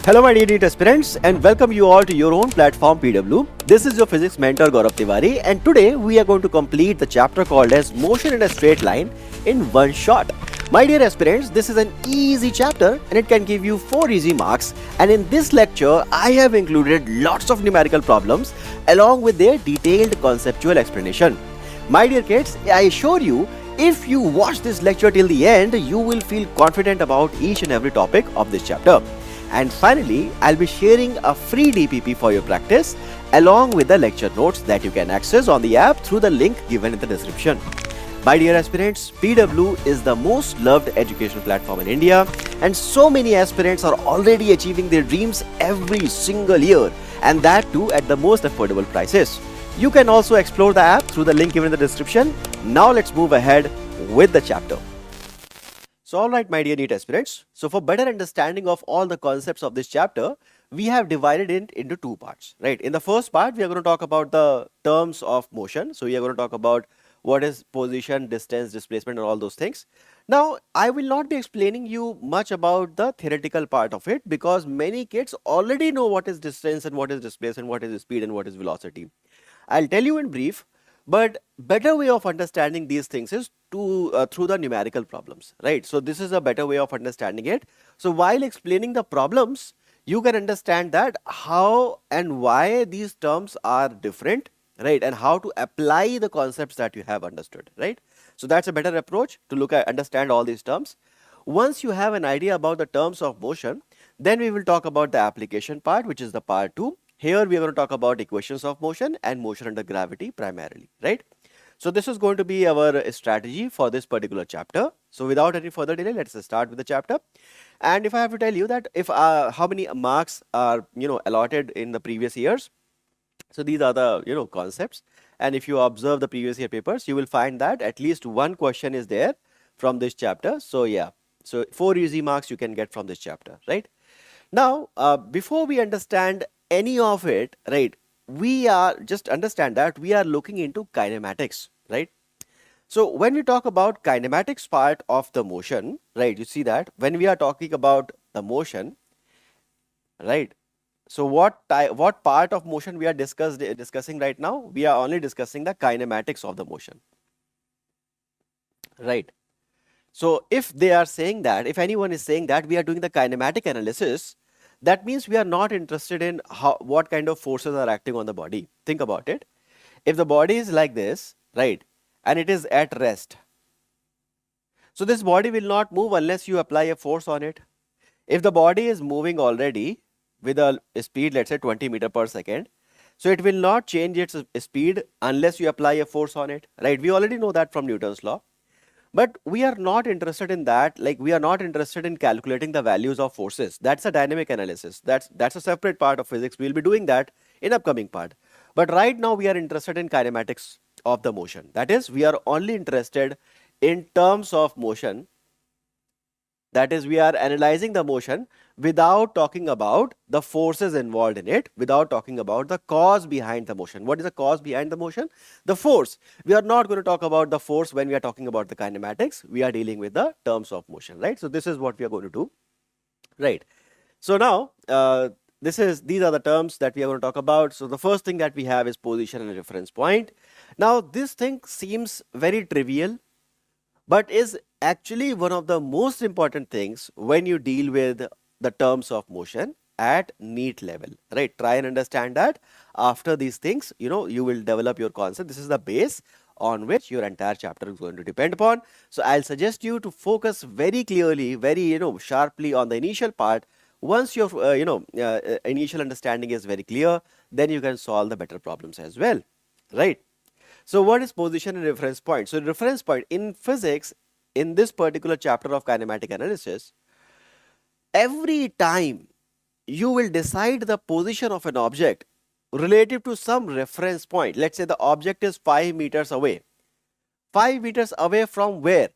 Hello my dear NEET aspirants and welcome you all to your own platform PW. This is your physics mentor Gaurav Tiwari and today we are going to complete the chapter called as Motion in a Straight Line in one shot. My dear aspirants, this is an easy chapter and it can give you 4 easy marks, and in this lecture I have included lots of numerical problems along with their detailed conceptual explanation. My dear kids, I assure you, if you watch this lecture till the end, you will feel confident about each and every topic of this chapter. And finally, I'll be sharing a free DPP for your practice along with the lecture notes that you can access on the app through the link given in the description. My dear aspirants, PW is the most loved educational platform in India, and so many aspirants are already achieving their dreams every single year, and that too at the most affordable prices. You can also explore the app through the link given in the description. Now let's move ahead with the chapter. So alright my dear NEET aspirants, so for better understanding of all the concepts of this chapter, we have divided it into two parts, right? In the first part, we are going to talk about the terms of motion. So we are going to talk about what is position, distance, displacement and all those things. Now, I will not be explaining you much about the theoretical part of it because many kids already know what is distance and what is displacement, what is speed and what is velocity. I'll tell you in brief, but better way of understanding these things is through the numerical problems, right? So this is a better way of understanding it. So while explaining the problems, you can understand that how and why these terms are different, right? And how to apply the concepts that you have understood, right? So that's a better approach to look at, understand all these terms. Once you have an idea about the terms of motion, then we will talk about the application part, which is the part 2. Here we are going to talk about equations of motion and motion under gravity primarily, right? So this is going to be our strategy for this particular chapter. So without any further delay, let's start with the chapter. And if I have to tell you that if how many marks are allotted in the previous years, so these are the concepts. And if you observe the previous year papers, you will find that at least one question is there from this chapter. So yeah, so 4 easy marks you can get from this chapter, right? Now, before we understand any of it, right, we are just understand that we are looking into kinematics, right? So when we talk about kinematics part of the motion, right, you see that when we are talking about the motion, right? So what part of motion we are discussing right now? We are only discussing the kinematics of the motion, right? So if they are saying that, if anyone is saying that we are doing the kinematic analysis, that means we are not interested in what kind of forces are acting on the body. Think about it. If the body is like this, right, and it is at rest, so this body will not move unless you apply a force on it. If the body is moving already with a speed, let's say 20 meters per second, so it will not change its speed unless you apply a force on it, right? We already know that from Newton's law. But we are not interested in that. Like, we are not interested in calculating the values of forces. That's a dynamic analysis. That's a separate part of physics. We'll be doing that in upcoming part. But right now we are interested in kinematics of the motion. That is, we are only interested in terms of motion. That is, we are analyzing the motion without talking about the forces involved in it, without talking about the cause behind the motion. What is the cause behind the motion? The force. We are not going to talk about the force when we are talking about the kinematics. We are dealing with the terms of motion, right? So this is what we are going to do, right? So now, these are the terms that we are going to talk about. So the first thing that we have is position and reference point. Now, this thing seems very trivial, but is actually one of the most important things when you deal with the terms of motion at NEET level, right? Try and understand that. After these things, you will develop your concept. This is the base on which your entire chapter is going to depend upon. So I'll suggest you to focus very clearly, very sharply on the initial part. Once your initial understanding is very clear, then you can solve the better problems as well, right? So what is position and reference point? So reference point in physics, in this particular chapter of kinematic analysis, every time you will decide the position of an object relative to some reference point. Let's say the object is 5 meters away. 5 meters away from where?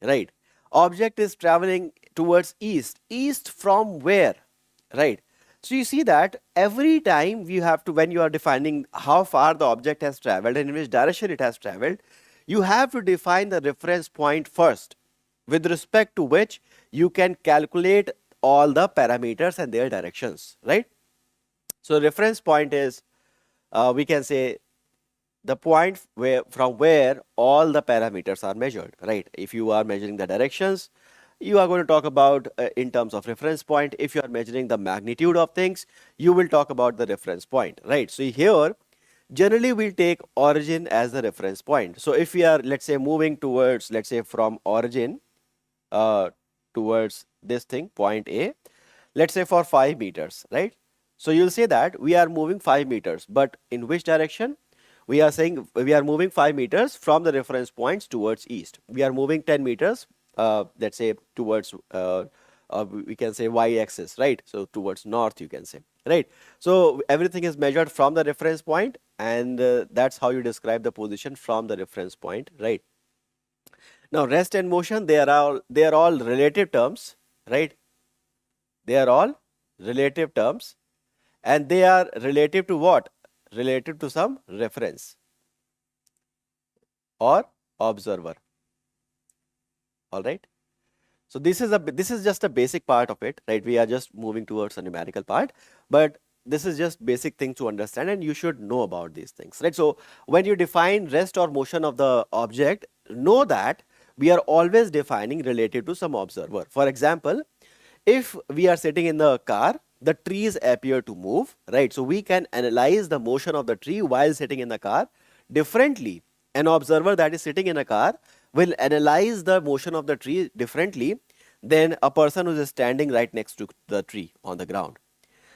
Right. Object is traveling towards east. East from where? Right. So you see that every time you have to, when you are defining how far the object has traveled and in which direction it has traveled, you have to define the reference point first, with respect to which you can calculate all the parameters and their directions, right? So reference point is, we can say, the point where from where all the parameters are measured, right? If you are measuring the directions, you are going to talk about in terms of reference point. If you are measuring the magnitude of things, you will talk about the reference point, right? So here generally we'll take origin as the reference point. So if we are, let's say, moving towards, let's say, from origin uh, towards this thing, point A, let's say for 5 meters, right? So you'll say that we are moving 5 meters, but in which direction? We are saying we are moving 5 meters from the reference points towards east. We are moving 10 meters, let's say, towards, we can say, y-axis, right? So towards north, you can say, right? So everything is measured from the reference point, and that's how you describe the position from the reference point, right? Now, rest and motion, they are all relative terms, right? They are all relative terms, and they are relative to what? Relative to some reference or observer. All right. So this is just a basic part of it, right? We are just moving towards a numerical part, but this is just basic thing to understand, and you should know about these things, right? So when you define rest or motion of the object, know that we are always defining relative to some observer. For example, if we are sitting in the car, the trees appear to move, right? So we can analyze the motion of the tree while sitting in the car differently. An observer that is sitting in a car will analyze the motion of the tree differently than a person who is standing right next to the tree on the ground.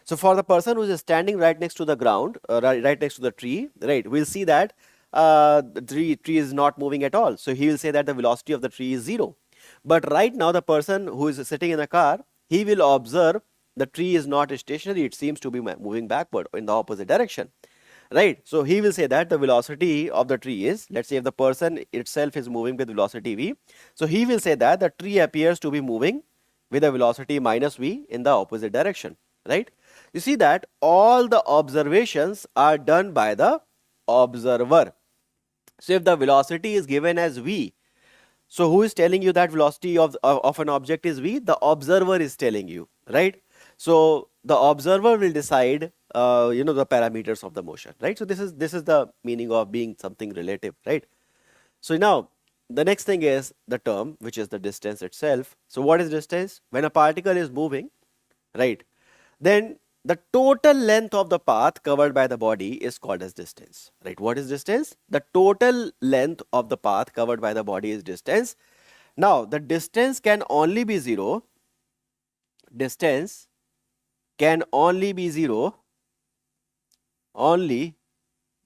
So for the person who is standing right next to the ground, right next to the tree, right, we'll see that the tree is not moving at all. So he will say that the velocity of the tree is 0. But right now, the person who is sitting in a car, he will observe the tree is not stationary. It seems to be moving backward in the opposite direction, right? So he will say that the velocity of the tree is, let's say if the person itself is moving with velocity v, so he will say that the tree appears to be moving with a velocity minus v in the opposite direction, right? You see that all the observations are done by the observer. So if the velocity is given as v, so who is telling you that velocity of an object is v? The observer is telling you, right? So the observer will decide, the parameters of the motion, right? So this is the meaning of being something relative, right? So now the next thing is the term, which is the distance itself. So what is distance? When a particle is moving, right, then the total length of the path covered by the body is called as distance, right? What is distance? The total length of the path covered by the body is distance. Now the distance can only be 0. Distance can only be 0, only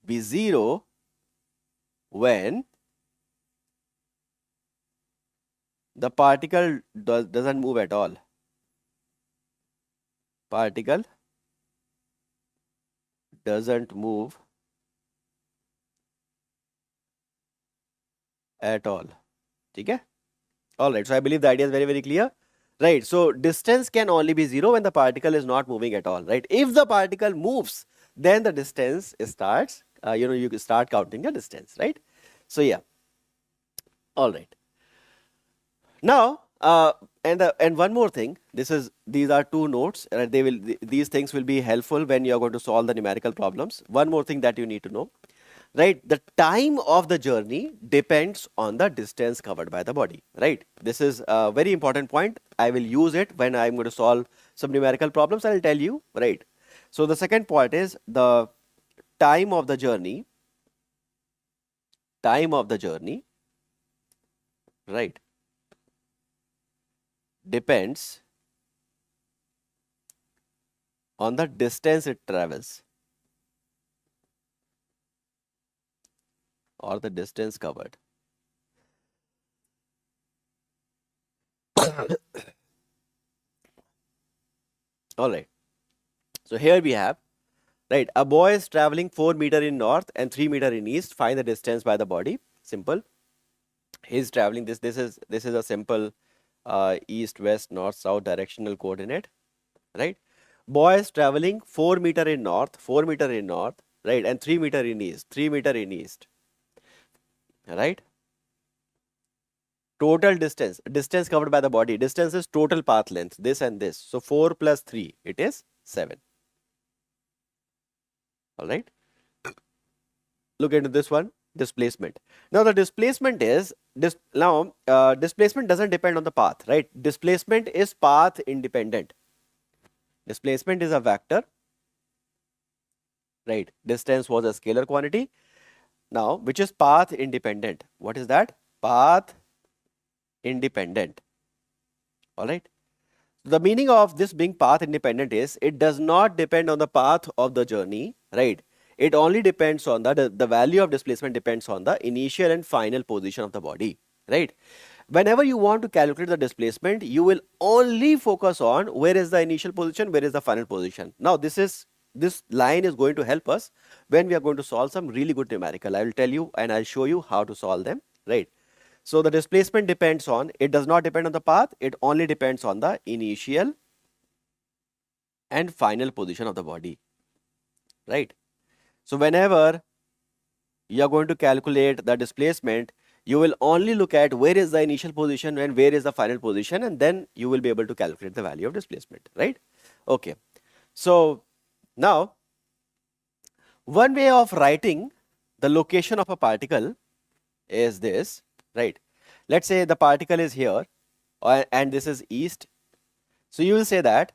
be 0 when the particle doesn't move at all. Particle doesn't move at all. Okay? All right. So I believe the idea is very, very clear. Right. So distance can only be 0 when the particle is not moving at all. Right. If the particle moves, then the distance starts, you can start counting the distance. Right. So yeah. All right. Now, and one more thing. These are two notes. These things will be helpful when you are going to solve the numerical problems. One more thing that you need to know. Right, the time of the journey depends on the distance covered by the body, right? This is a very important point. I will use it when I'm going to solve some numerical problems. I'll tell you, right? So the second point is the time of the journey, right, depends on the distance it travels or the distance covered. All right. So here we have, right, a boy is traveling 4 meter in north and 3 meter in east. Find the distance by the body. Simple. He's traveling this is a simple east, west, north, south directional coordinate, right? Boy is traveling 4 meter in north, 4 meter in north, right, and 3 meter in east, 3 meter in east, right? Total distance, distance covered by the body. Distance is total path length, this and this. So 4 plus 3, it is 7. All right. Look into this one, displacement. Now the displacement is, displacement doesn't depend on the path, right? Displacement is path independent. Displacement is a vector, right? Distance was a scalar quantity. Now, which is path independent. What is that? Path independent. All right. The meaning of this being path independent is it does not depend on the path of the journey, right? It only depends on the value of displacement depends on the initial and final position of the body, right? Whenever you want to calculate the displacement, you will only focus on where is the initial position, where is the final position. Now, this line is going to help us when we are going to solve some really good numerical. I will tell you and I'll show you how to solve them, right? So the displacement depends on, it does not depend on the path, it only depends on the initial and final position of the body, right? So whenever you are going to calculate the displacement, you will only look at where is the initial position and where is the final position, and then you will be able to calculate the value of displacement, right? Okay. So now, one way of writing the location of a particle is this, right? Let's say the particle is here and this is east. So you will say that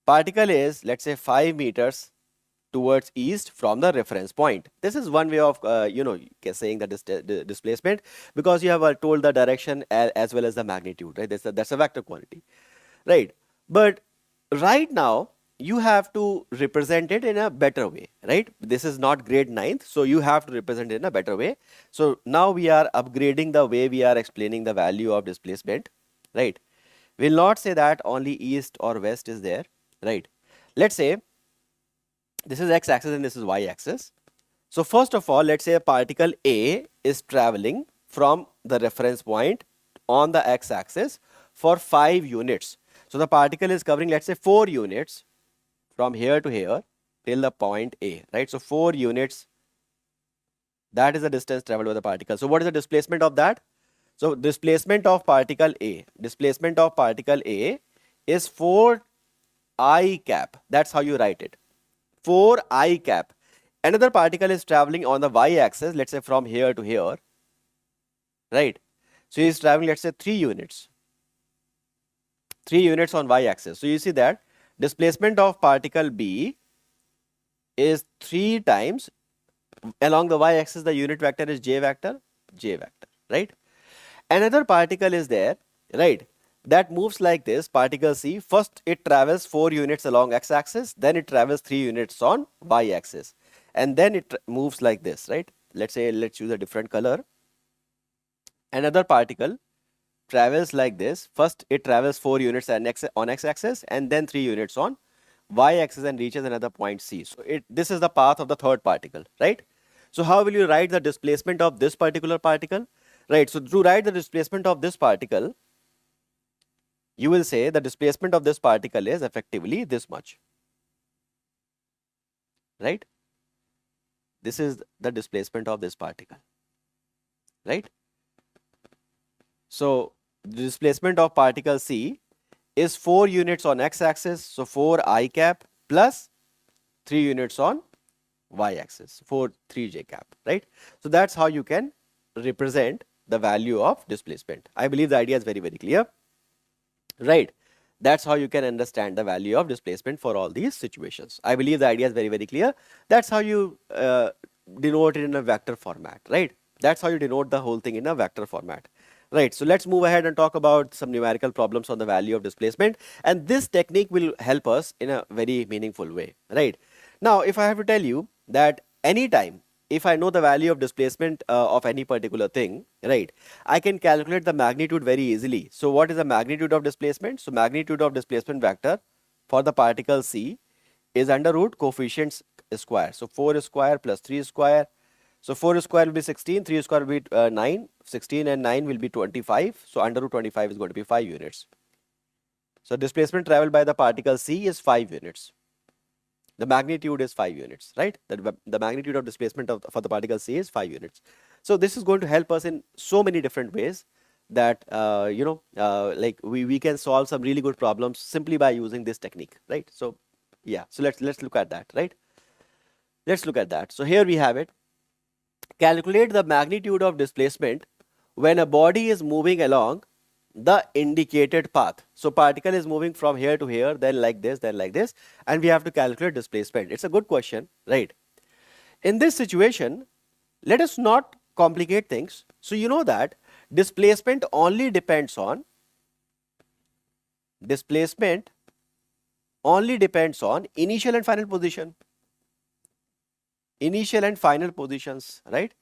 particle is, let's say, 5 meters towards east from the reference point. This is one way of, saying the displacement, because you have told the direction as well as the magnitude, right? That's a vector quantity, right? But right now, you have to represent it in a better way, right? This is not grade 9th, so you have to represent it in a better way. So now we are upgrading the way we are explaining the value of displacement, right? We'll not say that only east or west is there, right? Let's say this is x-axis and this is y-axis. So first of all, let's say a particle A is traveling from the reference point on the x-axis for 5 units. So the particle is covering, let's say, 4 units from here to here till the point A, right? So 4 units, that is the distance traveled by the particle. So what is the displacement of that? So displacement of particle A is 4 I cap. That's how you write it. 4 I cap. Another particle is traveling on the y-axis, let's say from here to here, right? So he is traveling, let's say, 3 units. 3 units on y-axis. So you see that displacement of particle B is 3 times, along the y-axis the unit vector is j vector, right? Another particle is there, right? That moves like this, particle C. First it travels 4 units along x-axis, then it travels 3 units on y-axis, and then it moves like this, right? Let's choose a different color. Another particle travels like this. First it travels 4 units on x-axis and then 3 units on y-axis and reaches another point C. So this is the path of the third particle, right? So how will you write the displacement of this particular particle? Right, so to write the displacement of this particle, you will say the displacement of this particle is effectively this much, right? This is the displacement of this particle, right? So the displacement of particle C is 4 units on x-axis, so 4 I cap plus 3 units on y-axis, 3j cap, right? So that's how you can represent the value of displacement. I believe the idea is very, very clear, right? That's how you can understand the value of displacement for all these situations. I believe the idea is very, very clear. That's how you denote it in a vector format, right? That's how you denote the whole thing in a vector format, right? So let's move ahead and talk about some numerical problems on the value of displacement, and this technique will help us in a very meaningful way, right? Now, if I have to tell you that anytime, if I know the value of displacement of any particular thing, right, I can calculate the magnitude very easily. So what is the magnitude of displacement? So magnitude of displacement vector for the particle C is under root coefficients square. So 4 square plus 3 square. So 4 square will be 16, 3 square will be 9, 16 and 9 will be 25. So under root 25 is going to be 5 units. So displacement traveled by the particle C is 5 units. The magnitude is 5 units, right? The magnitude of displacement for the particle C is 5 units. So this is going to help us in so many different ways. that like we can solve some really good problems simply by using this technique, right? So yeah, so let's look at that, right? Let's look at that. So here we have it. Calculate the magnitude of displacement when a body is moving along the indicated path. So particle is moving from here to here, then like this, and we have to calculate displacement. It's a good question, right? In this situation, let us not complicate things. So you know that displacement only depends on initial and final position. Initial and final positions, right?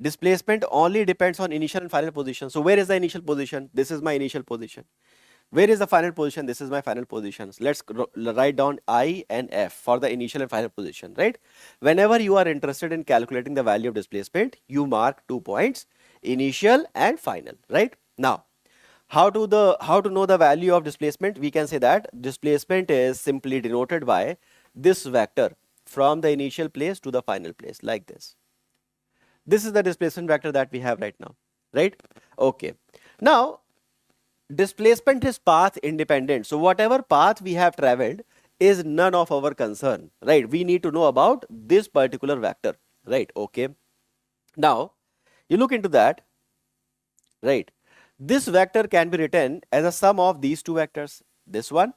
Displacement only depends on initial and final position. So where is the initial position? This is my initial position. Where is the final position? This is my final positions. Let's write down I and F for the initial and final position, right? Whenever you are interested in calculating the value of displacement, you mark 2 points, initial and final, right? Now, how to know the value of displacement? We can say that displacement is simply denoted by this vector from the initial place to the final place, like this. This is the displacement vector that we have right now, right? Okay. Now, displacement is path independent. So whatever path we have traveled is none of our concern, right? We need to know about this particular vector, right? Okay. Now, you look into that, right? This vector can be written as a sum of these two vectors, this one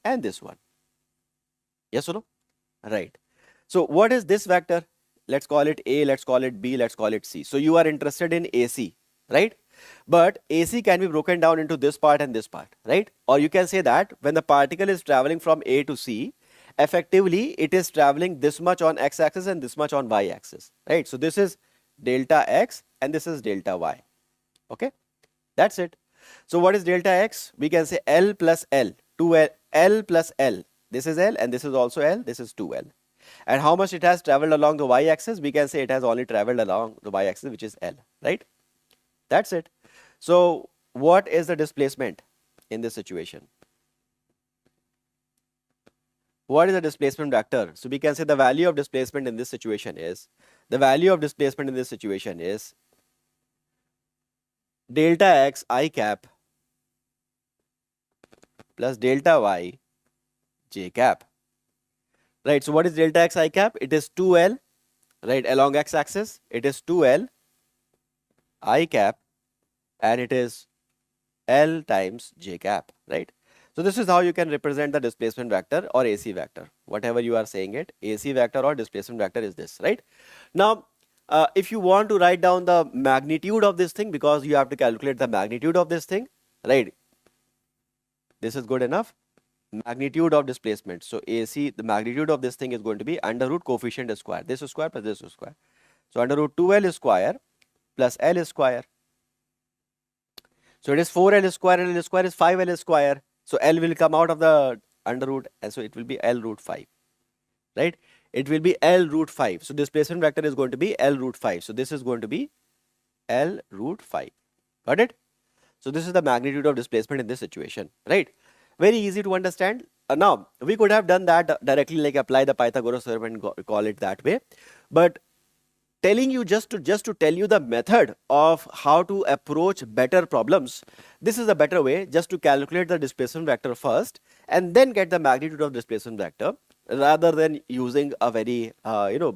and this one. Yes or no? Right. So what is this vector? Let's call it A, let's call it B, let's call it C. So you are interested in AC, right? But AC can be broken down into this part and this part, right? Or you can say that when the particle is traveling from A to C, effectively it is traveling this much on x-axis and this much on y-axis, right? So this is delta x and this is delta y, okay? That's it. So what is delta x? We can say L plus L, 2L, L plus L. This is L and this is also L, this is 2L. And how much it has traveled along the y-axis? We can say it has only traveled along the y-axis, which is L, right? That's it. So what is the displacement in this situation? What is the displacement vector? So we can say the value of displacement in this situation is, delta x I cap plus delta y j cap. Right, so what is delta x I cap? It is 2L, right, along x-axis. It is 2L I cap and it is L times j cap, right? So this is how you can represent the displacement vector or AC vector, whatever you are saying it, AC vector or displacement vector is this, right? Now, if you want to write down the magnitude of this thing, because you have to calculate the magnitude of this thing, right? This is good enough. Magnitude of displacement. So AC, the magnitude of this thing is going to be under root coefficient square. This square plus this square. So under root 2L square plus L square. So it is 4L square and L square is 5L square. So L will come out of the under root and so it will be L root 5. Right? It will be L root 5. So displacement vector is going to be L root 5. So this is going to be L root 5. Got it? So this is the magnitude of displacement in this situation, right? Very easy to understand. Now, we could have done that directly, like apply the Pythagoras theorem and call it that way. But telling you just to tell you the method of how to approach better problems, this is a better way, just to calculate the displacement vector first and then get the magnitude of displacement vector, rather than using a very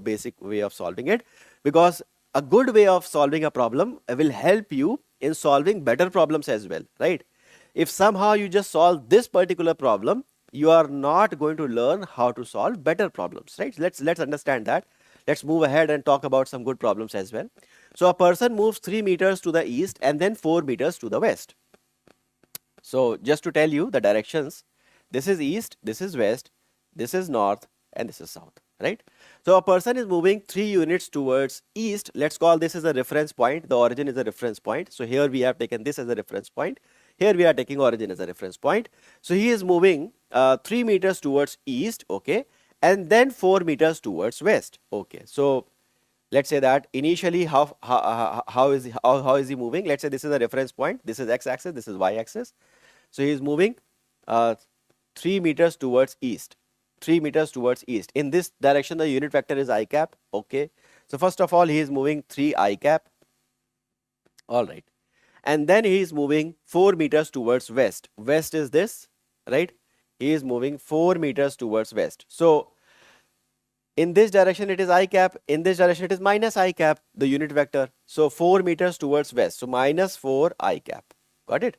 basic way of solving it. Because a good way of solving a problem will help you in solving better problems as well, right? If somehow you just solve this particular problem, you are not going to learn how to solve better problems, right? Let's understand that. Let's move ahead and talk about some good problems as well. So a person moves 3 meters to the east and then 4 meters to the west. So just to tell you the directions, this is east, this is west, this is north, and this is south, right? So a person is moving 3 units towards east. Let's call this as a reference point. The origin is a reference point. So here we have taken this as a reference point. Here we are taking origin as a reference point. So he is moving 3 meters towards east, okay, and then 4 meters towards west, okay. So let's say that initially how is he moving? Let's say this is a reference point. This is x-axis, this is y-axis. So he is moving 3 meters towards east. 3 meters towards east. In this direction, the unit vector is I cap, okay. So first of all, he is moving 3 I cap. All right. And then he is moving 4 meters towards west. West is this, right? He is moving 4 meters towards west. So in this direction it is I cap, in this direction it is minus I cap, the unit vector. So 4 meters towards west. So minus 4 I cap. Got it?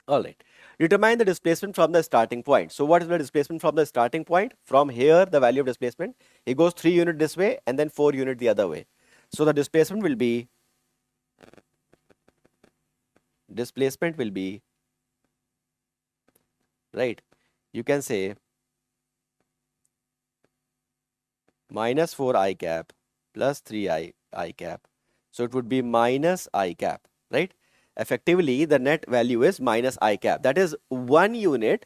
All right. Determine the displacement from the starting point. So what is the displacement from the starting point? From here, the value of displacement, he goes 3 unit this way and then 4 unit the other way. So the displacement will be right, you can say minus 4 I cap plus 3 I cap. So it would be minus I cap, right? Effectively, the net value is minus I cap. That is 1 unit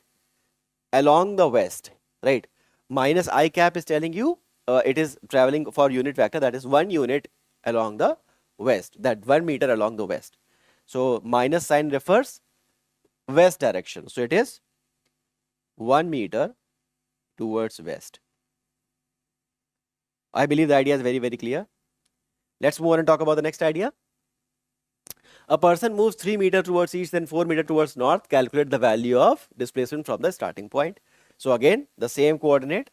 along the west, right? Minus I cap is telling you it is traveling for unit vector, that is 1 unit along the west, that 1 meter along the west. So minus sign refers west direction. So it is 1 meter towards west. I believe the idea is very, very clear. Let's move on and talk about the next idea. A person moves 3 meters towards east, then 4 meters towards north. Calculate the value of displacement from the starting point. So again, the same coordinate,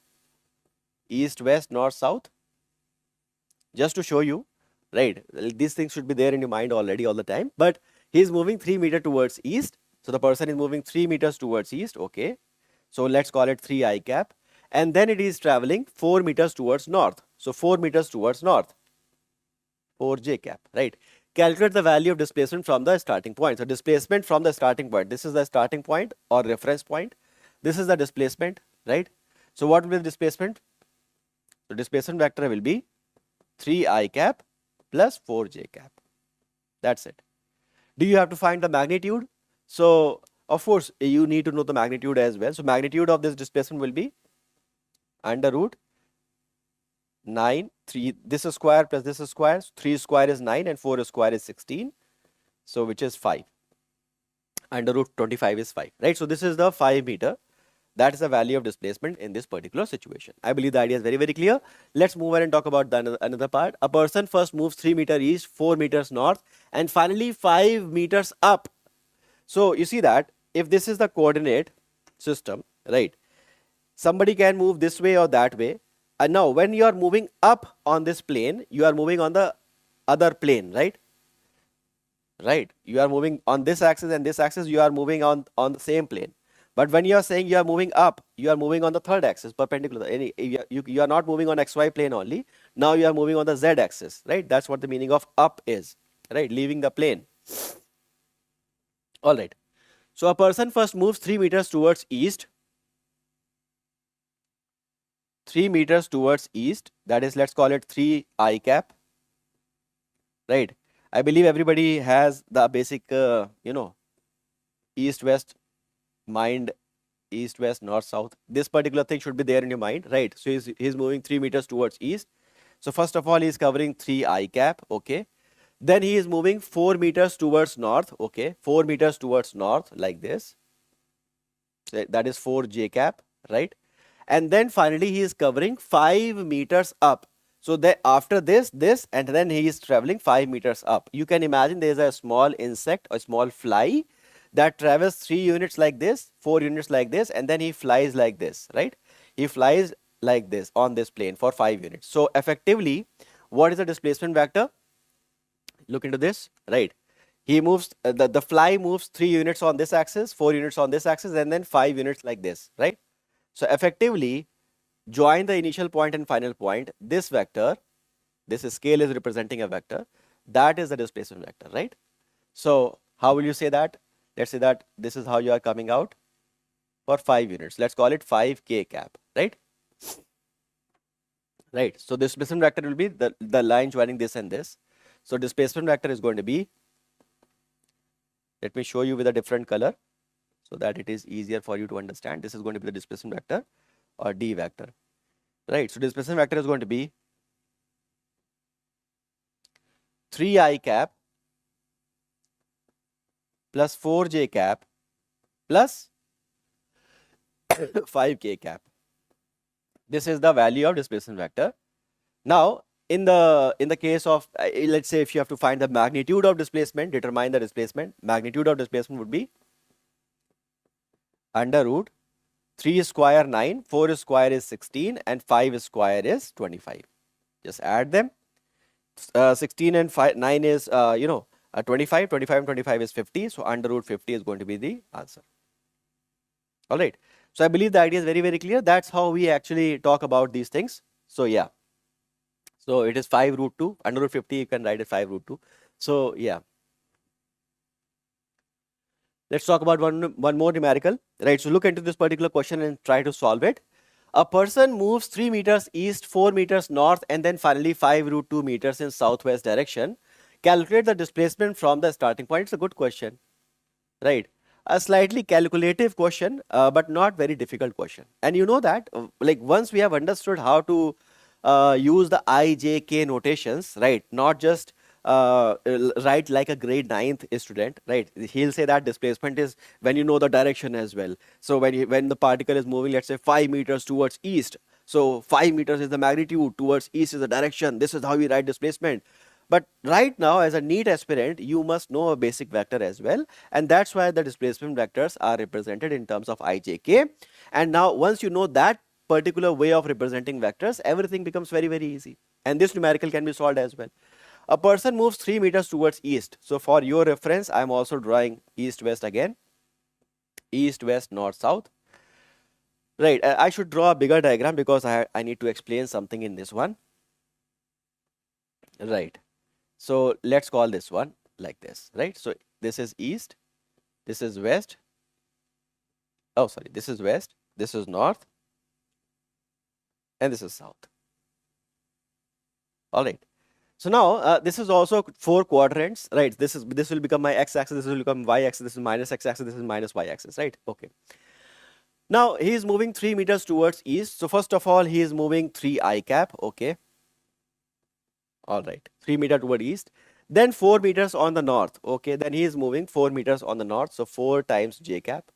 east, west, north, south. Just to show you, right? These things should be there in your mind already all the time. But he is moving 3 meters towards east. So the person is moving 3 meters towards east. Okay. So let's call it 3 I cap. And then it is traveling 4 meters towards north. So 4 meters towards north. 4 j cap, right? Calculate the value of displacement from the starting point. So displacement from the starting point. This is the starting point or reference point. This is the displacement, right? So what will be the displacement? So displacement vector will be 3 I cap plus 4 j cap. That's it. Do you have to find the magnitude? So of course you need to know the magnitude as well. So magnitude of this displacement will be under root 9, 3, this is square plus this is square, 3 square is 9 and 4 square is 16. So which is 5. Under root 25 is 5, right? So this is the 5 meter. That is the value of displacement in this particular situation. I believe the idea is very, very clear. Let's move on and talk about another part. A person first moves 3 meters east, 4 meters north, and finally 5 meters up. So you see that if this is the coordinate system, right? Somebody can move this way or that way. And now when you are moving up on this plane, you are moving on the other plane, right? Right. You are moving on this axis and this axis, you are moving on the same plane. But when you are saying you are moving up, you are moving on the third axis, perpendicular. You are not moving on XY plane only. Now you are moving on the Z axis, right? That's what the meaning of up is, right? Leaving the plane. All right. So a person first moves 3 meters towards east. 3 meters towards east. That is, let's call it 3 I cap, right? I believe everybody has the basic, east-west mind, east-west, north-south. This particular thing should be there in your mind, right? So he's moving 3 meters towards east. So first of all, he is covering 3 I cap, okay? Then he is moving 4 meters towards north, okay? 4 meters towards north like this. So that is 4 j cap, right? And then finally he is covering 5 meters up. So that after this, and then he is traveling 5 meters up. You can imagine there is a small insect, a small fly that travels 3 units like this, 4 units like this, and then he flies like this, right? He flies like this on this plane for 5 units. So effectively, what is the displacement vector? Look into this, right? He moves, the fly moves 3 units on this axis, 4 units on this axis, and then 5 units like this, right? So effectively, join the initial point and final point. This vector, this scale is representing a vector. That is the displacement vector, right? So how will you say that? Let's say that this is how you are coming out for 5 units. Let's call it 5k cap, right? Right. So displacement vector will be the line joining this and this. So displacement vector is going to be, let me show you with a different color so that it is easier for you to understand. This is going to be the displacement vector or D vector, right? So displacement vector is going to be 3 I cap plus 4 j cap plus 5k cap. This is the value of displacement vector. Now, in the case of let's say if you have to find the magnitude of displacement, determine the displacement. Magnitude of displacement would be under root 3 square 9, 4 square is 16, and 5 square is 25. Just add them. 16 and 9 is 25. 25 and 25 is 50. So under root 50 is going to be the answer. All right. So I believe the idea is very, very clear. That's how we actually talk about these things. So yeah. So it is 5 root 2. Under root 50, you can write it 5 root 2. So yeah. Let's talk about one more numerical. Right. So look into this particular question and try to solve it. A person moves 3 meters east, 4 meters north, and then finally 5 root 2 meters in southwest direction. Calculate the displacement from the starting point. It's a good question, right? A slightly calculative question, but not very difficult question. And you know that, like once we have understood how to use the I, J, K notations, right? Not just write like a grade 9th student, right? He'll say that displacement is when you know the direction as well. So when the particle is moving, let's say 5 meters towards east, so 5 meters is the magnitude, towards east is the direction. This is how we write displacement. But right now, as a NEET aspirant, you must know a basic vector as well. And that's why the displacement vectors are represented in terms of ijk. And now, once you know that particular way of representing vectors, everything becomes very, very easy. And this numerical can be solved as well. A person moves 3 meters towards east. So for your reference, I'm also drawing east-west again. East, west, north, south. Right. I should draw a bigger diagram because I need to explain something in this one. Right. So let's call this one like this, right? So this is east, this is west. Oh, sorry, this is west, this is north, and this is south. All right. So now this is also 4 quadrants, right? This will become my x-axis, this will become y-axis, this is minus x-axis, this is minus y-axis, right? Okay. Now he is moving 3 meters towards east. So first of all, he is moving 3 I cap. Okay. All right. 3 meter toward east. Then 4 meters on the north. Okay. Then he is moving 4 meters on the north. So 4 times j cap.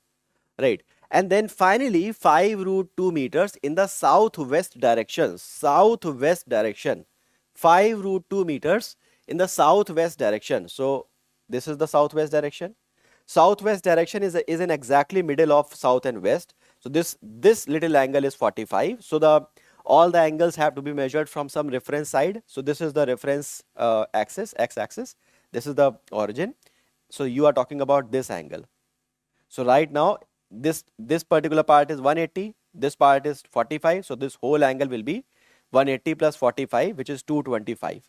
Right. And then finally 5 root 2 meters in the southwest direction. Southwest direction. 5 root 2 meters in the southwest direction. So this is the southwest direction. Southwest direction is in exactly middle of south and west. So this little angle is 45. So all the angles have to be measured from some reference side. So this is the reference axis, x-axis. This is the origin. So you are talking about this angle. So right now this particular part is 180. This part is 45. So this whole angle will be 180 plus 45, which is 225.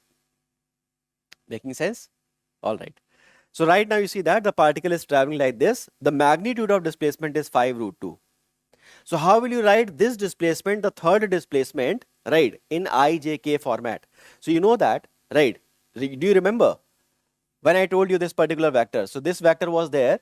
Making sense? All right. So right now you see that the particle is traveling like this. The magnitude of displacement is 5 root 2. So how will you write this displacement, the third displacement, right, in IJK format? So you know that, right? Do you remember when I told you this particular vector? So this vector was there.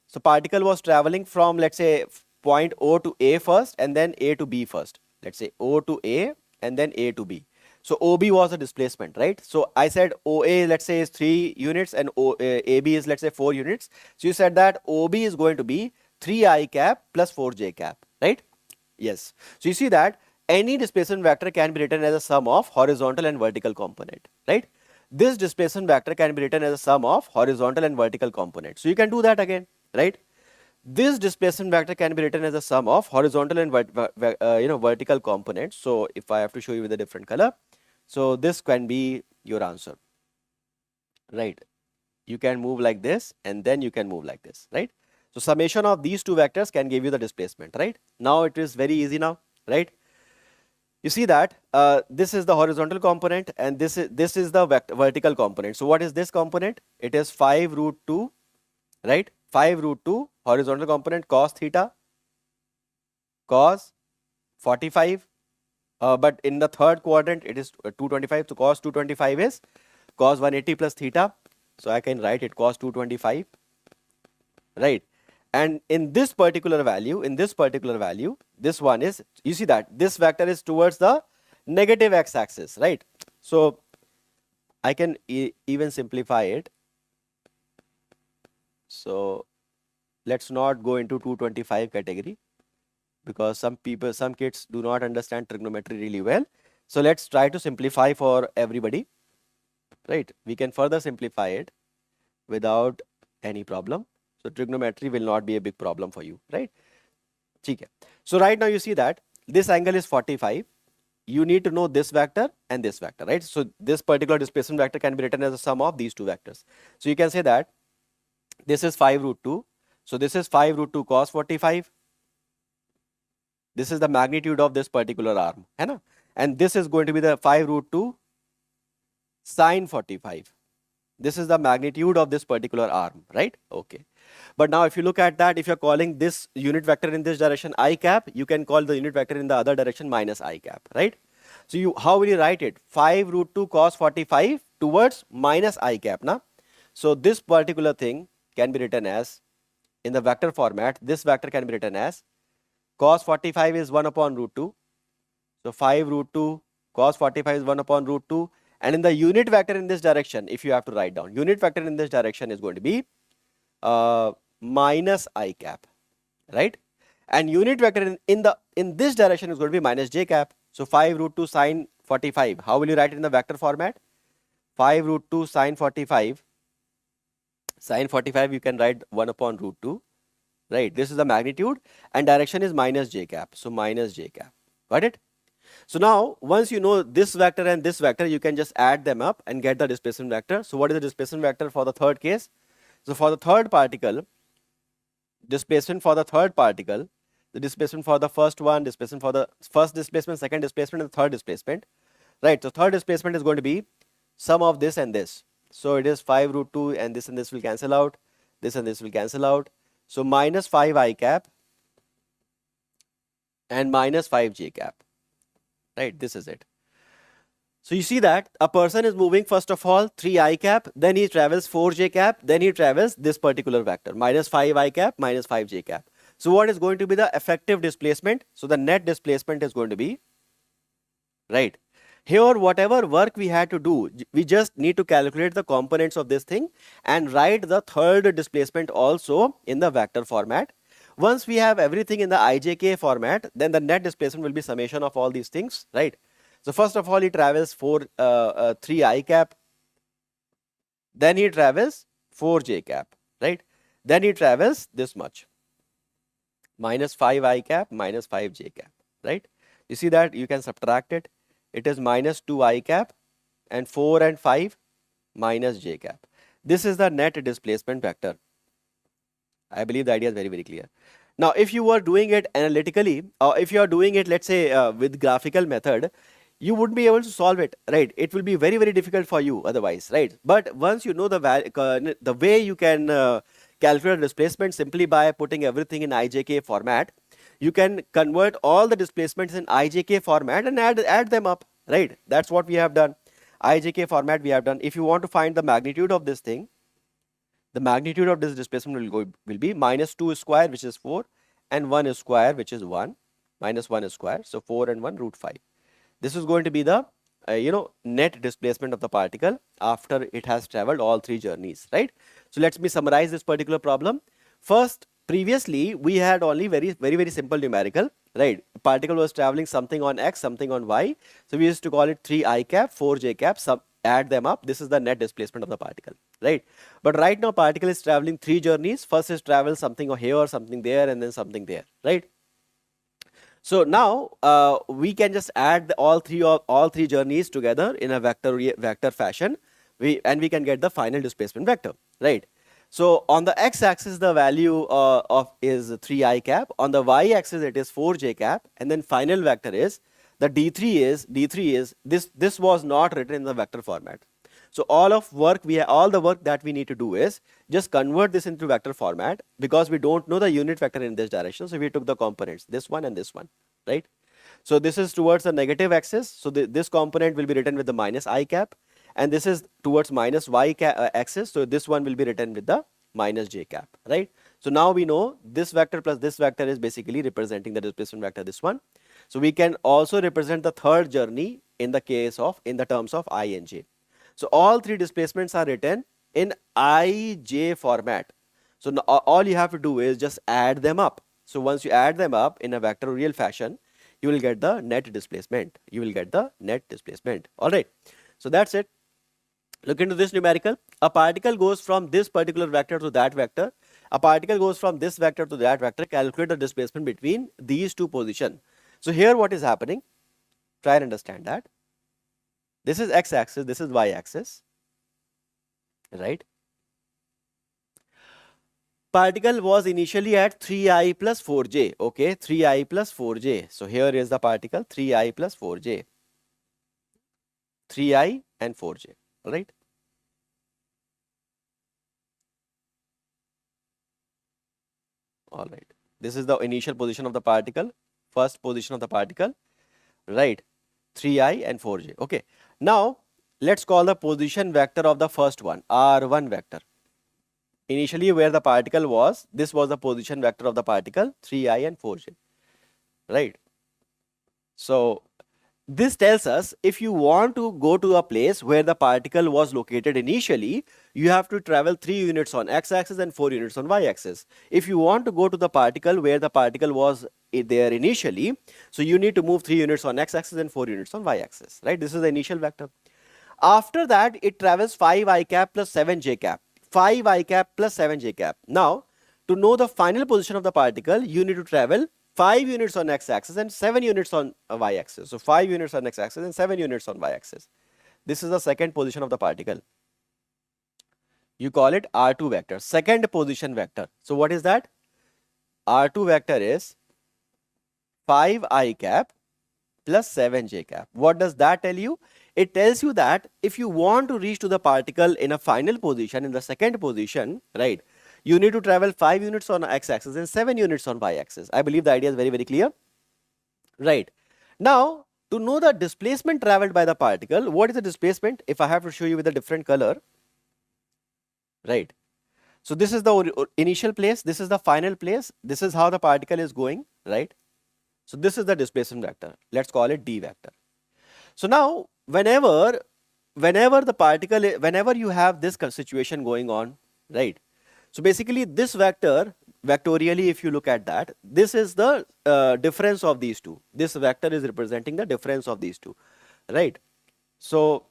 So particle was traveling from, let's say, point O to A first and then A to B first. Let's say O to A and then A to B. So OB was a displacement, right? So I said OA, let's say, is 3 units and AB is, let's say, 4 units. So you said that OB is going to be 3I cap plus 4J cap, right? Yes. So you see that any displacement vector can be written as a sum of horizontal and vertical component, right? This displacement vector can be written as a sum of horizontal and vertical component. So you can do that again, right? This displacement vector can be written as a sum of horizontal and vertical components. So if I have to show you with a different color, so this can be your answer, right? You can move like this and then you can move like this, right? So summation of these two vectors can give you the displacement, right? Now it is very easy now, right? You see that this is the horizontal component and this is the vertical component. So what is this component? It is 5 root 2, right? 5 root 2 horizontal component cos theta, cos 45. But in the third quadrant, it is 225. So cos 225 is cos 180 plus theta. So I can write it cos 225, right? And in this particular value, this one is, you see that this vector is towards the negative x-axis, right? So I can even simplify it. So let's not go into 225 category, because some kids do not understand trigonometry really well. So let's try to simplify for everybody, right? We can further simplify it without any problem. So trigonometry will not be a big problem for you, right? ठीक है. So right now you see that this angle is 45. You need to know this vector and this vector, right? So this particular displacement vector can be written as a sum of these two vectors. So you can say that this is 5 root 2. So this is 5 root 2 cos 45. This is the magnitude of this particular arm, है ना? And this is going to be the 5 root 2 sin 45. This is the magnitude of this particular arm, right? Okay. But now if you look at that, if you're calling this unit vector in this direction I cap, you can call the unit vector in the other direction minus I cap, right? So how will you write it? 5 root 2 cos 45 towards minus I cap, na? So this particular thing can be written as, in the vector format, this vector can be written as cos 45 is 1 upon root 2. So 5 root 2 cos 45 is 1 upon root 2. And in the unit vector in this direction, if you have to write down, unit vector in this direction is going to be minus I cap, right? And unit vector in this direction is going to be minus j cap. So 5 root 2 sine 45. How will you write it in the vector format? 5 root 2 sine 45. Sine 45 you can write 1 upon root 2, right? This is the magnitude and direction is minus j cap. So minus j cap. Got it? So now once you know this vector and this vector, you can just add them up and get the displacement vector. So what is the displacement vector for the third case? So for the third particle, displacement for the third particle, the displacement for the first one, displacement for the first displacement, second displacement, and third displacement, right? So third displacement is going to be sum of this and this. So it is 5 root 2 and this will cancel out. This and this will cancel out. So minus 5 I cap and minus 5 j cap, right? This is it. So you see that a person is moving first of all 3 I cap, then he travels 4 j cap, then he travels this particular vector, minus 5 I cap, minus 5 j cap. So what is going to be the effective displacement? So the net displacement is going to be, right? Here whatever work we had to do, we just need to calculate the components of this thing and write the third displacement also in the vector format. Once we have everything in the ijk format, then the net displacement will be summation of all these things, right? So first of all, he travels 3 I cap, then he travels 4 j cap, right? Then he travels this much, minus 5 I cap, minus 5 j cap, right? You see that you can subtract it. It is minus 2 I cap and 4 and 5 minus j cap. This is the net displacement vector. I believe the idea is very, very clear. Now, if you were doing it analytically, or if you are doing it, let's say with graphical method, you wouldn't be able to solve it, right? It will be very, very difficult for you otherwise, right? But once you know the way you can calculate displacement simply by putting everything in IJK format, you can convert all the displacements in IJK format and add them up, right? That's what we have done. IJK format we have done. If you want to find the magnitude of this thing, the magnitude of this displacement will be minus 2 square, which is 4, and 1 square, which is 1, minus 1 square. So 4 and 1 root 5. This is going to be the net displacement of the particle after it has traveled all 3 journeys, right? So let me summarize this particular problem. First, previously we had only very simple numerical, right? The particle was traveling something on x, something on y. So we used to call it 3 I cap, 4 j cap, add them up. This is the net displacement of the particle, right? But right now particle is traveling 3 journeys. First is travel something here, something there, and then something there, right? So now we can just add all three journeys together in a vector fashion, and we can get the final displacement vector, right? So on the x-axis the value is 3 I cap, on the y-axis it is 4 j cap, and then final vector is the d3 is this was not written in the vector format. So all the work that we need to do is just convert this into vector format, because we don't know the unit vector in this direction. So we took the components, this one and this one, right? So this is towards the negative axis. So this component will be written with the minus I cap, and this is towards minus y axis. So this one will be written with the minus j cap, right? So now we know this vector plus this vector is basically representing the displacement vector, this one. So we can also represent the third journey in the terms of I and j. So all 3 displacements are written in IJ format. So now all you have to do is just add them up. So once you add them up in a vectorial fashion, you will get the net displacement. You will get the net displacement. All right. So that's it. Look into this numerical. A particle goes from this particular vector to that vector. A particle goes from this vector to that vector. Calculate the displacement between these two positions. So here what is happening? Try and understand that. This is x-axis, this is y-axis, right? Particle was initially at 3i plus 4j, okay, 3i plus 4j. So here is the particle, 3i plus 4j, 3i and 4j, all right? All right, this is the initial position of the particle, first position of the particle, right? 3i and 4j, okay. Now, let's call the position vector of the first one, r1 vector. Initially where the particle was, this was the position vector of the particle, 3i and 4j, right? So this tells us if you want to go to a place where the particle was located initially, you have to travel 3 units on x-axis and 4 units on y-axis. If you want to go to the particle where the particle was there initially, so you need to move 3 units on x-axis and 4 units on y-axis, right? This is the initial vector. After that, it travels 5i cap plus 7j cap. 5i cap plus 7j cap. Now, to know the final position of the particle, you need to travel 5 units on x-axis and 7 units on y-axis. So 5 units on x-axis and 7 units on y-axis. This is the second position of the particle. You call it R2 vector, second position vector. So what is that? R2 vector is 5i cap plus 7j cap. What does that tell you? It tells you that if you want to reach to the particle in a final position, in the second position, right, you need to travel 5 units on x-axis and 7 units on y-axis. I believe the idea is very, very clear. Right. Now, to know the displacement traveled by the particle, what is the displacement? If I have to show you with a different color, right. So this is the initial place, this is the final place, this is how the particle is going, right. So this is the displacement vector. Let's call it d vector. So now, whenever the particle, whenever you have this situation going on, right. So basically this vector, vectorially if you look at that, this is the difference of these two. This vector is representing the difference of these two, right. So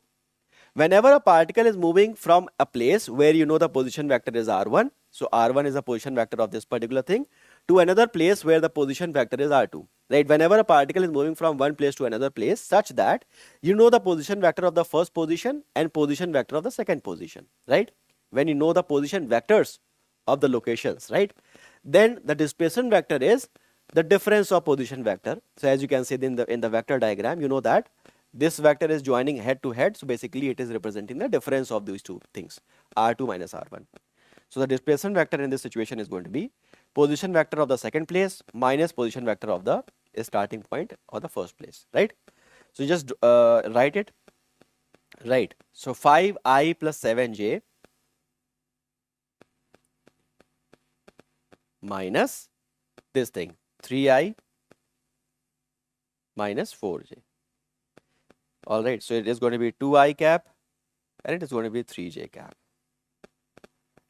whenever a particle is moving from a place where you know the position vector is r1, so r1 is the position vector of this particular thing, to another place where the position vector is r2, right. Whenever a particle is moving from one place to another place such that you know the position vector of the first position and position vector of the second position, right. When you know the position vectors of the locations, right, then the displacement vector is the difference of position vector. So as you can see in the vector diagram, you know that this vector is joining head to head, so basically it is representing the difference of these two things, r2 minus r1. So the displacement vector in this situation is going to be position vector of the second place minus position vector of the starting point or the first place, right. So just write it, right. So 5i plus 7j minus this thing, 3i minus 4j. All right, so it is going to be 2i cap and it is going to be 3j cap.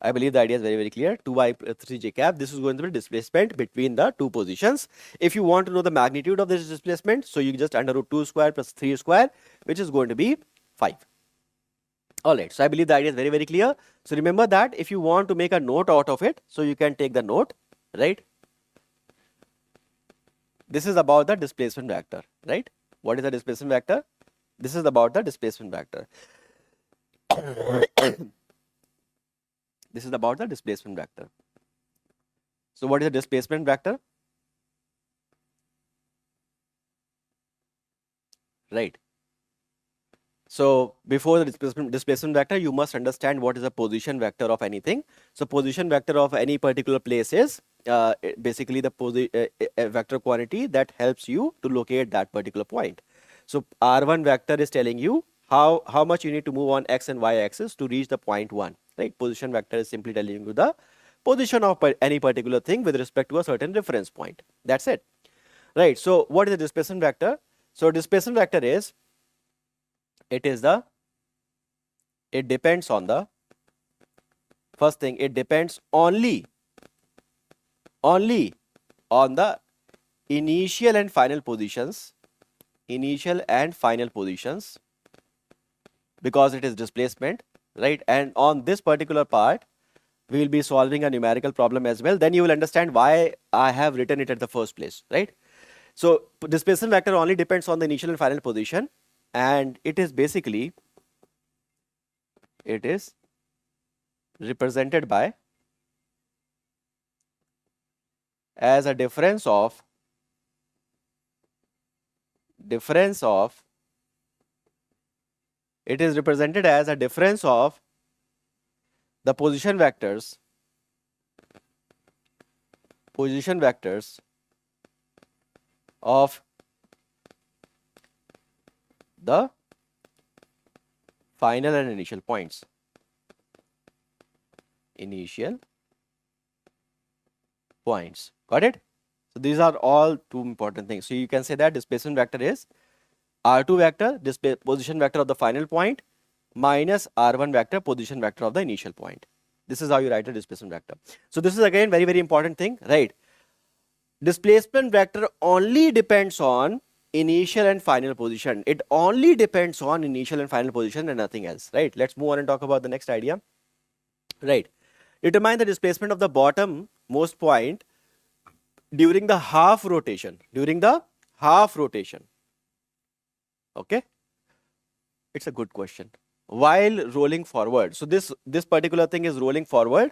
I believe the idea is very, very clear. 2i plus 3j cap. This is going to be displacement between the two positions. If you want to know the magnitude of this displacement, so you just under root 2 square plus 3 square, which is going to be 5. All right, so I believe the idea is very, very clear. So remember that if you want to make a note out of it, so you can take the note, right. This is about the displacement vector, right. What is the displacement vector? This is about the displacement vector. This is about the displacement vector. So what is the displacement vector? Right. So before the displacement vector, you must understand what is a position vector of anything. So position vector of any particular place is basically the vector quantity that helps you to locate that particular point. So R1 vector is telling you how much you need to move on x and y axis to reach the point 1, right. Position vector is simply telling you the position of any particular thing with respect to a certain reference point. That's it, right. So what is the displacement vector? So displacement vector is, it depends on the first thing, it depends only on the initial and final positions, because it is displacement, right? And on this particular part, we will be solving a numerical problem as well. Then you will understand why I have written it at the first place, right? So displacement vector only depends on the initial and final position, and it is basically, it is represented by as a difference of it is represented as a difference of the position vectors of the final and initial points. Got it? So these are all two important things. So you can say that displacement vector is R2 vector, position vector of the final point, minus R1 vector, position vector of the initial point. This is how you write a displacement vector. So this is again very, very important thing, right? Displacement vector only depends on initial and final position. It only depends on initial and final position and nothing else, right? Let's move on and talk about the next idea, right? Determine the displacement of the bottom most point during the half rotation, okay? It's a good question. While rolling forward, so this particular thing is rolling forward,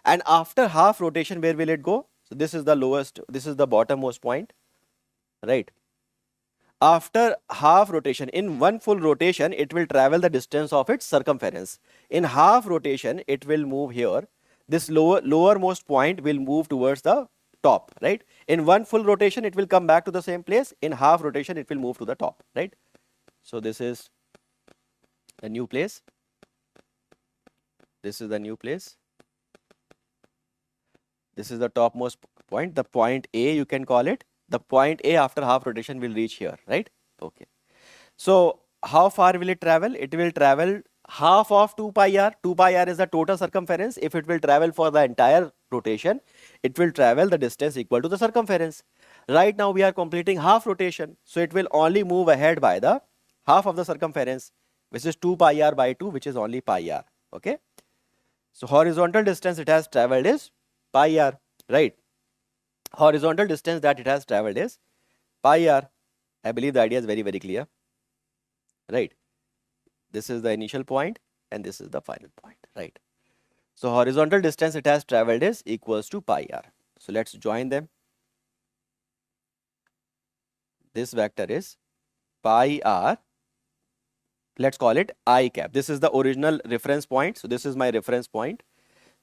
and after half rotation, where will it go? So this is the lowest, this is the bottommost point, right? After half rotation, in one full rotation, it will travel the distance of its circumference. In half rotation, it will move here. This lowermost point will move towards the top, right? In one full rotation, it will come back to the same place. In half rotation, it will move to the top, right? So this is the new place. This is the new place. This is the topmost point, the point A, you can call it. The point A after half rotation will reach here, right? Okay. So how far will it travel? It will travel half of 2 pi r. 2 pi r is the total circumference. If it will travel for the entire rotation, it will travel the distance equal to the circumference. Right now we are completing half rotation, so it will only move ahead by the half of the circumference, which is 2 pi r by 2, which is only pi r. Okay. So horizontal distance it has traveled is pi r, right? Horizontal distance that it has traveled is pi r. I believe the idea is very, very clear, right? This is the initial point and this is the final point, right? So horizontal distance it has traveled is equals to pi r. So let's join them. This vector is pi r. Let's call it I cap. This is the original reference point. So this is my reference point.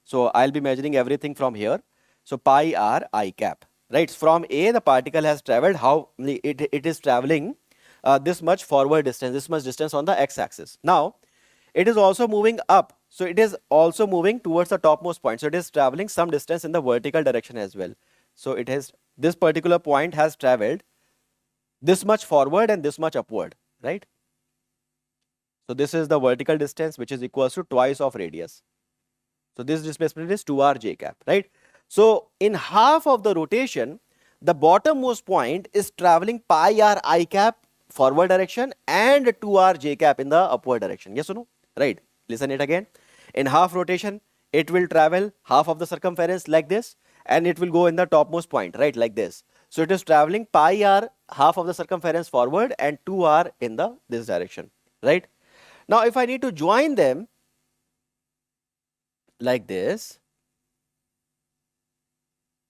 So I'll be measuring everything from here. So pi r I cap, right? From A, the particle has traveled, how it is traveling this much forward distance, this much distance on the x-axis. Now, it is also moving up. So it is also moving towards the topmost point. So it is traveling some distance in the vertical direction as well. So it has, this particular point has traveled this much forward and this much upward, right? So this is the vertical distance, which is equals to twice of radius. So this displacement is 2r j cap, right? So in half of the rotation, the bottommost point is traveling pi r I cap forward direction and 2r j cap in the upward direction. Yes or no? Right. Listen it again. In half rotation, it will travel half of the circumference like this, and it will go in the topmost point, right, like this. So it is traveling pi r half of the circumference forward and 2r in the this direction, right? Now if I need to join them like this,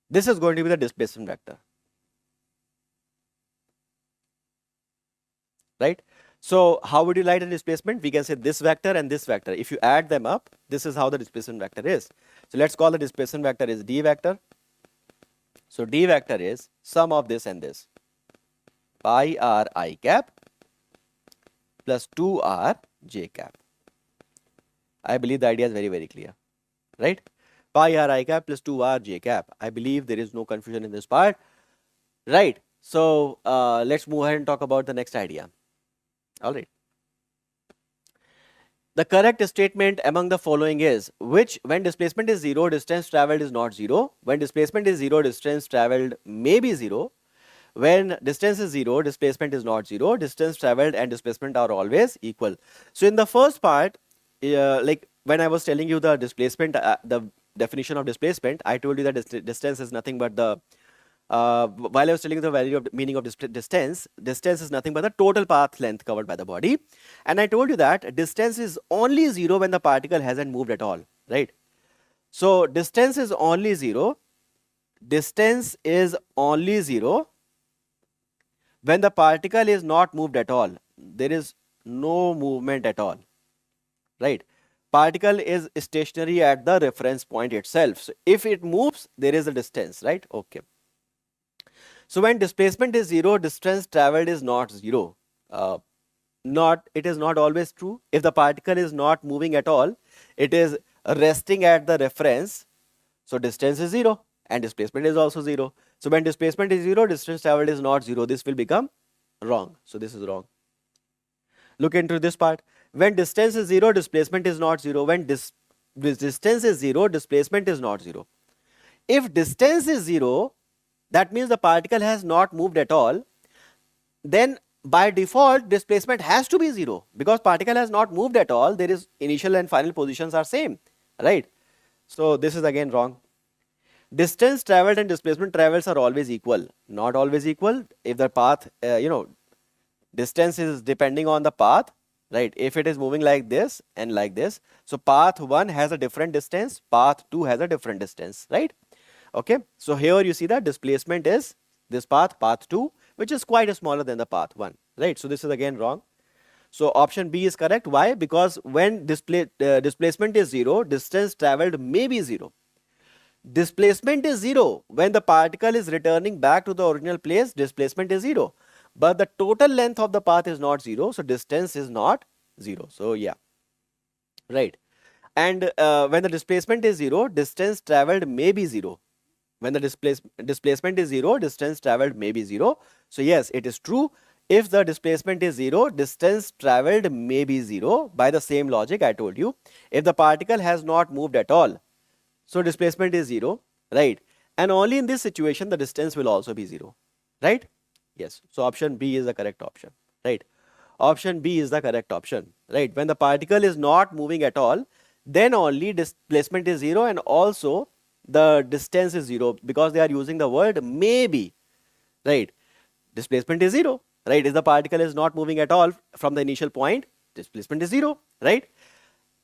this is going to be the displacement vector, right? So how would you write a displacement? We can say this vector and this vector. If you add them up, this is how the displacement vector is. So let's call the displacement vector is D vector. So D vector is sum of this and this, pi r I cap plus 2r j cap. I believe the idea is very, very clear, right? Pi r I cap plus 2r j cap. I believe there is no confusion in this part, right? So let's move ahead and talk about the next idea. All right. The correct statement among the following is which, when displacement is 0, distance traveled is not 0. When displacement is 0, distance traveled may be 0. when distance is 0, displacement is not 0. Distance traveled and displacement are always equal. So in the first part, like when I was telling you the displacement, the definition of displacement, I told you that distance is nothing but the while I was telling you the value of meaning of distance is nothing but the total path length covered by the body. And I told you that distance is only 0 when the particle hasn't moved at all, right? So distance is only 0. Distance is only 0 when the particle is not moved at all. There is no movement at all, right? Particle is stationary at the reference point itself. So if it moves, there is a distance, right? Okay. So when displacement is 0, distance traveled is not 0. It is not always true. If the particle is not moving at all, it is resting at the reference. So distance is 0 and displacement is also 0. So when displacement is 0, distance traveled is not 0. This will become wrong. So this is wrong. Look into this part. When distance is 0, displacement is not 0. When distance is 0, displacement is not 0. If distance is 0, that means the particle has not moved at all. Then by default, displacement has to be 0 because particle has not moved at all. There is initial and final positions are same, right? So this is again wrong. Distance traveled and displacement travels are always equal. Not always equal. If the path, distance is depending on the path, right? If it is moving like this and like this, so path 1 has a different distance, path 2 has a different distance, right? Okay, so here you see that displacement is this path, path 2, which is quite smaller than the path 1, right? So this is again wrong. So option B is correct. Why? Because when displacement is 0, distance traveled may be 0. Displacement is 0 when the particle is returning back to the original place. Displacement is 0, but the total length of the path is not 0, so distance is not 0. So yeah, right. And when the displacement is 0, distance traveled may be 0. When the displacement is 0, distance traveled may be 0. So yes, it is true. If the displacement is 0, distance traveled may be 0. By the same logic I told you, if the particle has not moved at all, so displacement is 0, right? And only in this situation the distance will also be 0, right? Yes. So option B is the correct option, right? Option B is the correct option, right? When the particle is not moving at all, then only displacement is 0 and also the distance is 0 because they are using the word maybe, right? Displacement is 0, right? If the particle is not moving at all from the initial point, displacement is 0, right?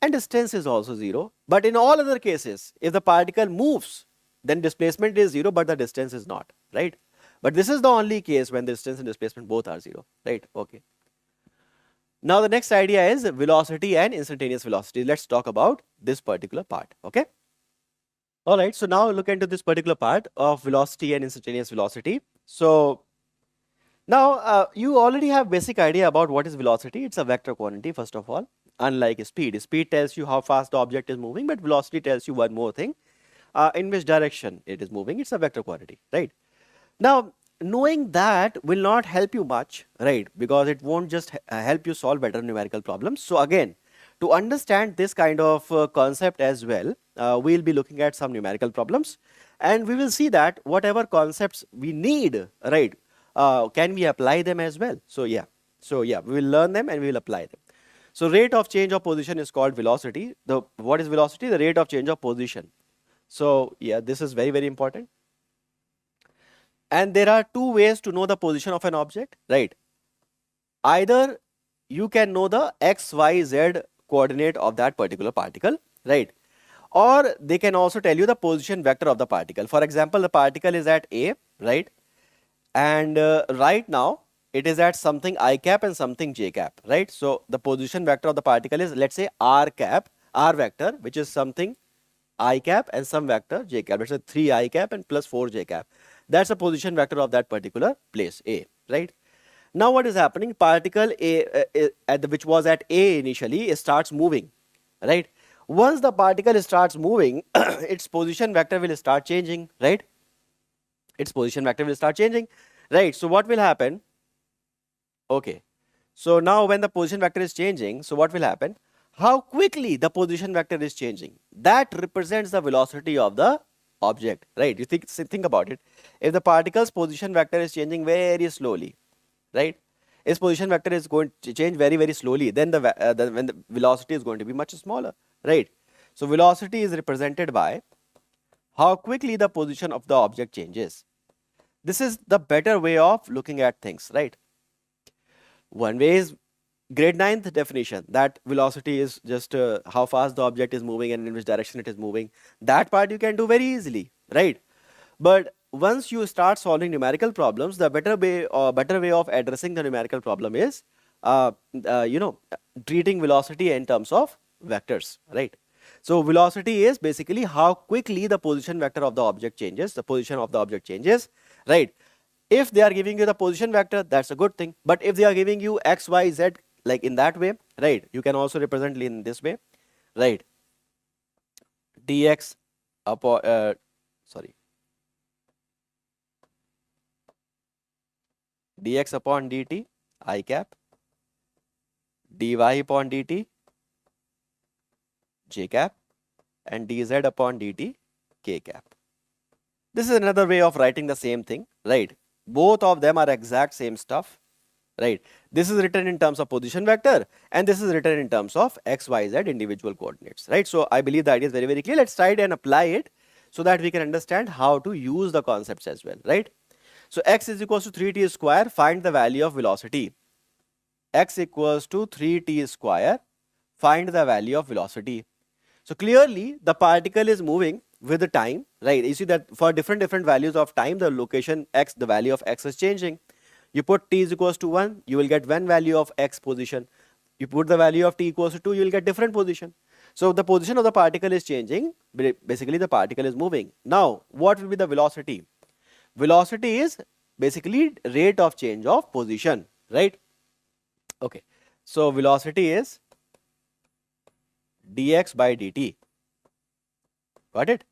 And distance is also 0. But in all other cases, if the particle moves, then displacement is 0, but the distance is not, right? But this is the only case when distance and displacement both are 0, right? Okay. Now the next idea is velocity and instantaneous velocity. Let's talk about this particular part, okay? All right, so now look into this particular part of velocity and instantaneous velocity. So now you already have basic idea about what is velocity. It's a vector quantity, first of all, unlike speed. Speed tells you how fast the object is moving, but velocity tells you one more thing, in which direction it is moving. It's a vector quantity, right? Now, knowing that will not help you much, right? Because it won't just help you solve better numerical problems. So again, to understand this kind of concept as well, we'll be looking at some numerical problems and we will see that whatever concepts we need, right, can we apply them as well? So yeah, we will learn them and we will apply them. So rate of change of position is called velocity. What is velocity? The rate of change of position. So yeah, this is very, very important. And there are two ways to know the position of an object, right? Either you can know the x, y, z coordinate of that particular particle, right? Or they can also tell you the position vector of the particle. For example, the particle is at A, right? And right now it is at something I cap and something j cap, right? So the position vector of the particle is, let's say, r cap, r vector, which is something I cap and some vector j cap. Let's say 3 I cap and plus 4 j cap. That's the position vector of that particular place A, right? Now what is happening? Particle A, which was at A initially, it starts moving, right? Once the particle starts moving, its position vector will start changing, right? Its position vector will start changing, right? So what will happen? Okay, so now when the position vector is changing, so what will happen? How quickly the position vector is changing, that represents the velocity of the object, right? You think about it. If the particle's position vector is changing very slowly, right? Its position vector is going to change very, very slowly, then when the velocity is going to be much smaller, right? So velocity is represented by how quickly the position of the object changes. This is the better way of looking at things, right? One way is grade 9th definition, that velocity is just how fast the object is moving and in which direction it is moving. That part you can do very easily, right? But once you start solving numerical problems, the better way of addressing the numerical problem is treating velocity in terms of vectors, right? So velocity is basically how quickly the position vector of the object changes, the position of the object changes, right? If they are giving you the position vector, that's a good thing. But if they are giving you x, y, z, like in that way, right? You can also represent in this way, right? dx upon sorry dx upon dt I cap, dy upon dt j cap, and dz upon dt k cap. This is another way of writing the same thing, right? Both of them are exact same stuff, right? This is written in terms of position vector and this is written in terms of x, y, z individual coordinates, right? So I believe the idea is very, very clear. Let's try it and apply it so that we can understand how to use the concepts as well, right? So x is equals to 3t square, find the value of velocity. X equals to 3t square, find the value of velocity. So clearly the particle is moving with the time, right? You see that for different values of time, the location x, the value of x is changing. You put t is equals to 1, you will get one value of x position. You put the value of t equals to 2, you will get different position. So the position of the particle is changing, basically the particle is moving. Now what will be the velocity? Velocity is basically rate of change of position, right? Okay, so velocity is dx by dt. Got it?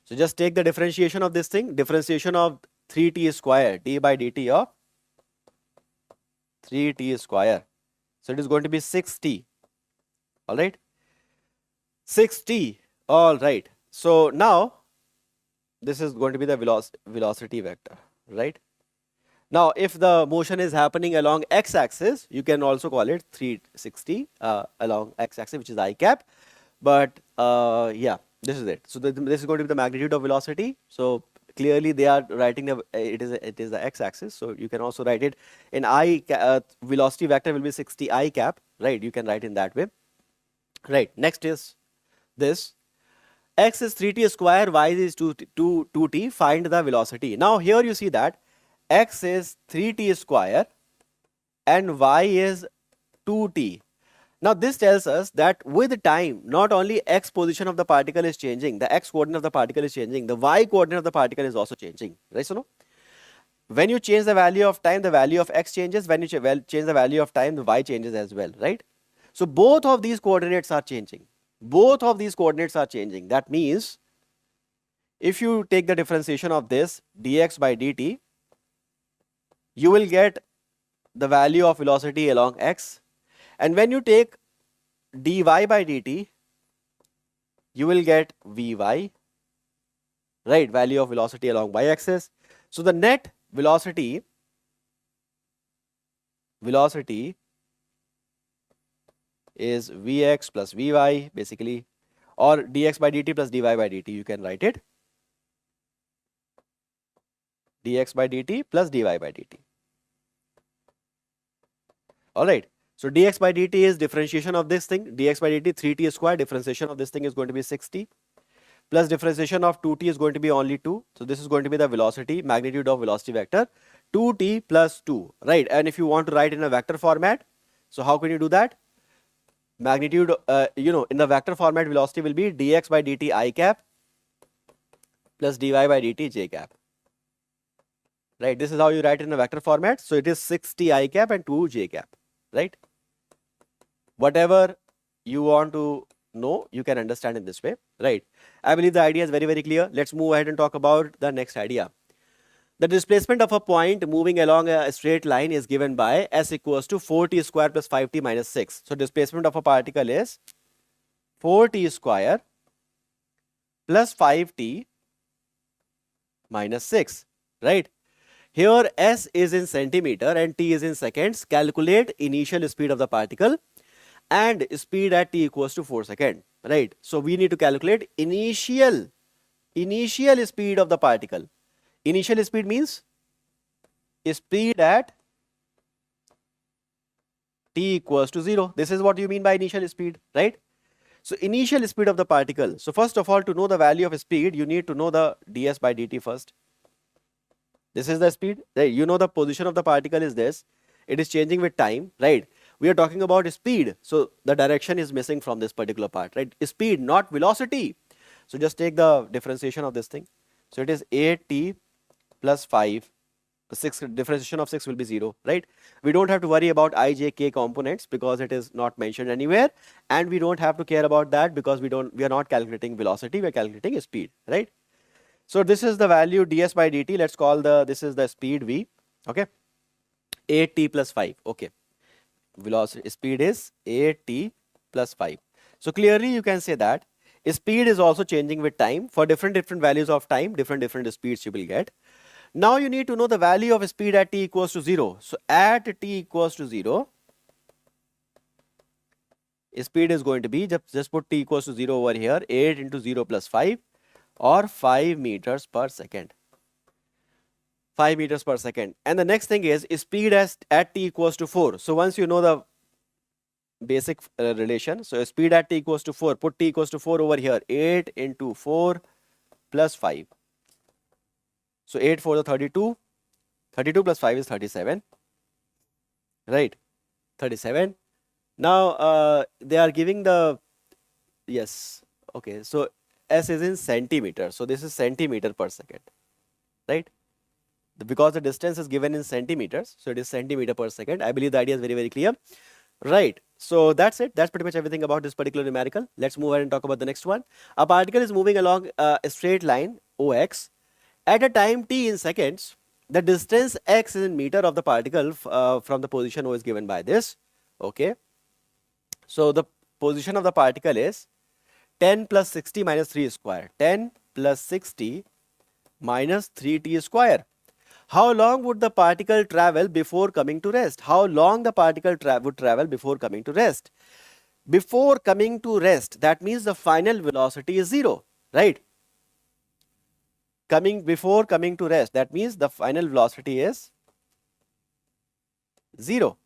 So just take the differentiation of this thing, differentiation of 3t square, d by dt of 3t square. So it is going to be 6t. All right, 6t. All right. So now this is going to be the velocity vector, right? Now if the motion is happening along x-axis, you can also call it 360 along x-axis, which is I cap. But yeah, this is it. So this is going to be the magnitude of velocity. So clearly they are writing it is the x-axis. So you can also write it in velocity vector will be 60 I cap, right? You can write in that way, right? Next is this. X is 3t square, y is 2t. Find the velocity. Now here you see that x is 3t square and y is 2t. Now this tells us that with time, not only x position of the particle is changing, the x coordinate of the particle is changing, the y coordinate of the particle is also changing, right? So no, when you change the value of time, the value of x changes. When you change the value of time, the y changes as well, right? So both of these coordinates are changing. Both of these coordinates are changing. That means if you take the differentiation of this dx by dt, you will get the value of velocity along x. And when you take dy by dt, you will get vy, right? Value of velocity along y-axis. So the net velocity is vx plus vy basically, or dx by dt plus dy by dt. You can write it dx by dt plus dy by dt. All right. So dx by dt is differentiation of this thing, dx by dt 3t square, differentiation of this thing is going to be 6t, plus differentiation of 2t is going to be only 2. So this is going to be the velocity, magnitude of velocity vector, 2t plus 2, right? And if you want to write in a vector format, so how can you do that? Magnitude, in the vector format, velocity will be dx by dt I cap plus dy by dt j cap, right? This is how you write in a vector format. So it is 6t I cap and 2 j cap, right? Whatever you want to know, you can understand in this way, right? I believe the idea is very, very clear. Let's move ahead and talk about the next idea. The displacement of a point moving along a straight line is given by s equals to 4t square plus 5t minus 6. So displacement of a particle is 4t square plus 5t minus 6, right? Here s is in centimeter and t is in seconds. Calculate initial speed of the particle and speed at t equals to 4 seconds, right? So we need to calculate initial speed of the particle. Initial speed means speed at t equals to 0. This is what you mean by initial speed, right? So initial speed of the particle. So first of all, to know the value of speed, you need to know the ds by dt first. This is the speed, right? You know the position of the particle is this. It is changing with time, right? We are talking about speed. So the direction is missing from this particular part, right? Speed, not velocity. So just take the differentiation of this thing. So it is 8t plus 5. The 6 differentiation of 6 will be 0, right? We don't have to worry about I, j, k components because it is not mentioned anywhere, and we don't have to care about that because we are not calculating velocity, we are calculating speed, right? So this is the value ds by dt. Let's call this is the speed v, okay? 8t plus 5, okay? Velocity speed is 8t plus 5. So clearly you can say that speed is also changing with time. For different values of time, different speeds you will get. Now you need to know the value of speed at t equals to 0. So at t equals to 0, speed is going to be, just put t equals to 0 over here, 8 into 0 plus 5 or 5 meters per second. 5 meters per second. And the next thing is speed at t equals to 4. So once you know the basic relation, so speed at t equals to 4, put t equals to 4 over here, 8 into 4 plus 5. So 8 for the 32, 32 plus 5 is 37, right? 37. Now they are giving the, yes, okay, so s is in centimeter, so this is centimeter per second, right? Because the distance is given in centimeters, so it is centimeter per second. I believe the idea is very clear, right? So that's it. That's pretty much everything about this particular numerical. Let's move ahead and talk about the next one. A particle is moving along a straight line OX at a time t in seconds. The distance x is in meter of the particle from the position O is given by this, okay? So the position of the particle is 10 plus 60 minus 3 square. 10 plus 60 minus 3t square. How long would the particle travel before coming to rest? How long the particle would travel before coming to rest? Before coming to rest, that means the final velocity is 0, right? Before coming to rest, that means the final velocity is 0,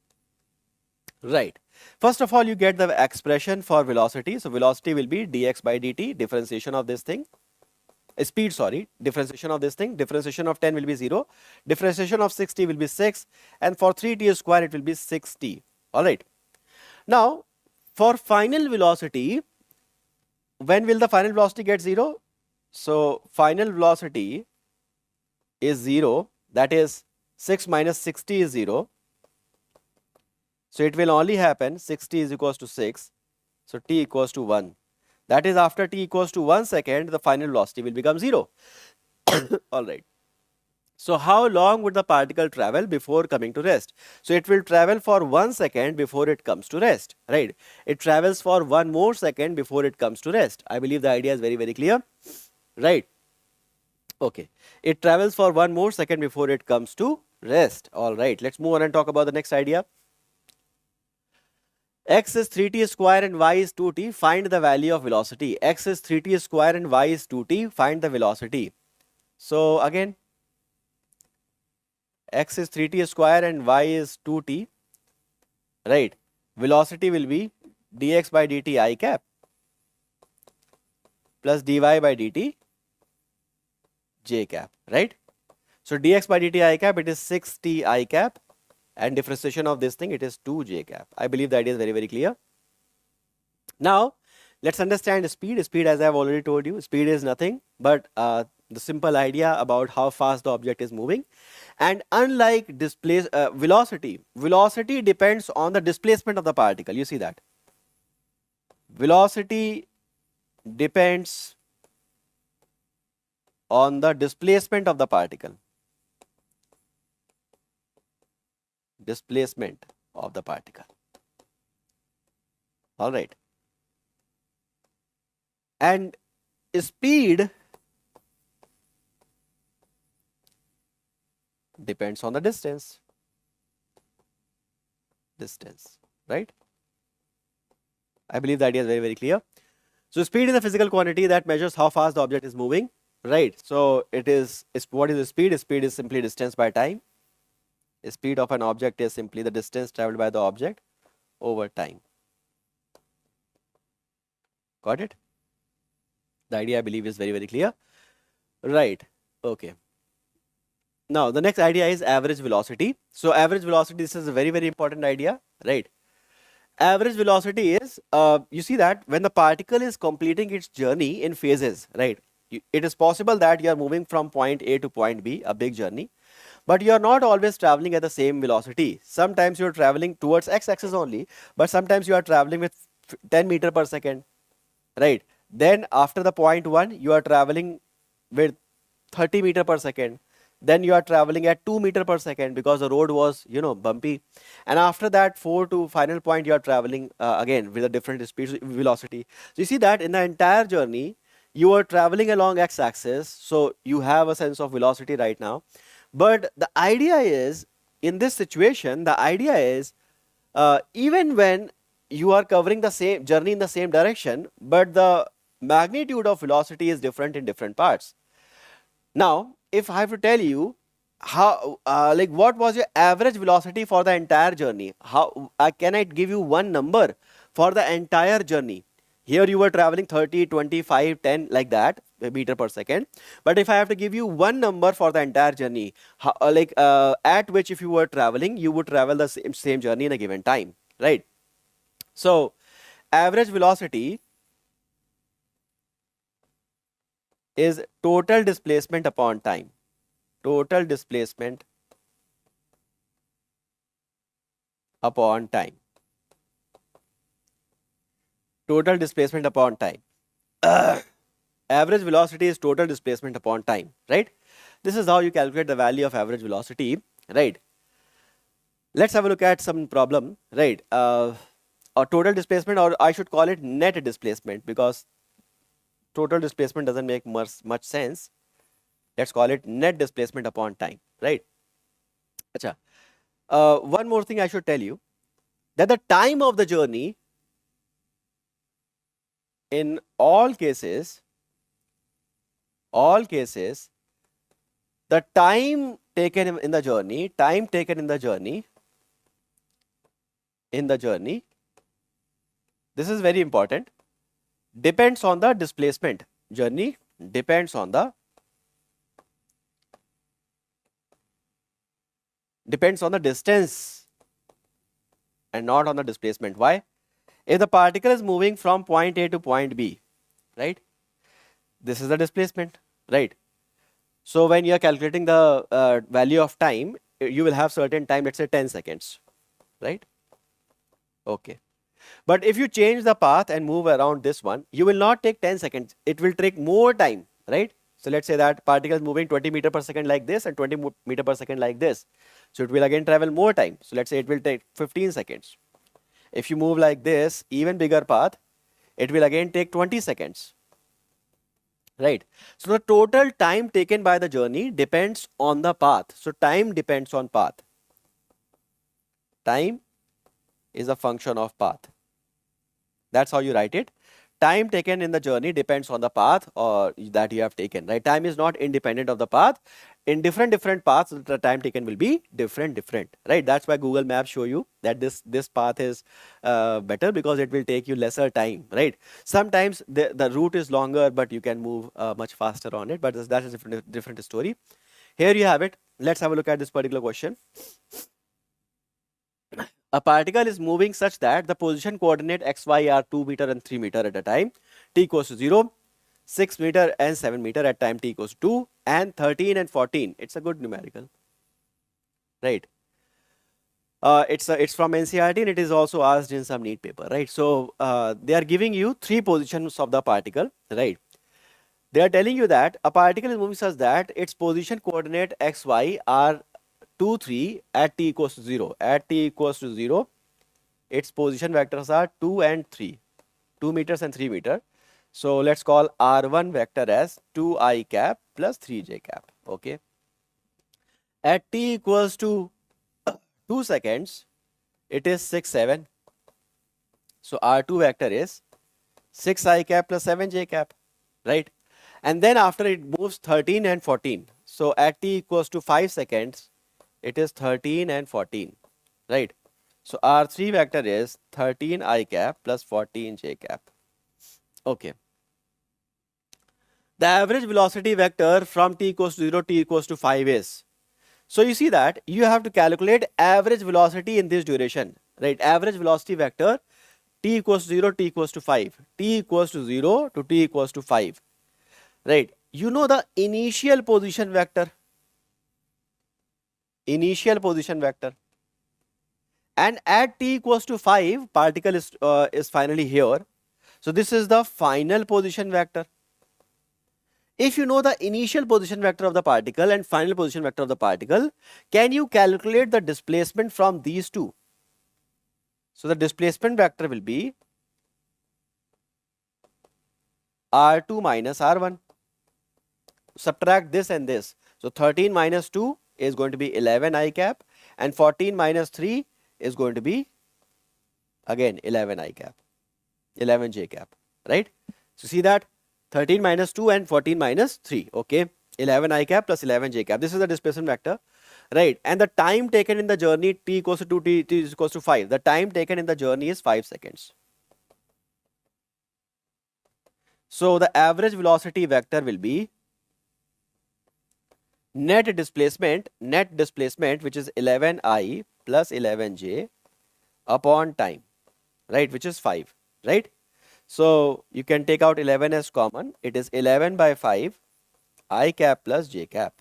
right? First of all, you get the expression for velocity. So velocity will be dx by dt, differentiation of this thing. Speed, sorry, differentiation of this thing. Differentiation of 10 will be 0. Differentiation of 60 will be 6. And for 3t square, it will be 6t. All right. Now, for final velocity, when will the final velocity get 0? So, final velocity is 0. That is 6 minus 60 is 0. So, it will only happen 60 is equals to 6. So, t equals to 1. That is after t equals to 1 second, the final velocity will become 0. All right. So how long would the particle travel before coming to rest? So it will travel for 1 second before it comes to rest, right? It travels for 1 more second before it comes to rest. I believe the idea is very clear, right? Okay. It travels for 1 more second before it comes to rest. All right. Let's move on and talk about the next idea. X is 3t square and y is 2t. Find the value of velocity. X is 3t square and y is 2t. Find the velocity. So again, x is 3t square and y is 2t, right? Velocity will be dx by dt I cap plus dy by dt j cap, right? So dx by dt I cap, it is 6t I cap, and differentiation of this thing, it is 2j cap. I believe the idea is very clear. Now, let's understand speed. Speed, as I have already told you, speed is nothing but the simple idea about how fast the object is moving. And unlike velocity, velocity depends on the displacement of the particle. You see that? Velocity depends on the displacement of the particle. Displacement of the particle. All right. And speed depends on the distance. Distance, right? I believe the idea is very, very clear. So speed is a physical quantity that measures how fast the object is moving, right? So what is the speed? Speed is simply distance by time. The speed of an object is simply the distance traveled by the object over time. Got it? The idea, I believe, is very, very clear. Right. Okay. Now, the next idea is average velocity. So average velocity, this is a very, very important idea, right? Average velocity is, you see that when the particle is completing its journey in phases, right? It is possible that you are moving from point A to point B, a big journey, but you are not always traveling at the same velocity. Sometimes you are traveling towards x-axis only, but sometimes you are traveling with 10 meter per second, right? Then after the point 1, you are traveling with 30 meter per second. Then you are traveling at 2 meter per second because the road was, bumpy. And after that 4 to final point, you are traveling again with a different speed velocity. So you see that in the entire journey, you are traveling along x-axis. So you have a sense of velocity right now. But the idea is, in this situation, the idea is, even when you are covering the same journey in the same direction, but the magnitude of velocity is different in different parts. Now, if I have to tell you how, like what was your average velocity for the entire journey, how can I give you one number for the entire journey? Here you were traveling 30, 25, 10 like that meter per second. But if I have to give you one number for the entire journey, how, at which if you were traveling, you would travel the same journey in a given time, right? So average velocity is total displacement upon time. Total displacement upon time. Total displacement upon time. Average velocity is total displacement upon time, right? This is how you calculate the value of average velocity, right? Let's have a look at some problem, right? Or total displacement, or I should call it net displacement, because total displacement doesn't make much sense. Let's call it net displacement upon time, right? Acha. One more thing I should tell you, that the time of the journey in all cases, the time taken in the journey, this is very important, depends on the displacement. Journey depends on the distance and not on the displacement. Why? If the particle is moving from point A to point B, right? This is the displacement, right? So when you are calculating the value of time, you will have certain time, let's say 10 seconds, right? Okay. But if you change the path and move around this one, you will not take 10 seconds. It will take more time, right? So let's say that particle is moving 20 meter per second like this and 20 meter per second like this. So it will again travel more time. So let's say it will take 15 seconds. If you move like this, even bigger path, it will again take 20 seconds. Right. So the total time taken by the journey depends on the path. So time depends on path. Time is a function of path. That's how you write it. Time taken in the journey depends on the path or that you have taken, right? Time is not independent of the path. In different paths, the time taken will be different, right? That's why Google Maps show you that this path is better, because it will take you lesser time, right? Sometimes the route is longer, but you can move much faster on it, but that is a different story. Here you have it. Let's have a look at this particular question. A particle is moving such that the position coordinate xy are 2 meter and 3 meter at a time t equals to 0, 6 meter and 7 meter at time t equals to 2, and 13 and 14. It's a good numerical, right? It's from NCERT and it is also asked in some NEET paper, right? So they are giving you 3 positions of the particle, right? They are telling you that a particle is moving such that its position coordinate xy are 2, 3 at t equals to 0. At t equals to 0, its position vectors are 2 and 3, 2 meters and 3 meter. So let's call R1 vector as 2i cap plus 3j cap. Okay. At t equals to 2 seconds, it is 6, 7. So R2 vector is 6 I cap plus 7 j cap, right? And then after it moves 13 and 14. So at t equals to 5 seconds, it is 13 and 14, right? So R3 vector is 13 I cap plus 14 j cap. Okay. The average velocity vector from t equals to 0, t equals to 5 is. So you see that you have to calculate average velocity in this duration, right? Average velocity vector t equals to 0, t equals to 5. T equals to 0 to t equals to 5, right? You know the initial position vector. Initial position vector. And at t equals to 5, particle is finally here. So this is the final position vector. If you know the initial position vector of the particle and final position vector of the particle, can you calculate the displacement from these two? So the displacement vector will be R2 minus R1. Subtract this and this. So 13 minus 2 is going to be 11 I cap, and 14 minus 3 is going to be again 11 I cap, 11 j cap, right? So see that 13 minus 2 and 14 minus 3, okay? 11 I cap plus 11 j cap. This is the displacement vector, right? And the time taken in the journey t equals to 2, t is equals to 5. The time taken in the journey is 5 seconds. So the average velocity vector will be net displacement, which is 11I plus 11j upon time, right, which is 5, right? So you can take out 11 as common. It is 11 by 5 I cap plus j cap,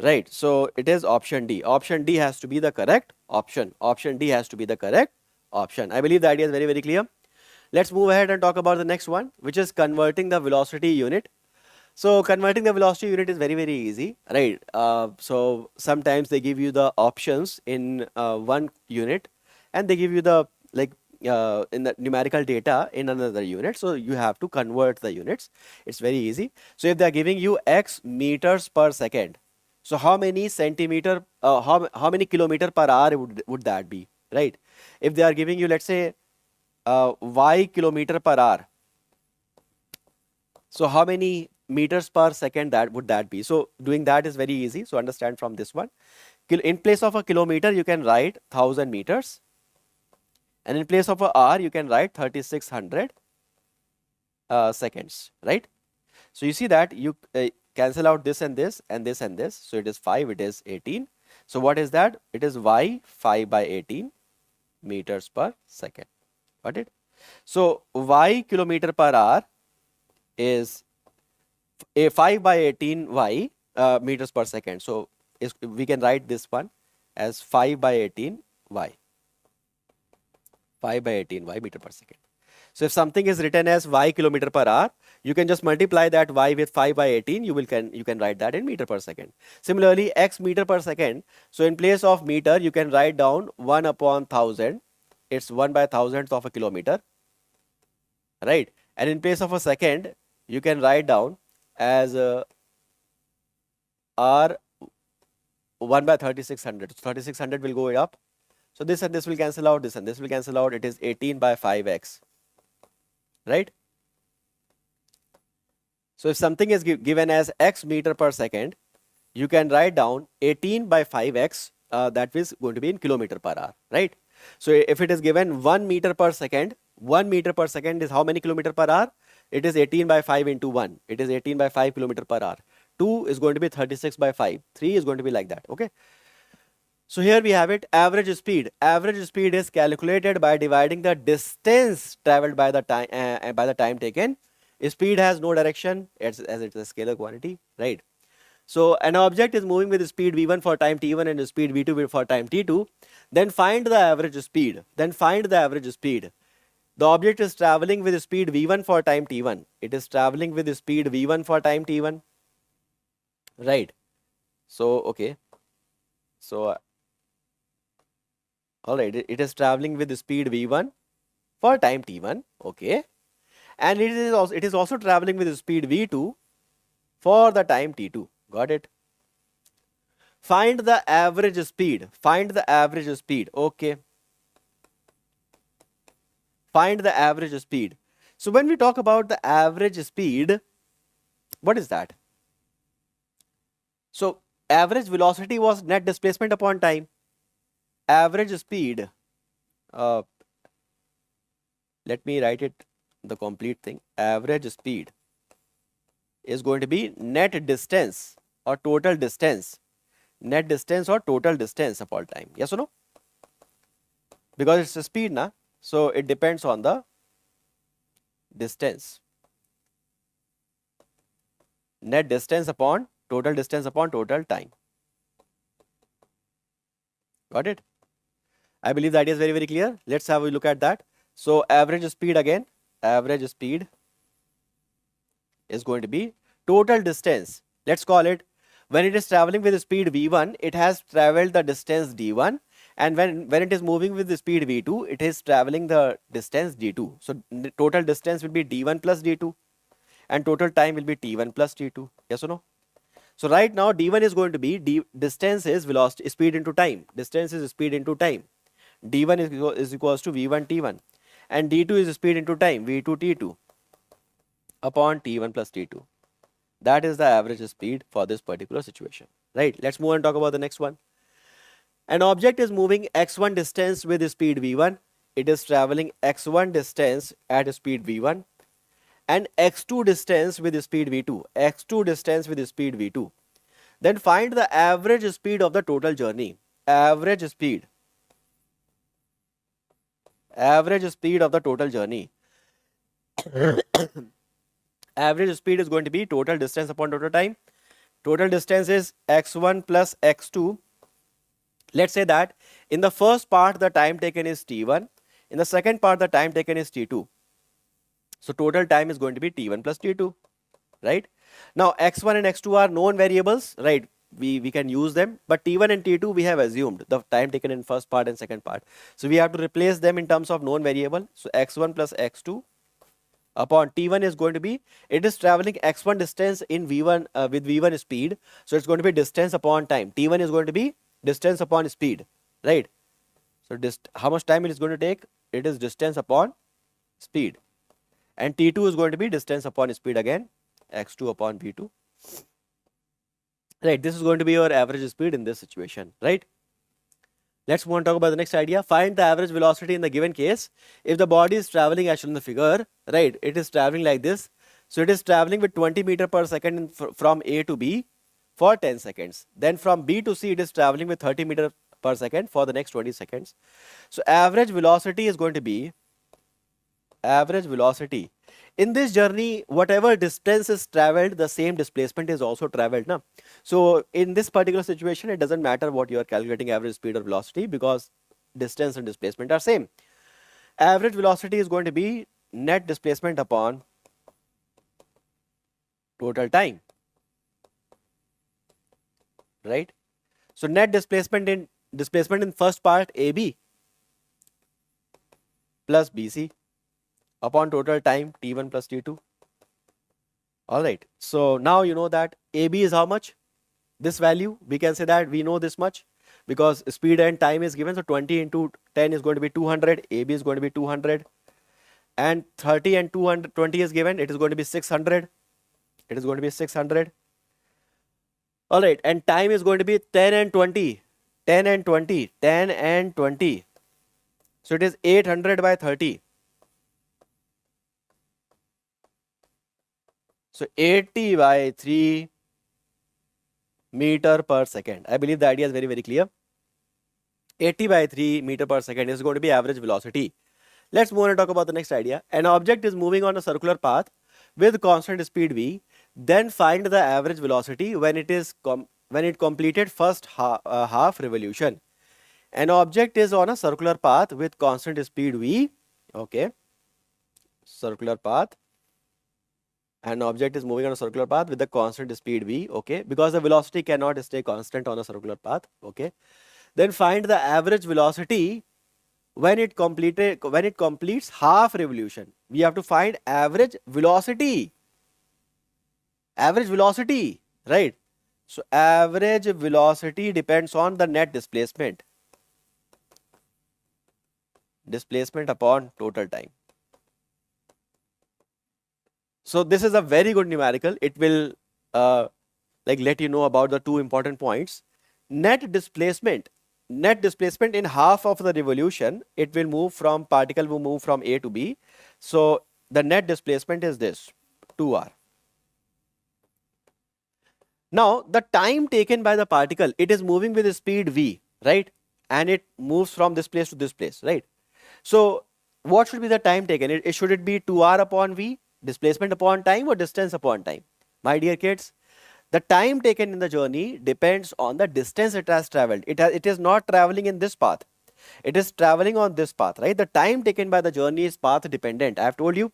right? So it is option D. Option D has to be the correct option. Option D has to be the correct option. I believe the idea is very, very clear. Let's move ahead and talk about the next one, which is converting the velocity unit. So converting the velocity unit is very, very easy, right? So sometimes they give you the options in one unit, and they give you the in the numerical data in another unit. So you have to convert the units. It's very easy. So if they are giving you x meters per second, so how many centimeter, how many kilometer per hour would that be, right? If they are giving you, let's say, y kilometer per hour, so how many meters per second that would that be? So doing that is very easy. So understand from this one. In place of a kilometer, you can write 1000 meters. And in place of a hour, you can write 3600 seconds, right? So you see that you cancel out this and this and this and this. So it is 5, it is 18. So what is that? It is y 5 by 18 meters per second. Got it? So y kilometer per hour is a 5 by 18 y meters per second. So we can write this one as 5 by 18 y. 5 by 18 y meter per second. So if something is written as y kilometer per hour, you can just multiply that y with 5 by 18. You can write that in meter per second. Similarly, x meter per second. So in place of meter, you can write down 1 upon 1000. It's 1 by thousandth of a kilometer, right? And in place of a second, you can write down as r 1 by 3600. So 3600 will go up. So this and this will cancel out, this and this will cancel out. It is 18 by 5x, right? So if something is given as x meter per second, you can write down 18 by 5x, that is going to be in kilometer per hour, right? So if it is given 1 meter per second, 1 meter per second is how many kilometer per hour? It is 18 by 5 into 1. It is 18 by 5 kilometer per hour. 2 is going to be 36 by 5. 3 is going to be like that, okay? So here we have it, average speed. Average speed is calculated by dividing the distance traveled by the time taken. Speed has no direction as it is a scalar quantity, right? So an object is moving with speed v1 for time t1 and speed v2 for time t2. Then find the average speed. The object is traveling with speed v1 for time t1. It is traveling with speed v1 for time t1, right? So okay. So all right, it is traveling with speed v1 for time t1, okay, and it is also traveling with speed v2 for the time t2. Got it? Find the average speed. Find the average speed. Okay. Find the average speed. So when we talk about the average speed, what is that? So average velocity was net displacement upon time. Average speed, uh, let me write it the complete thing. Average speed is going to be net distance or total distance. Net distance or total distance upon time. Yes or no? Because it's a speed, na? So it depends on the distance. Net distance upon total time. Got it? I believe the idea is very, very clear. Let's have a look at that. So average speed again. Average speed is going to be total distance. Let's call it, when it is traveling with the speed v1, it has traveled the distance d1, and when it is moving with the speed v2, it is traveling the distance d2. So the total distance will be d1 plus d2, and total time will be t1 plus t2. Yes or no? So right now d1 is going to be distance is velocity, speed into time. Distance is speed into time. d1 is equals to v1 t1, and d2 is speed into time, v2 t2 upon t1 plus t2. That is the average speed for this particular situation, right? Let's move and talk about the next one. An object is moving x1 distance with speed v1. It is traveling x1 distance at speed v1 and x2 distance with speed v2. x2 distance with speed v2. Then find the average speed of the total journey. Average speed of the total journey. Average speed is going to be total distance upon total time. Total distance is x1 plus x2. Let's say that in the first part the time taken is t1, in the second part the time taken is t2. So total time is going to be t1 plus t2, right? Now x1 and x2 are known variables, right? We can use them, but t1 and t2 we have assumed the time taken in first part and second part. So we have to replace them in terms of known variable. So x1 plus x2 upon t1 is going to be, it is traveling x1 distance in v1 with v1 speed. So it's going to be distance upon time. t1 is going to be distance upon speed, right? So how much time it is going to take? It is distance upon speed. And t2 is going to be distance upon speed again, x2 upon v2. Right, this is going to be your average speed in this situation, right? Let's move on to talk about the next idea. Find the average velocity in the given case. If the body is traveling as shown in the figure, right, it is traveling like this. So it is traveling with 20 meter per second from A to B for 10 seconds. Then from B to C, it is traveling with 30 meter per second for the next 20 seconds. So average velocity is going to be average velocity. In this journey, whatever distance is traveled, the same displacement is also traveled. Na? So in this particular situation, it doesn't matter what you are calculating average speed or velocity, because distance and displacement are same. Average velocity is going to be net displacement upon total time, right? So net displacement in first part AB plus BC upon total time t1 plus t2. All right, so now you know that AB is how much? This value, we can say that we know this much because speed and time is given. So 20 into 10 is going to be 200. AB is going to be 200, and 30 and 220 is given. It is going to be 600. It is going to be 600. All right, and time is going to be 10 and 20. 10 and 20. 10 and 20. So it is 800 by 30. So 80 by 3 meter per second. I believe the idea is very, very clear. 80 by 3 meter per second is going to be average velocity. Let's move on and talk about the next idea. An object is moving on a circular path with constant speed v. Then find the average velocity when it completed first half revolution. An object is on a circular path with constant speed v. Okay, circular path. An object is moving on a circular path with the constant speed v. Okay, because the velocity cannot stay constant on a circular path. Okay, then find the average velocity when it completes half revolution. We have to find average velocity. Average velocity, right? So average velocity depends on the net displacement. Displacement upon total time. So this is a very good numerical. It will like let you know about the two important points. Net displacement. Net displacement in half of the revolution, it will move from, particle will move from A to B. So the net displacement is this, 2r. Now the time taken by the particle, it is moving with the speed v, right? And it moves from this place to this place, right? So what should be the time taken? Should it be 2r upon v, displacement upon time, or distance upon time? My dear kids, the time taken in the journey depends on the distance it has traveled. It is not traveling in this path. It is traveling on this path, right? The time taken by the journey is path dependent. I have told you,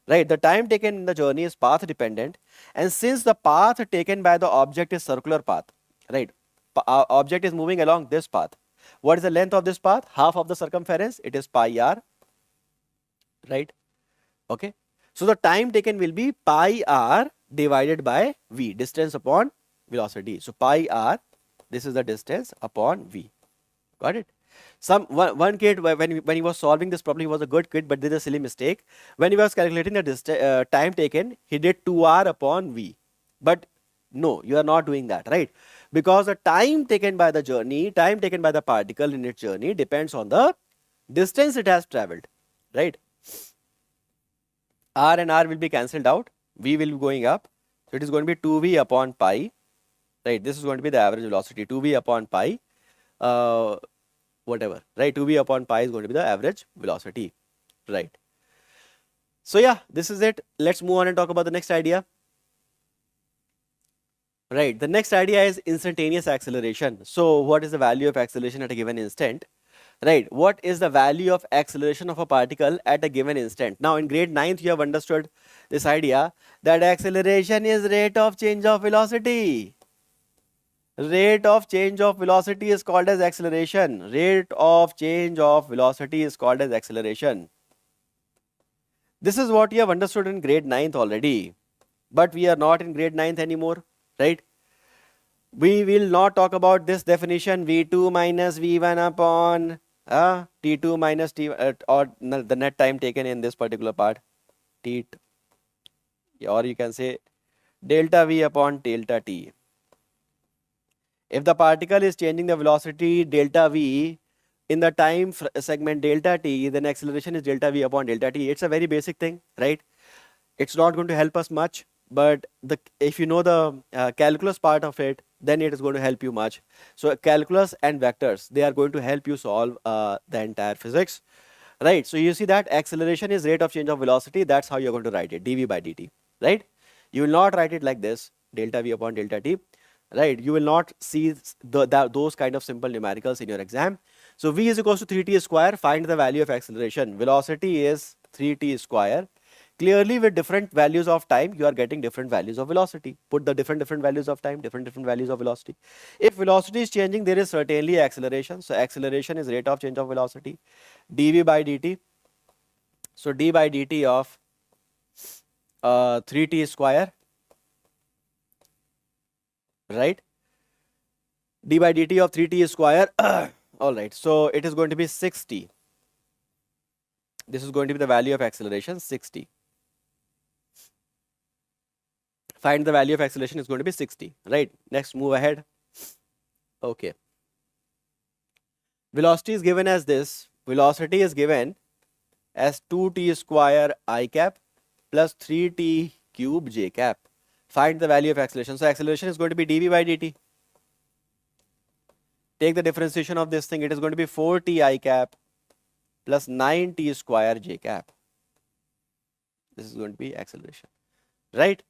right? The time taken in the journey is path dependent. And since the path taken by the object is circular path, right? Object is moving along this path. What is the length of this path? Half of the circumference. It is pi r, right? Okay. So the time taken will be pi r divided by v, distance upon velocity. So pi r, this is the distance upon v. Got it? One kid, when he was solving this problem, he was a good kid, but did a silly mistake. When he was calculating the time taken, he did 2r upon v. But no, you are not doing that, right? Because the time taken by the journey, time taken by the particle in its journey depends on the distance it has traveled, right? R and R will be cancelled out. V will be going up. So it is going to be 2v upon pi, right? This is going to be the average velocity, 2v upon pi, whatever, right? 2v upon pi is going to be the average velocity, right? So yeah, this is it. Let's move on and talk about the next idea. Right, the next idea is instantaneous acceleration. So what is the value of acceleration at a given instant? Right, what is the value of acceleration of a particle at a given instant? Now in grade 9th you have understood this idea that acceleration is rate of change of velocity. Rate of change of velocity is called as acceleration. Rate of change of velocity is called as acceleration. This is what you have understood in grade 9th already, but we are not in grade 9th anymore, right? We will not talk about this definition, v2 minus v1 upon t2 minus t, or the net time taken in this particular part, t, or you can say delta v upon delta t. If the particle is changing the velocity delta v in the time segment delta t, then acceleration is delta v upon delta t. It's a very basic thing, right? It's not going to help us much, but if you know the calculus part of it, then it is going to help you much. So calculus and vectors, they are going to help you solve the entire physics, right? So you see that acceleration is rate of change of velocity. That's how you're going to write it, dv by dt, right? You will not write it like this, delta v upon delta t, right? You will not see those kind of simple numericals in your exam. So v is equals to 3t square. Find the value of acceleration. Velocity is 3t square. Clearly with different values of time, you are getting different values of velocity. Put the different values of time, different values of velocity. If velocity is changing, there is certainly acceleration. So acceleration is rate of change of velocity, dv by dt. So d by dt of 3t square, right? D by dt of 3t square. All right, so it is going to be 60. This is going to be the value of acceleration, 60. Find the value of acceleration is going to be 60, right? Next, move ahead. Okay. Velocity is given as this. Velocity is given as 2t square I cap plus 3t cube j cap. Find the value of acceleration. So acceleration is going to be dv by dt. Take the differentiation of this thing. It is going to be 4t I cap plus 9t square j cap. This is going to be acceleration, right?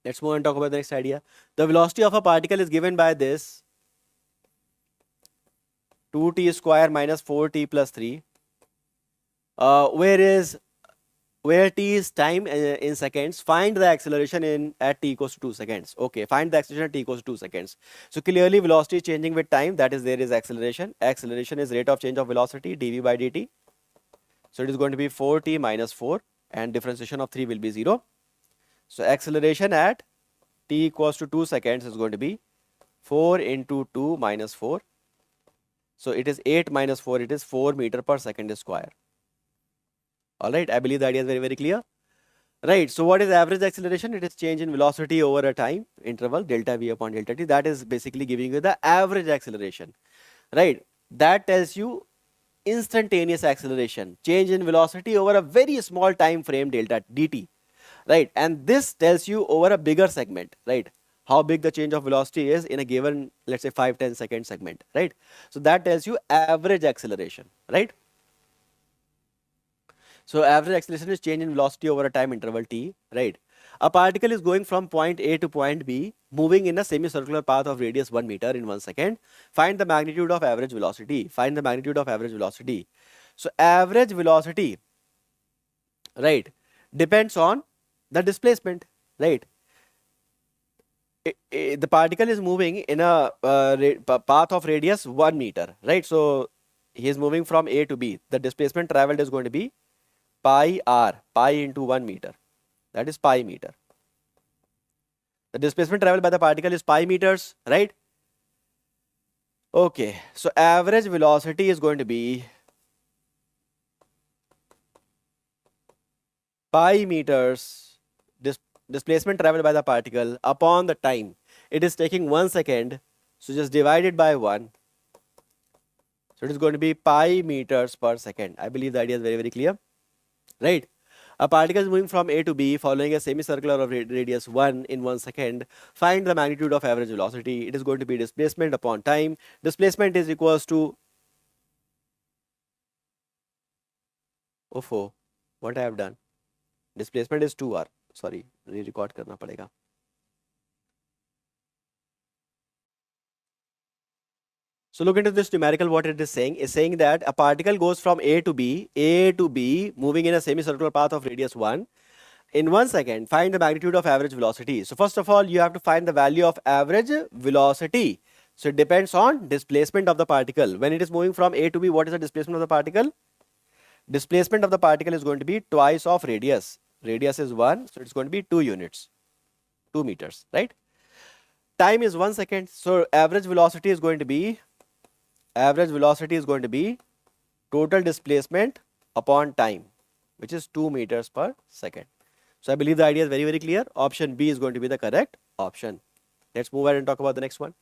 Let's move and talk about the next idea. The velocity of a particle is given by this 2t square minus 4t plus 3. Where t is time in seconds, find the acceleration at t equals to 2 seconds. Okay, find the acceleration at t equals to 2 seconds. So clearly velocity is changing with time, that is there is acceleration. Acceleration is rate of change of velocity, dv by dt. So it is going to be 4t minus 4 and differentiation of 3 will be 0. So acceleration at t equals to 2 seconds is going to be 4 into 2 minus 4. So it is 8 minus 4, it is 4 meter per second square. All right, I believe the idea is very, very clear. Right, so what is average acceleration? It is change in velocity over a time interval, delta v upon delta t. That is basically giving you the average acceleration. Right, that tells you instantaneous acceleration, change in velocity over a very small time frame, delta dt. Right, and this tells you over a bigger segment, right, how big the change of velocity is in a given, let's say 5-10 second segment, right? So that tells you average acceleration, right? So average acceleration is change in velocity over a time interval t, right? A particle is going from point A to point B, moving in a semicircular path of radius 1 meter in 1 second. Find the magnitude of average velocity. Find the magnitude of average velocity. So average velocity, right, depends on the displacement, right? The particle is moving in a path of radius 1 meter, right? So he is moving from A to B. The displacement traveled is going to be pi r, pi into 1 meter. That is pi meter. The displacement traveled by the particle is pi meters, right? Okay, so average velocity is going to be pi meters displacement traveled by the particle upon the time. It is taking 1 second, so just divide it by 1. So it is going to be pi meters per second. I believe the idea is very, very clear, right? A particle is moving from A to B following a semicircular of radius 1 in 1 second. Find the magnitude of average velocity. It is going to be displacement upon time. Displacement is equals to, oh, what I have done? Displacement is 2r. Sorry, re-record करना पड़ेगा. So look into this numerical. What it is saying that a particle goes from A to B, moving in a semicircular path of radius 1 in 1 second. Find the magnitude of average velocity. So first of all, you have to find the value of average velocity. So it depends on displacement of the particle. When it is moving from A to B, what is the displacement of the particle? Displacement of the particle is going to be twice of radius. Radius is 1, so it's going to be 2 units, 2 meters, right? Time is 1 second, so average velocity is going to be total displacement upon time, which is 2 meters per second. So I believe the idea is very, very clear. Option B is going to be the correct option. Let's move ahead and talk about the next one.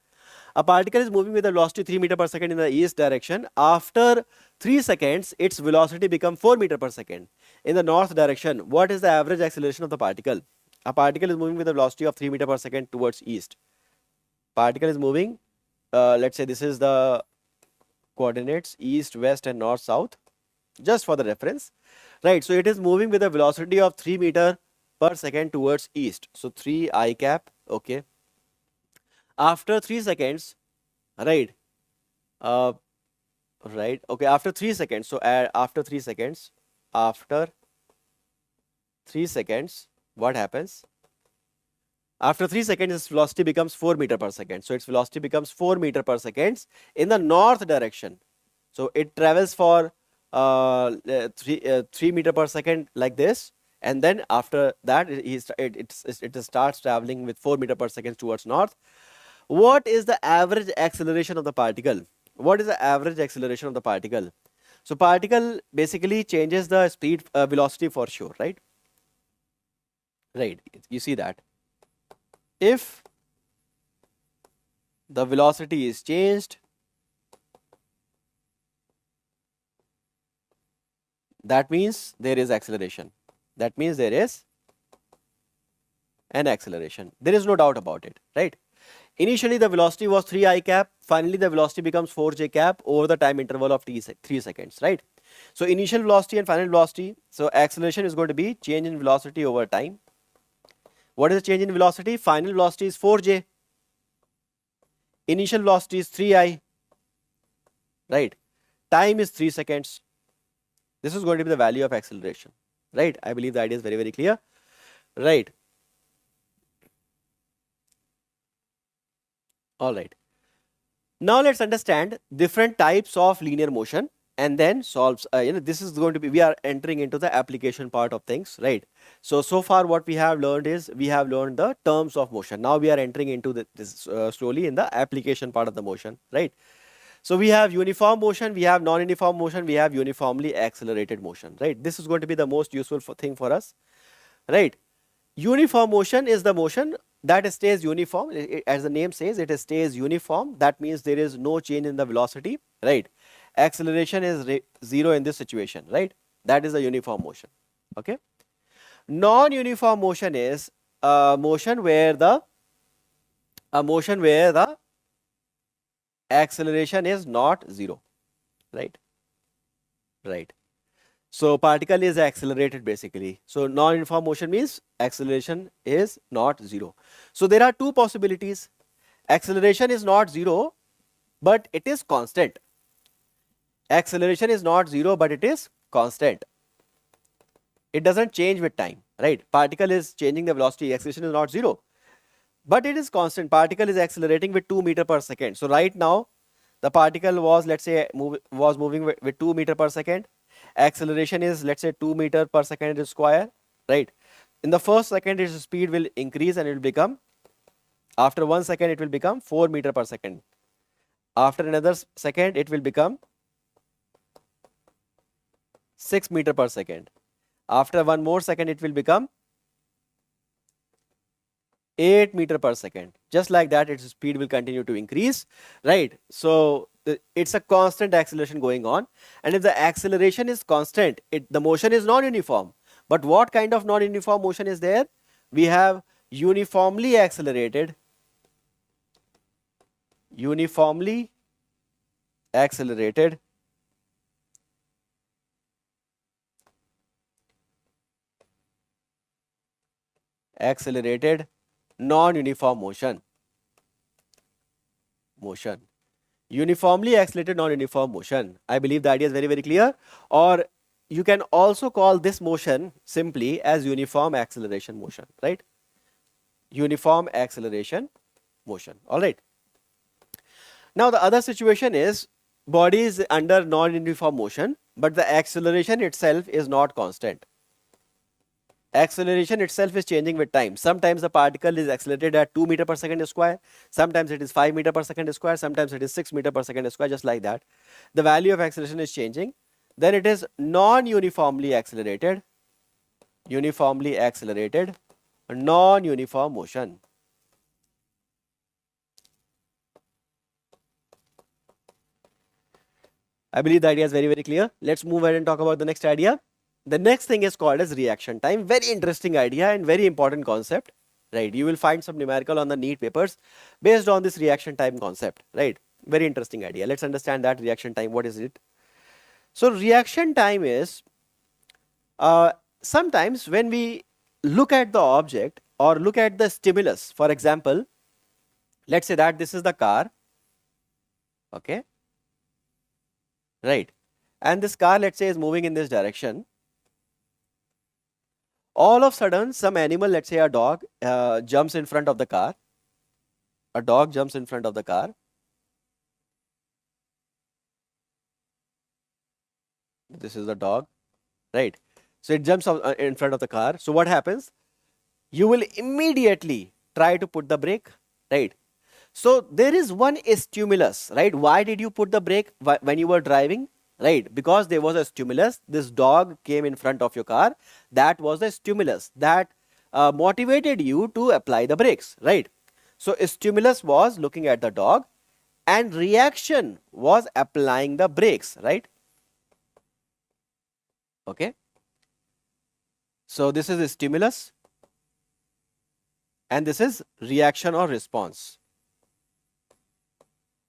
A particle is moving with a velocity 3 meter per second in the east direction. After 3 seconds, its velocity becomes 4 meter per second. In the north direction, what is the average acceleration of the particle? A particle is moving with a velocity of 3 meter per second towards east. Particle is moving, let's say this is the coordinates east, west and north, south, just for the reference, right? So it is moving with a velocity of 3 meter per second towards east. So 3 I cap, okay. After 3 seconds, right, okay, after 3 seconds, so after 3 seconds, what happens? After 3 seconds, its velocity becomes 4 meter per second. So its velocity becomes 4 meter per second in the north direction. So it travels for 3 meter per second like this, and then after that it starts traveling with 4 meter per second towards north. What is the average acceleration of the particle? What is the average acceleration of the particle? So particle basically changes the speed, velocity for sure, right? Right, you see that. If the velocity is changed, that means there is acceleration. That means there is an acceleration. There is no doubt about it, right? Initially the velocity was 3 I cap, finally the velocity becomes 4 j cap over the time interval of 3 seconds, right? So initial velocity and final velocity, so acceleration is going to be change in velocity over time. What is the change in velocity? Final velocity is 4j. Initial velocity is 3I, right? Time is 3 seconds. This is going to be the value of acceleration, right? I believe the idea is very, very clear, right? All right. Now let's understand different types of linear motion and then solves, this is going to be, we are entering into the application part of things, right? So far what we have learned is, we have learned the terms of motion. Now we are entering into this slowly in the application part of the motion, right? So we have uniform motion, we have non-uniform motion, we have uniformly accelerated motion, right? This is going to be the most useful thing for us, right? Uniform motion is the motion that stays uniform. As the name says, it stays uniform. That means there is no change in the velocity, right? Acceleration is zero in this situation, right? That is the uniform motion, okay? Non-uniform motion is a motion where the acceleration is not zero, right? Right. So particle is accelerated basically. So non-uniform motion means acceleration is not zero. So there are two possibilities. Acceleration is not zero, but it is constant. Acceleration is not zero, but it is constant. It doesn't change with time, right? Particle is changing the velocity. Acceleration is not zero, but it is constant. Particle is accelerating with 2 meter per second. So right now, the particle was, let's say, was moving with 2 meter per second. Acceleration is, let's say, 2 meter per second square, right? In the first second, its speed will increase and it will become, after 1 second, it will become 4 meter per second. After another second, it will become 6 meter per second. After one more second, it will become 8 meter per second. Just like that, its speed will continue to increase, right? So it's a constant acceleration going on. And if the acceleration is constant, the motion is non-uniform. But what kind of non-uniform motion is there? We have uniformly accelerated, accelerated non-uniform motion. Uniformly accelerated non-uniform motion. I believe the idea is very, very clear. Or you can also call this motion simply as uniform acceleration motion, right? Uniform acceleration motion, all right? Now the other situation is, body is under non-uniform motion, but the acceleration itself is not constant. Acceleration itself is changing with time. Sometimes the particle is accelerated at 2 meter per second square, sometimes it is 5 meter per second square, sometimes it is 6 meter per second square, just like that. The value of acceleration is changing. Then it is non-uniformly accelerated, non-uniform motion. I believe the idea is very, very clear. Let's move ahead and talk about the next idea. The next thing is called as reaction time. Very interesting idea and very important concept, right? You will find some numerical on the NEET papers based on this reaction time concept, right? Very interesting idea. Let's understand that reaction time. What is it? So reaction time is, sometimes when we look at the object or look at the stimulus, for example, let's say that this is the car, okay? Right. And this car, let's say, is moving in this direction. All of a sudden, some animal, let's say a dog, jumps in front of the car. A dog jumps in front of the car. This is the dog, right? So it jumps in front of the car. So what happens? You will immediately try to put the brake, right? So there is one stimulus, right? Why did you put the brake when you were driving? Right, because there was a stimulus. This dog came in front of your car. That was the stimulus that motivated you to apply the brakes, right? So stimulus was looking at the dog and reaction was applying the brakes, right? Okay. So this is a stimulus and this is reaction or response,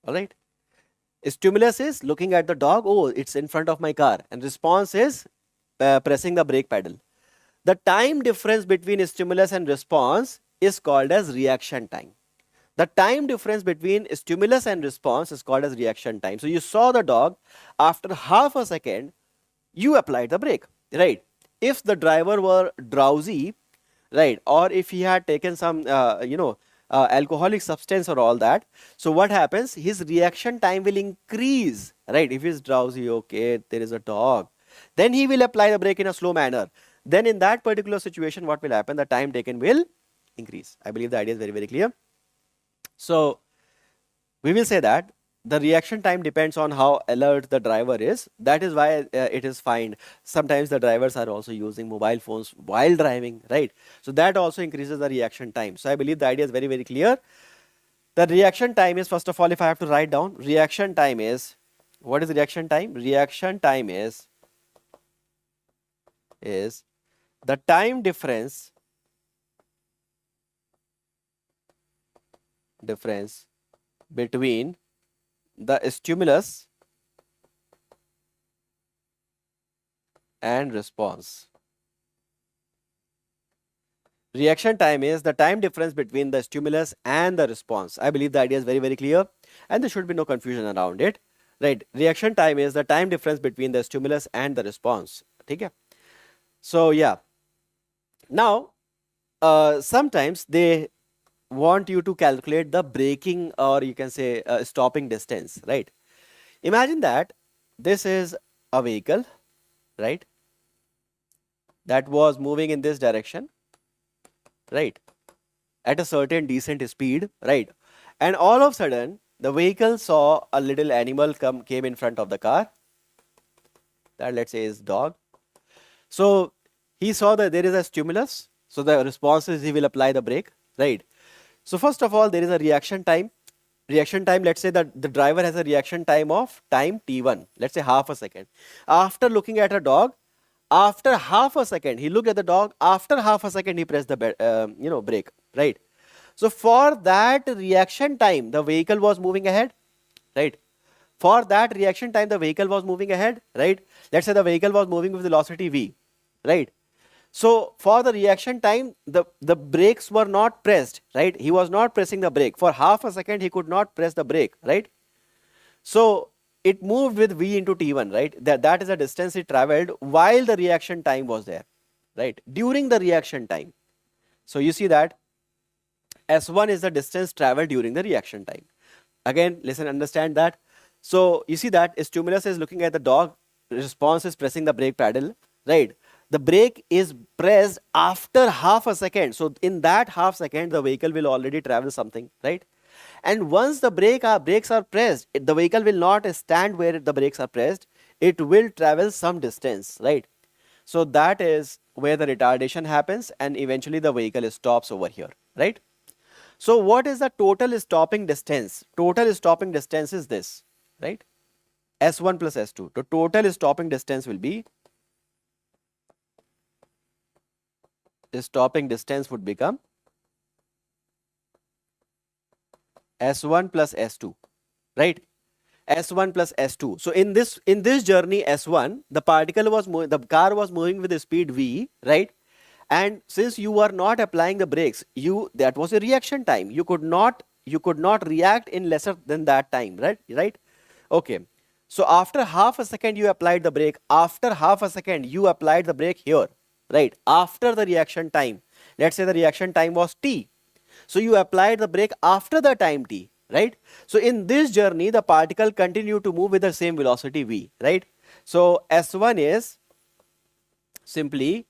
all right? Stimulus is looking at the dog, oh, it's in front of my car, and response is pressing the brake pedal. The time difference between stimulus and response is called as reaction time. The time difference between stimulus and response is called as reaction time. So you saw the dog, after half a second, you applied the brake, right? If the driver were drowsy, right, or if he had taken some, alcoholic substance or all that. So what happens? His reaction time will increase, right? If he's drowsy, okay, there is a dog, then he will apply the brake in a slow manner. Then in that particular situation, what will happen? The time taken will increase. I believe the idea is very, very clear. So we will say that the reaction time depends on how alert the driver is. That is why it is fined. Sometimes the drivers are also using mobile phones while driving, right? So that also increases the reaction time. So I believe the idea is very, very clear. The reaction time is, first of all, if I have to write down, reaction time is, what is reaction time? Reaction time is the time difference between the stimulus and response. Reaction time is the time difference between the stimulus and the response. I believe the idea is very, very clear and there should be no confusion around it, right? Reaction time is the time difference between the stimulus and the response. Okay? So yeah, now sometimes they want you to calculate the braking, or you can say stopping distance, right? Imagine that this is a vehicle, right, that was moving in this direction, right, at a certain decent speed, right, and all of a sudden the vehicle saw a little animal came in front of the car, that let's say is dog. So he saw that there is a stimulus, so the response is he will apply the brake, right? So first of all, there is a reaction time. Reaction time, let's say that the driver has a reaction time of time t1, let's say half a second. After looking at a dog, after half a second, he looked at the dog, after half a second, he pressed the brake, right? So for that reaction time, the vehicle was moving ahead, right? For that reaction time, the vehicle was moving ahead, right? Let's say the vehicle was moving with velocity v, right? So for the reaction time, the brakes were not pressed, right? He was not pressing the brake. For half a second, he could not press the brake, right? So it moved with v into t1, right? That is the distance it traveled while the reaction time was there, right? During the reaction time. So you see that S1 is the distance traveled during the reaction time. Again, listen, understand that. So you see that stimulus is looking at the dog, response is pressing the brake pedal, right? The brake is pressed after half a second. So in that half second, the vehicle will already travel something, right? And once the brakes are pressed, the vehicle will not stand where the brakes are pressed. It will travel some distance, right? So that is where the retardation happens and eventually the vehicle stops over here, right? So what is the total stopping distance? Total stopping distance is this, right? S1 plus S2. The total stopping distance will be, the stopping distance would become S1 plus S2, right? S1 plus S2. So in this journey S1, the the car was moving with the speed V, right? And since you were not applying the brakes, that was a reaction time. You could not react in lesser than that time, right? Okay. So after half a second you applied the brake. After half a second you applied the brake here, right? After the reaction time. Let's say the reaction time was t. So you applied the brake after the time t, right? So in this journey, the particle continued to move with the same velocity v, right? So S1 is simply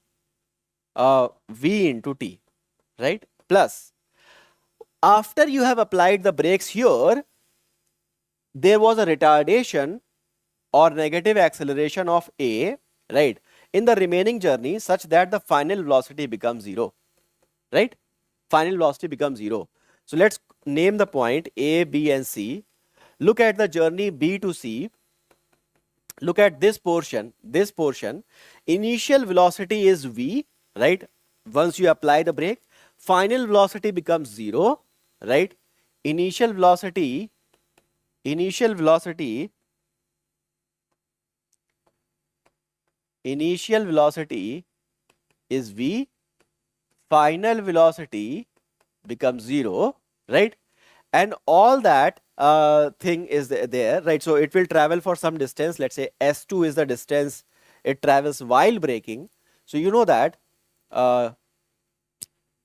v into t, right? Plus, after you have applied the brakes here, there was a retardation or negative acceleration of a, right, in the remaining journey such that the final velocity becomes 0, right? Final velocity becomes 0. So let's name the point A, B and C. Look at the journey B to C. Look at this portion. Initial velocity is v, right? Once you apply the brake, final velocity becomes 0, right? Initial velocity is v, final velocity becomes 0, right? And all that thing is there, right? So it will travel for some distance. Let's say S2 is the distance it travels while braking. So you know that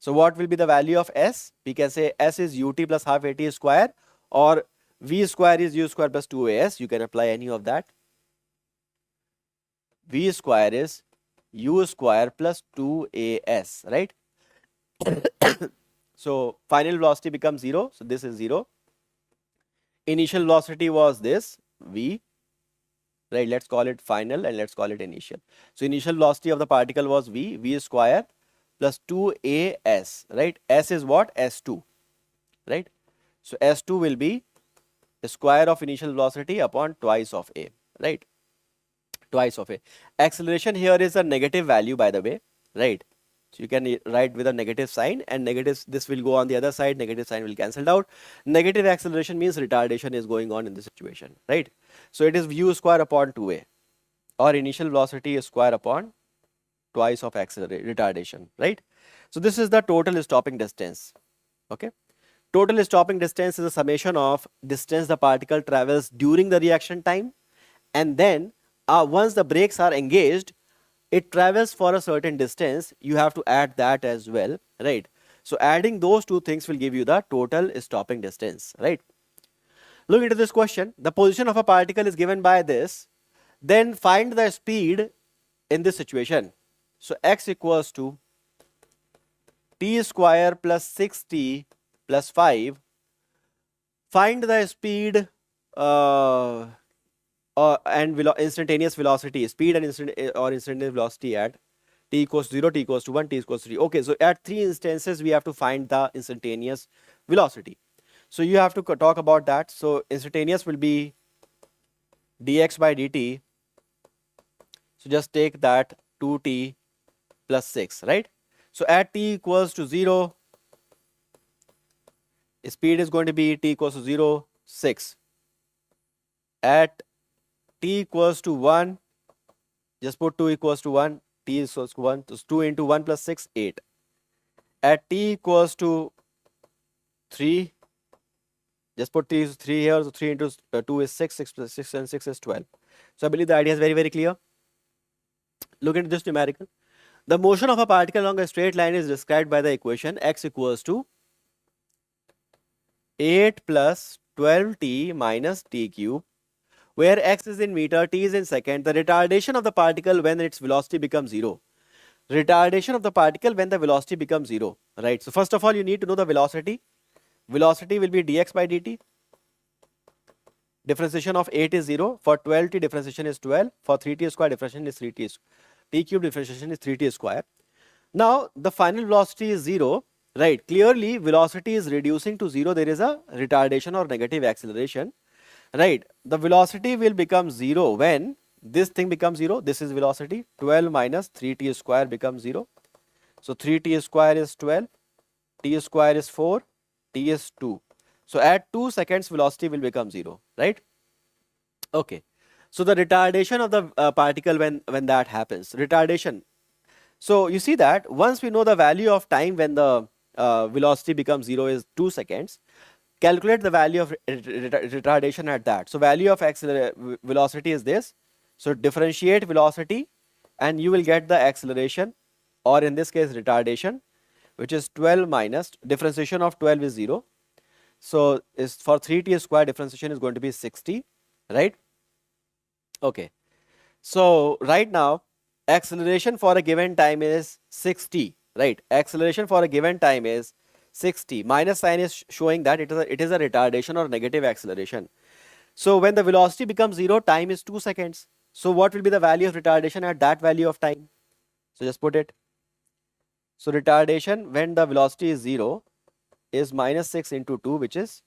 So what will be the value of s? We can say s is ut plus half at square, or v square is u square plus 2as. You can apply any of that. V square is u square plus 2as, right? So final velocity becomes 0. So this is 0. Initial velocity was this v, right? Let's call it final and let's call it initial. So initial velocity of the particle was v square plus 2as, right? S is what? S2, right? So S2 will be the square of initial velocity upon twice of a, right? Twice of a. Acceleration here is a negative value, by the way, right? So you can write with a negative sign, and negative, this will go on the other side, negative sign will cancel out. Negative acceleration means retardation is going on in the situation, right? So it is u square upon 2a, or initial velocity is square upon twice of retardation, right? So this is the total stopping distance, okay? Total stopping distance is a summation of distance the particle travels during the reaction time, and then once the brakes are engaged, it travels for a certain distance. You have to add that as well, right? So adding those two things will give you the total stopping distance, right? Look into this question. The position of a particle is given by this. Then find the speed in this situation. So x equals to t square plus 6t plus 5. Find the speed and instantaneous velocity, speed and instantaneous velocity at t equals 0, t equals to 1, t equals to 3. Okay, so at 3 instances we have to find the instantaneous velocity. So you have to talk about that. So instantaneous will be dx by dt. So just take that 2t plus 6, right? So at t equals to 0, speed is going to be t equals to 0, 6. At t equals to 1, just put 2 equals to 1, t equals to 1, so 2 into 1 plus 6, 8. At t equals to 3, just put t is 3 here, so 3 into 2 is 6, 6 plus 6 and 6 is 12. So I believe the idea is very, very clear. Look at this numerical. The motion of a particle along a straight line is described by the equation x equals to 8 plus 12t minus t cube, where x is in meter, t is in second. The retardation of the particle when its velocity becomes 0. Retardation of the particle when the velocity becomes 0, right? So first of all, you need to know the velocity. Velocity will be dx by dt. Differentiation of 8 is 0. For 12t, differentiation is 12. For 3t square, differentiation is 3t. T cube differentiation is 3t square. Now, the final velocity is 0, right? Clearly, velocity is reducing to 0. There is a retardation or negative acceleration, right? The velocity will become 0 when this thing becomes 0. This is velocity. 12 minus 3t square becomes 0. So 3t square is 12. T square is 4. T is 2. So at 2 seconds, velocity will become 0, right? Okay. So the retardation of the particle when that happens, retardation. So you see that once we know the value of time when the velocity becomes 0 is 2 seconds, calculate the value of retardation at that. So value of velocity is this. So differentiate velocity and you will get the acceleration, or in this case retardation, which is 12 minus differentiation of 12 is 0. So is for 3t square, differentiation is going to be 60, right? Okay. So right now acceleration for a given time is 60, right? Acceleration for a given time is 60. Minus sign is showing that it is a retardation or negative acceleration. So when the velocity becomes 0, time is 2 seconds. So what will be the value of retardation at that value of time? So just put it. So retardation when the velocity is 0 is minus 6 into 2, which is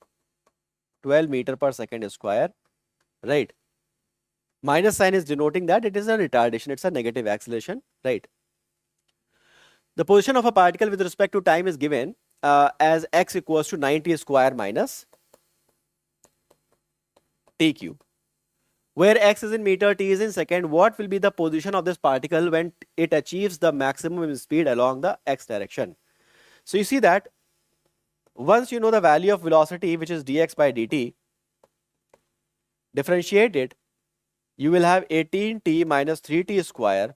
12 meter per second square, right? Minus sign is denoting that it is a retardation, it's a negative acceleration, right? The position of a particle with respect to time is given as x equals to 90 square minus t cube. Where x is in meter, t is in second, what will be the position of this particle when it achieves the maximum speed along the x direction? So you see that once you know the value of velocity, which is dx by dt, differentiate it, you will have 18t minus 3t square.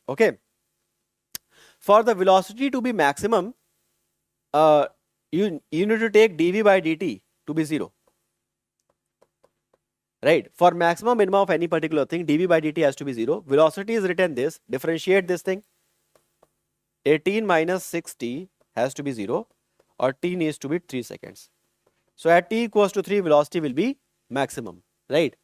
Okay. For the velocity to be maximum, you need to take dv by dt to be 0. Right? For maximum minimum of any particular thing, dv by dt has to be 0. Velocity is written this. Differentiate this thing. 18 minus 6t has to be 0, or t needs to be 3 seconds. So at t equals to 3, velocity will be maximum, right?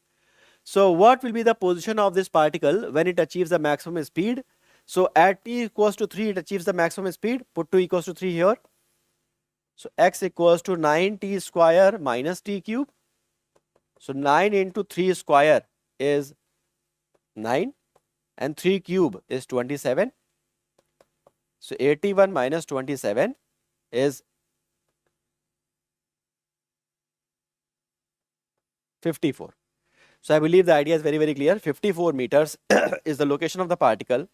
So what will be the position of this particle when it achieves the maximum speed? So at t equals to 3, it achieves the maximum speed. Put 2 equals to 3 here. So x equals to 9t square minus t cube. So 9 into 3 square is 9 and 3 cube is 27. So 81 minus 27 is 54. So I believe the idea is very, very clear. 54 meters is the location of the particle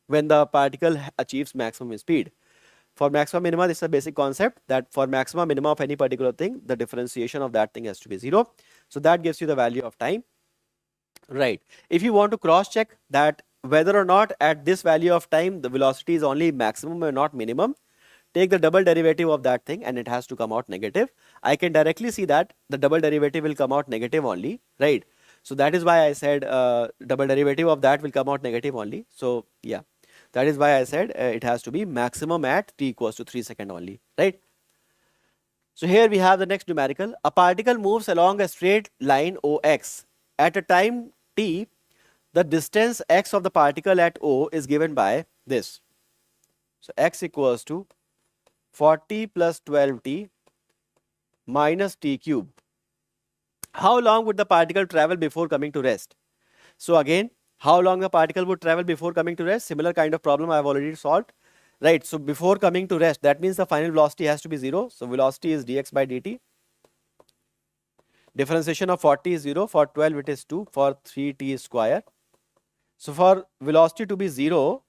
when the particle achieves maximum speed. For maximum minima, this is a basic concept that for maximum minima of any particular thing, the differentiation of that thing has to be 0. So that gives you the value of time. Right. If you want to cross check that whether or not at this value of time the velocity is only maximum and not minimum, take the double derivative of that thing and it has to come out negative. I can directly see that the double derivative will come out negative only, right? So that is why I said double derivative of that will come out negative only. So yeah, that is why I said it has to be maximum at t equals to 3 seconds only, right? So here we have the next numerical. A particle moves along a straight line OX. At a time t, the distance x of the particle at O is given by this. So x equals to 40 plus 12t minus t cube. How long would the particle travel before coming to rest? So again, how long the particle would travel before coming to rest? Similar kind of problem I have already solved. Right, so before coming to rest, that means the final velocity has to be 0. So velocity is dx by dt. Differentiation of 40 is 0. For 12 it is 2. For 3t square. So for velocity to be 0,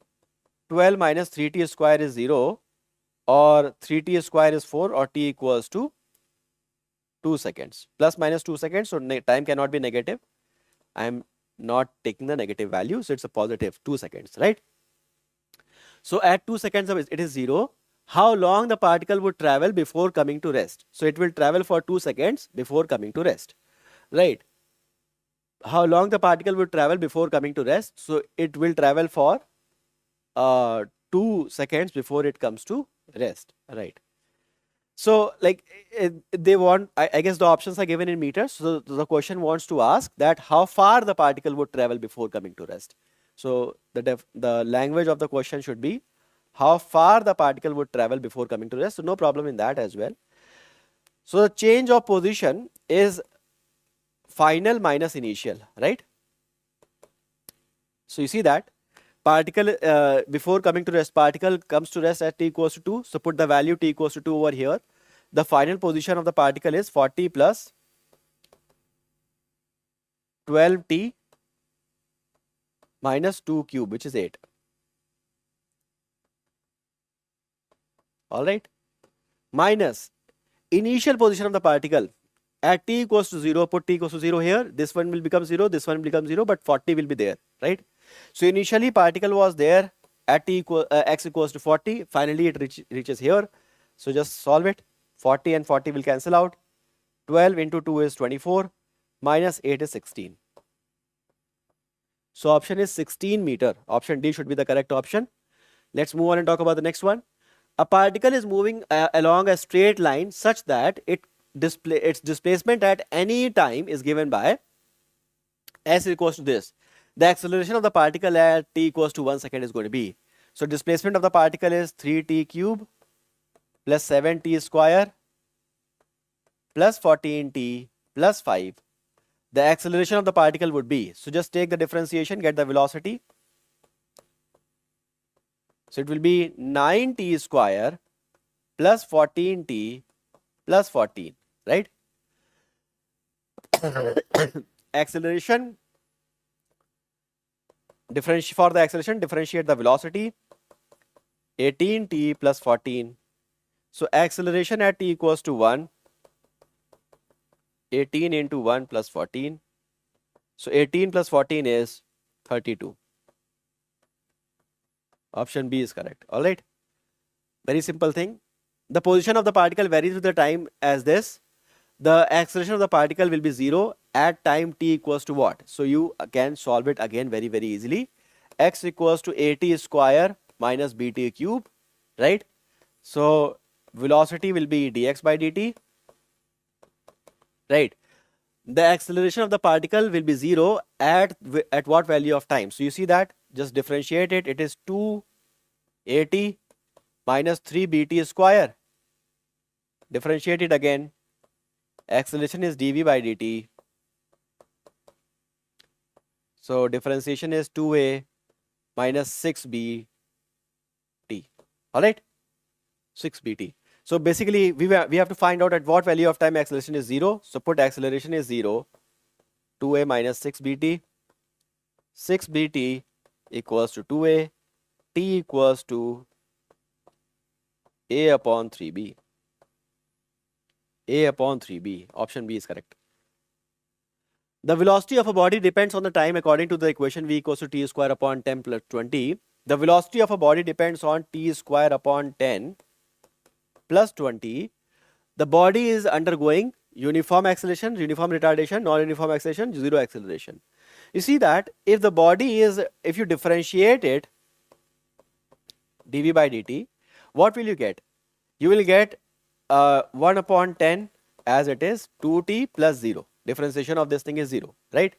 12 minus 3t square is 0, or 3t square is 4, or t equals to 2 seconds. Plus minus 2 seconds, so time cannot be negative. I am not taking the negative value, so it's a positive 2 seconds, right? So at 2 seconds of it is 0. How long the particle would travel before coming to rest? So it will travel for 2 seconds before coming to rest, right? How long the particle would travel before coming to rest? So it will travel for 2 seconds before it comes to rest, right? So like they want, I guess the options are given in meters. So the question wants to ask that how far the particle would travel before coming to rest. So the language of the question should be how far the particle would travel before coming to rest. So no problem in that as well. So the change of position is final minus initial, right? So you see that particle before coming to rest, particle comes to rest at t equals to 2. So put the value t equals to 2 over here. The final position of the particle is 40 plus 12t minus 2 cube, which is 8. All right. Minus initial position of the particle at t equals to 0. Put t equals to 0 here. This one will become 0. This one will become 0. But 40 will be there, right? So initially particle was there at x equals to 40. Finally it reaches here. So just solve it. 40 and 40 will cancel out. 12 into 2 is 24. Minus 8 is 16. So option is 16 meter. Option D should be the correct option. Let's move on and talk about the next one. A particle is moving along a straight line such that its displacement at any time is given by s equals to this. The acceleration of the particle at t equals to 1 second is going to be. So displacement of the particle is 3t cube plus 7t square plus 14t plus 5. The acceleration of the particle would be, so just take the differentiation, get the velocity. So it will be 9t square plus 14t plus 14, right? Acceleration, for the acceleration, differentiate the velocity, 18t plus 14. So acceleration at t equals to 1, 18 into 1 plus 14. So 18 plus 14 is 32. Option B is correct. All right. Very simple thing. The position of the particle varies with the time as this. The acceleration of the particle will be 0 at time t equals to what? So you can solve it again very, very easily. X equals to at square minus bt cube, right? So velocity will be dx by dt, right? The acceleration of the particle will be 0 at what value of time? So you see that, just differentiate it. It is 2 at minus 3 bt square. Differentiate it again. Acceleration is dv by dt. So differentiation is 2a minus 6bt. Alright, 6bt. So basically we have to find out at what value of time acceleration is 0. So put acceleration is 0, 2a minus 6bt. 6bt equals to 2a, t equals to a upon 3b. A upon 3b. Option B is correct. The velocity of a body depends on the time according to the equation v equals to t square upon 10 plus 20. The velocity of a body depends on t square upon 10 plus 20. The body is undergoing uniform acceleration, uniform retardation, non-uniform acceleration, zero acceleration. You see that if the body is, if you differentiate it, dv by dt, what will you get? You will get 1 upon 10 as it is 2t plus 0. Differentiation of this thing is 0, right?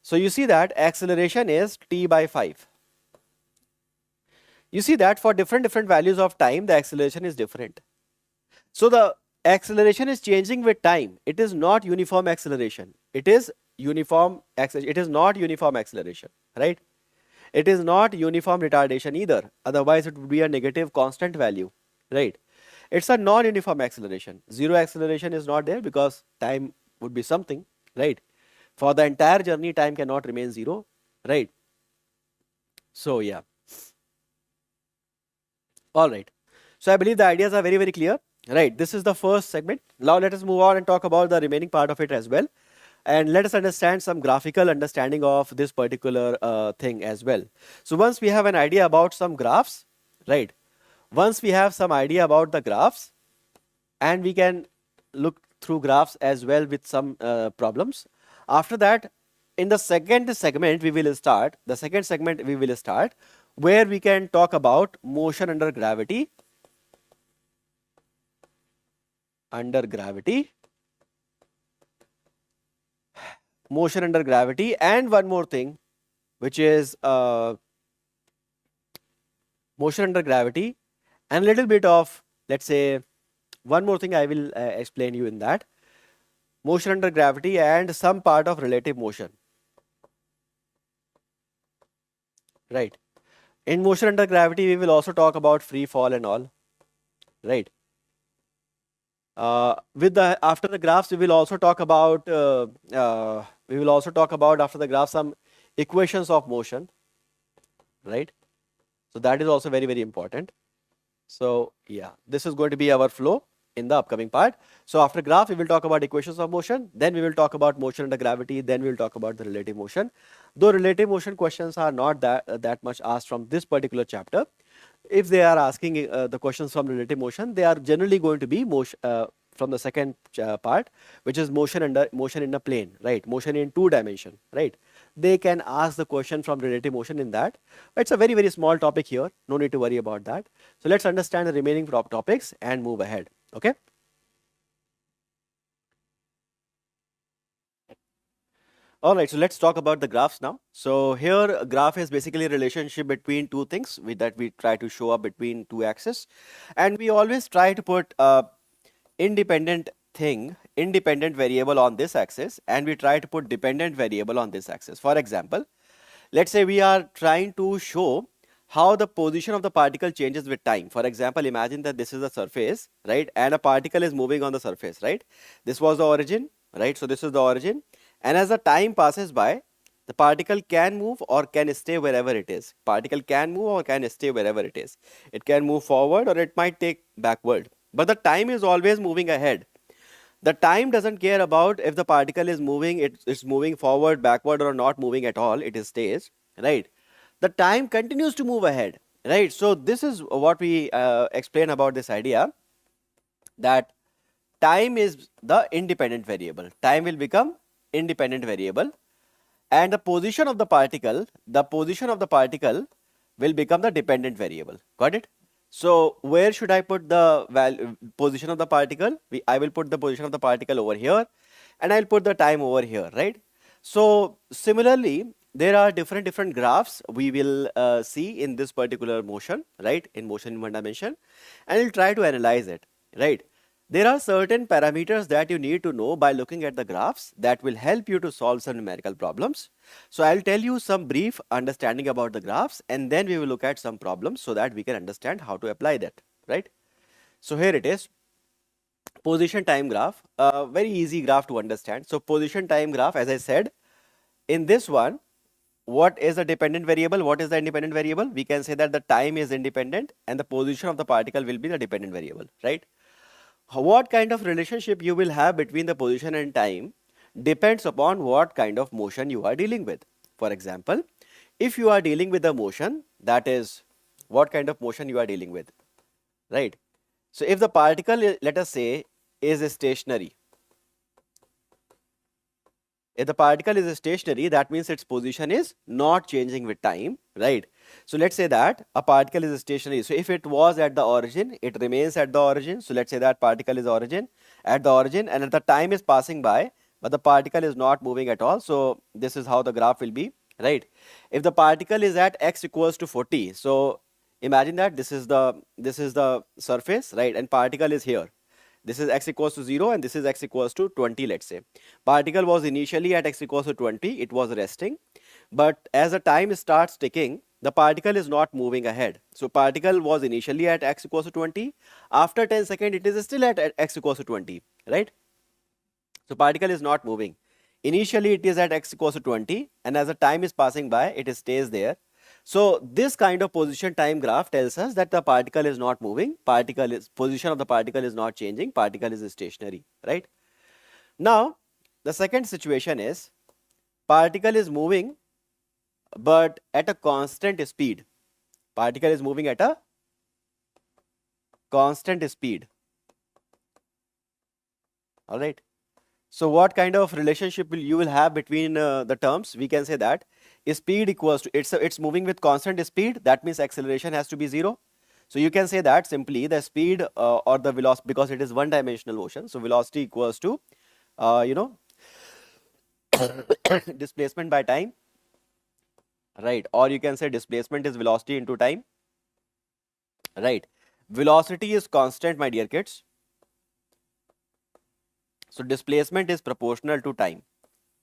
So you see that acceleration is t by 5. You see that for different values of time, the acceleration is different. So the acceleration is changing with time. It is not uniform acceleration. It is uniform acceleration. It is not uniform acceleration, right? It is not uniform retardation either. Otherwise, it would be a negative constant value, right? It's a non-uniform acceleration. Zero acceleration is not there because time would be something, right? For the entire journey, time cannot remain 0, right? So yeah. All right. So I believe the ideas are very, very clear, right? This is the first segment. Now let us move on and talk about the remaining part of it as well. And let us understand some graphical understanding of this particular thing as well. So once we have an idea about some graphs, right? Once we have some idea about the graphs, and we can look through graphs as well with some problems. After that, in the second segment, we will start. The second segment we will start where we can talk about motion under gravity. Under gravity. Motion under gravity, and one more thing, which is motion under gravity, and a little bit of, let's say, one more thing I will explain you in that. Motion under gravity and some part of relative motion. Right. In motion under gravity, we will also talk about free fall and all. Right. After the graphs, we will also talk about after the graph some equations of motion. Right. So that is also very, very important. So yeah, this is going to be our flow in the upcoming part. So after graph, we will talk about equations of motion. Then we will talk about motion under gravity. Then we will talk about the relative motion. Though relative motion questions are not that much asked from this particular chapter, if they are asking the questions from relative motion, they are generally going to be motion from the second part, which is motion in a plane, right? Motion in 2 dimension, right? They can ask the question from relative motion in that. It's a very, very small topic here. No need to worry about that. So let's understand the remaining topics and move ahead. Okay. All right, so let's talk about the graphs now. So here a graph is basically a relationship between two things that we try to show up between two axes. And we always try to put independent variable on this axis, and we try to put dependent variable on this axis. For example, let's say we are trying to show how the position of the particle changes with time. For example, imagine that this is the surface, right? And a particle is moving on the surface, right? This was the origin, right? So this is the origin. And as the time passes by, the particle can move or can stay wherever it is. Particle can move or can stay wherever it is. It can move forward or it might take backward. But the time is always moving ahead. The time doesn't care about if the particle is moving, it's moving forward, backward, or not moving at all. It stays, right? The time continues to move ahead, right? So this is what we explain about this idea. that time is the independent variable. Time will become independent variable, and the position of the particle, will become the dependent variable. Got it? So where should I put the position of the particle? I will put the position of the particle over here, and I'll put the time over here, right? So similarly, there are different graphs we will see in this particular motion, right? In motion in one dimension, and we'll try to analyze it, right? There are certain parameters that you need to know by looking at the graphs that will help you to solve some numerical problems. So I'll tell you some brief understanding about the graphs, and then we will look at some problems so that we can understand how to apply that, right? So here it is, position time graph, a very easy graph to understand. So position time graph, as I said, in this one, what is the dependent variable? What is the independent variable? We can say that the time is independent and the position of the particle will be the dependent variable, right? What kind of relationship you will have between the position and time depends upon what kind of motion you are dealing with. For example, if you are dealing with a motion, that is what kind of motion you are dealing with, right? So if the particle, let us say, is stationary, if the particle is stationary, that means its position is not changing with time, right? So let's say that a particle is stationary. So if it was at the origin, it remains at the origin. So let's say that particle is at the origin, and at the time is passing by, but the particle is not moving at all. So this is how the graph will be, right? If the particle is at x equals to 40, so imagine that this is the surface, right? And particle is here. This is x equals to 0 and this is x equals to 20, let's say. Particle was initially at x equals to 20, it was resting, but as the time starts ticking, the particle is not moving ahead. So particle was initially at x equals to 20, after 10 seconds it is still at x equals to 20, right? So particle is not moving. Initially it is at x equals to 20, and as the time is passing by, it stays there. So this kind of position time graph tells us that the particle is not moving, position of the particle is not changing, particle is stationary, right? Now, the second situation is particle is moving but at a constant speed. Particle is moving at a constant speed. All right. So what kind of relationship you will have between the terms? We can say that speed equals to, it's moving with constant speed, that means acceleration has to be 0. So you can say that simply the speed or the velocity, because it is one dimensional motion, so velocity equals to displacement by time, right? Or you can say displacement is velocity into time, right? Velocity is constant, my dear kids. So displacement is proportional to time.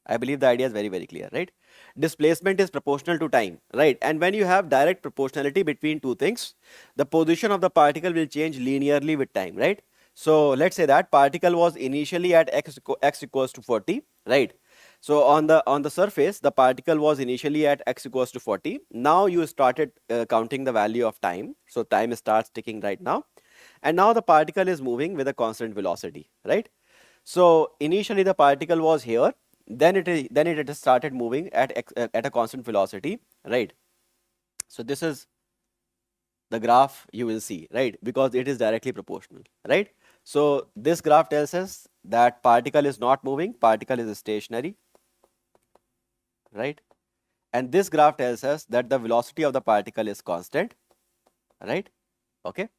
I believe the idea is very clear, right? Displacement is proportional to time, right? And when you have direct proportionality between two things, the position of the particle will change linearly with time, right? So let's say that particle was initially at x equals to 40, right? So on the surface, the particle was initially at x equals to 40. Now you started counting the value of time. So time starts ticking right now. And now the particle is moving with a constant velocity, right? So initially the particle was here, then it started moving at a constant velocity, right? So this is the graph you will see, right? Because it is directly proportional, right? So this graph tells us that particle is not moving, particle is stationary, right? And this graph tells us that the velocity of the particle is constant, right? Okay.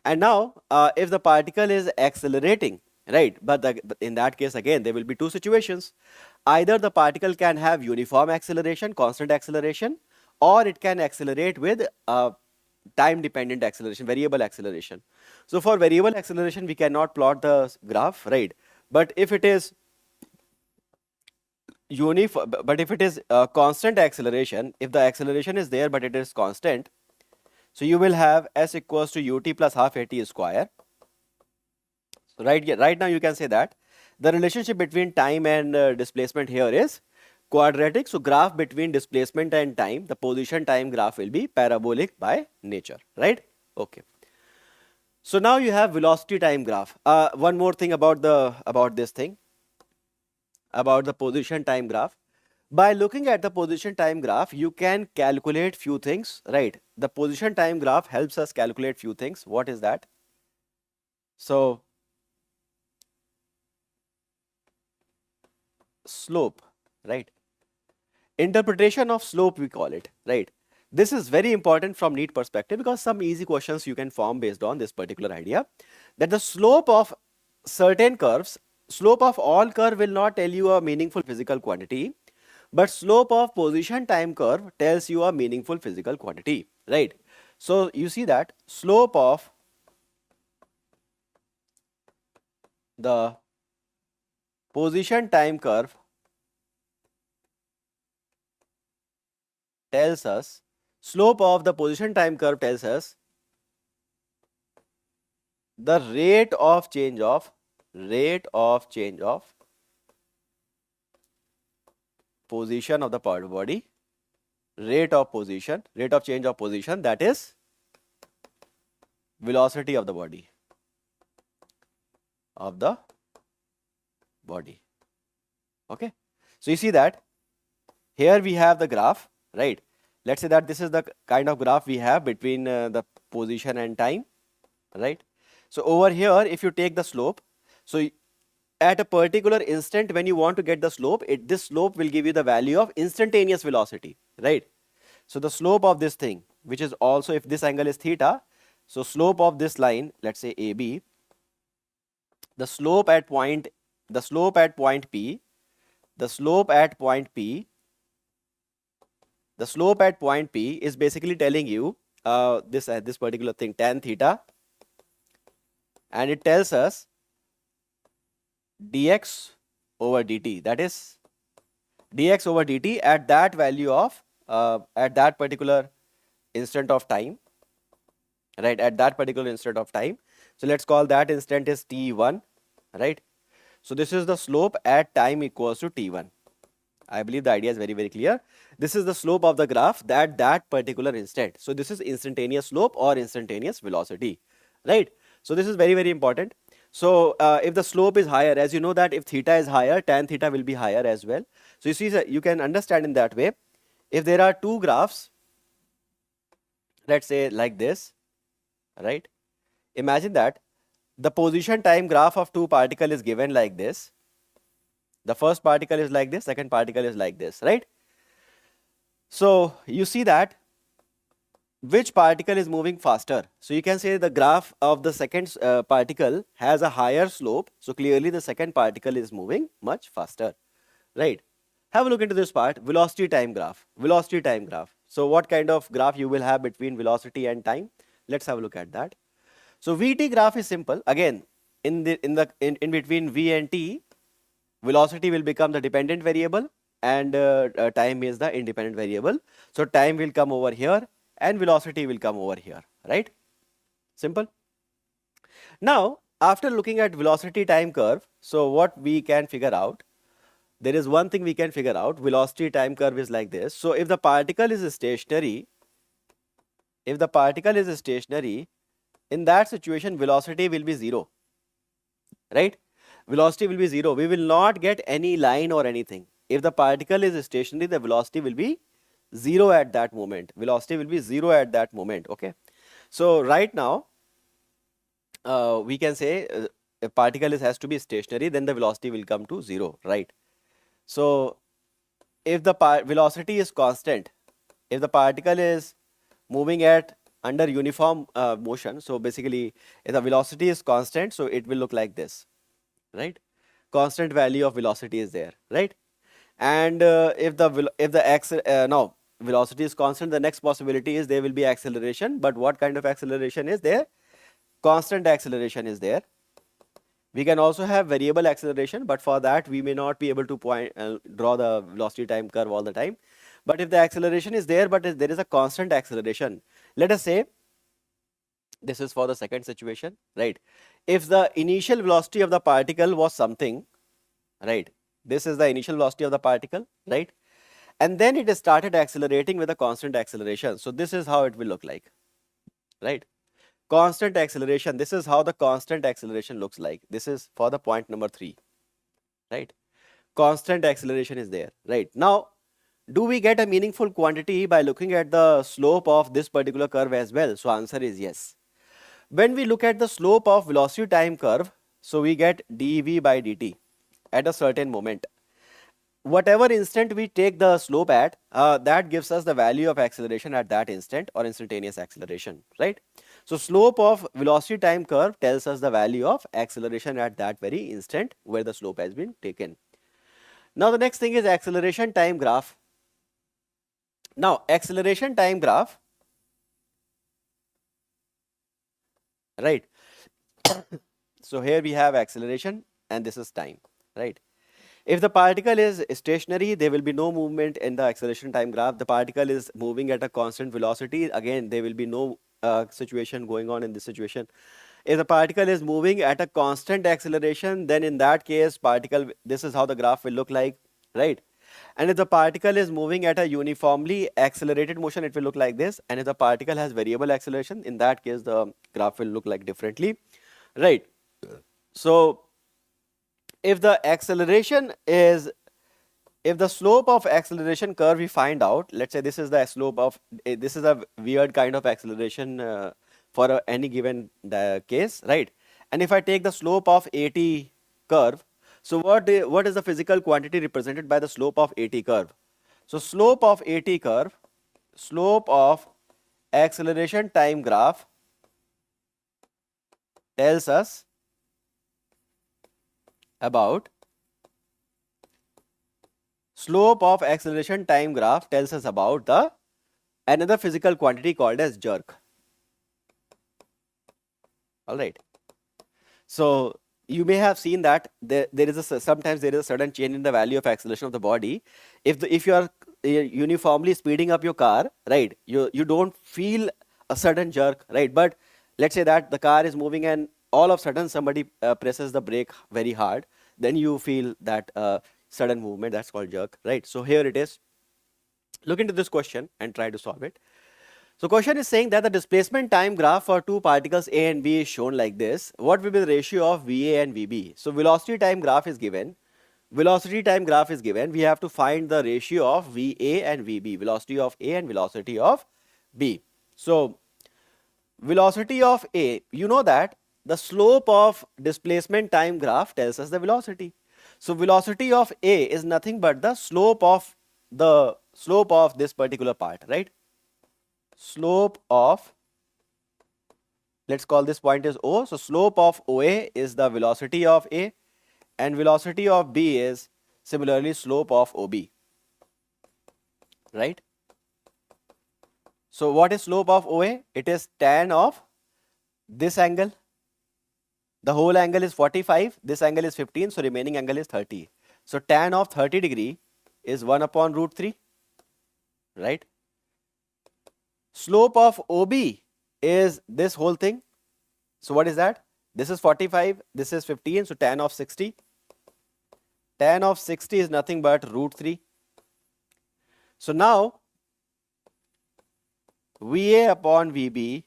And now if the particle is accelerating, right, but in that case again there will be two situations. Either the particle can have uniform acceleration, constant acceleration, or it can accelerate with time dependent acceleration, variable acceleration. So for variable acceleration we cannot plot the graph, right? But if it is uniform, but if it is constant acceleration, if the acceleration is there but it is constant, so you will have s equals to ut plus half at square. So right now you can say that the relationship between time and displacement here is quadratic. So graph between displacement and time, the position time graph will be parabolic by nature, right? Okay. So now you have velocity time graph. One more thing about the position time graph. By looking at the position time graph, you can calculate few things, right? The position time graph helps us calculate few things. What is that? So slope, right? Interpretation of slope we call it, right? This is very important from NEET perspective because some easy questions you can form based on this particular idea that the slope of certain curves, slope of all curve will not tell you a meaningful physical quantity, but slope of position time curve tells you a meaningful physical quantity, right? So you see that slope of the position time curve tells us, slope of the position time curve tells us the rate of change of position of the part of body, rate of change of position, that is velocity of the body, okay. So you see that here we have the graph, right? Let's say that this is the kind of graph we have between the position and time, right? So over here, if you take the slope, so at a particular instant when you want to get the slope, this slope will give you the value of instantaneous velocity, right? So the slope of this thing, which is also, if this angle is theta, so slope of this line, let's say AB, the slope at point P, the slope at point P is basically telling you this particular thing, tan theta, and it tells us dx over dt, that is dx over dt at that value of at that particular instant of time, right? At that particular instant of time. So let's call that instant is t1, right? So this is the slope at time equals to t1. I believe the idea is very, very clear. This is the slope of the graph that particular instant. So this is instantaneous slope or instantaneous velocity, right? So this is very, very important. So if the slope is higher, as you know that if theta is higher, tan theta will be higher as well. So you see, you can understand in that way. If there are two graphs, let's say like this, right? Imagine that the position time graph of two particles is given like this. The first particle is like this, second particle is like this, right? So you see that which particle is moving faster. So you can say the graph of the second particle has a higher slope. So clearly the second particle is moving much faster, right? Have a look into this part, velocity time graph. So what kind of graph you will have between velocity and time? Let's have a look at that. So VT graph is simple. Again, in between V and T, velocity will become the dependent variable and time is the independent variable. So time will come over here and velocity will come over here, right? Simple. Now, after looking at velocity time curve, so what we can figure out, there is one thing we can figure out, velocity time curve is like this. So if the particle is stationary, in that situation, velocity will be 0, right? Velocity will be 0. We will not get any line or anything. If the particle is stationary, the velocity will be 0 at that moment. Okay. So right now, we can say a particle has to be stationary, then the velocity will come to 0, right? So if the velocity is constant, if the particle is moving at under uniform motion, so basically if the velocity is constant, so it will look like this, right? Constant value of velocity is there, right? And if the velocity is constant, the next possibility is there will be acceleration. But what kind of acceleration is there? Constant acceleration is there. We can also have variable acceleration, but for that we may not be able to draw the velocity time curve all the time. But if the acceleration is there, but there is a constant acceleration, let us say this is for the second situation, right? If the initial velocity of the particle was something, right? This is the initial velocity of the particle, right? And then it started accelerating with a constant acceleration. So this is how it will look like, right? Constant acceleration. This is how the constant acceleration looks like. This is for the point number 3, right? Constant acceleration is there, right? Now, do we get a meaningful quantity by looking at the slope of this particular curve as well? So answer is yes. When we look at the slope of velocity time curve, so we get dv by dt at a certain moment. whatever instant we take the slope at, that gives us the value of acceleration at that instant, or instantaneous acceleration, right? So slope of velocity time curve tells us the value of acceleration at that very instant where the slope has been taken. Now the next thing is acceleration time graph. Now acceleration time graph, right? So here we have acceleration and this is time, right? If the particle is stationary, there will be no movement in the acceleration time graph. The particle is moving at a constant velocity. Again, there will be no situation going on in this situation. If the particle is moving at a constant acceleration, then in that case, particle, this is how the graph will look like, right? And if the particle is moving at a uniformly accelerated motion, it will look like this. And if the particle has variable acceleration, in that case, the graph will look like differently, right? So if the acceleration is, if the slope of acceleration curve we find out, let's say this is the slope of, this is a weird kind of acceleration for any given case, right? And if I take the slope of AT curve, so what is the physical quantity represented by the slope of AT curve? So slope of AT curve, slope of acceleration time graph tells us about, slope of acceleration time graph tells us about the another physical quantity called as jerk. All right. So you may have seen that there is a, sometimes there is a sudden change in the value of acceleration of the body. If you are uniformly speeding up your car, right, you don't feel a sudden jerk, right? But let's say that the car is moving and all of a sudden somebody presses the brake very hard, then you feel that sudden movement, that's called jerk, right? So here it is. Look into this question and try to solve it. So question is saying that the displacement time graph for two particles A and B is shown like this. What will be the ratio of VA and VB? So velocity time graph is given. Velocity time graph is given. We have to find the ratio of VA and VB, velocity of A and velocity of B. So velocity of A, you know that the slope of displacement time graph tells us the velocity. So velocity of A is nothing but the slope of this particular part, right? Slope of, let's call this point as O. So slope of OA is the velocity of A, and velocity of B is similarly slope of OB, right? So what is slope of OA? It is tan of this angle. The whole angle is 45, this angle is 15, so remaining angle is 30. So tan of 30 degree is 1 upon root 3, right? Slope of OB is this whole thing. So what is that? This is 45, this is 15, so tan of 60. Tan of 60 is nothing but root 3. So now VA upon VB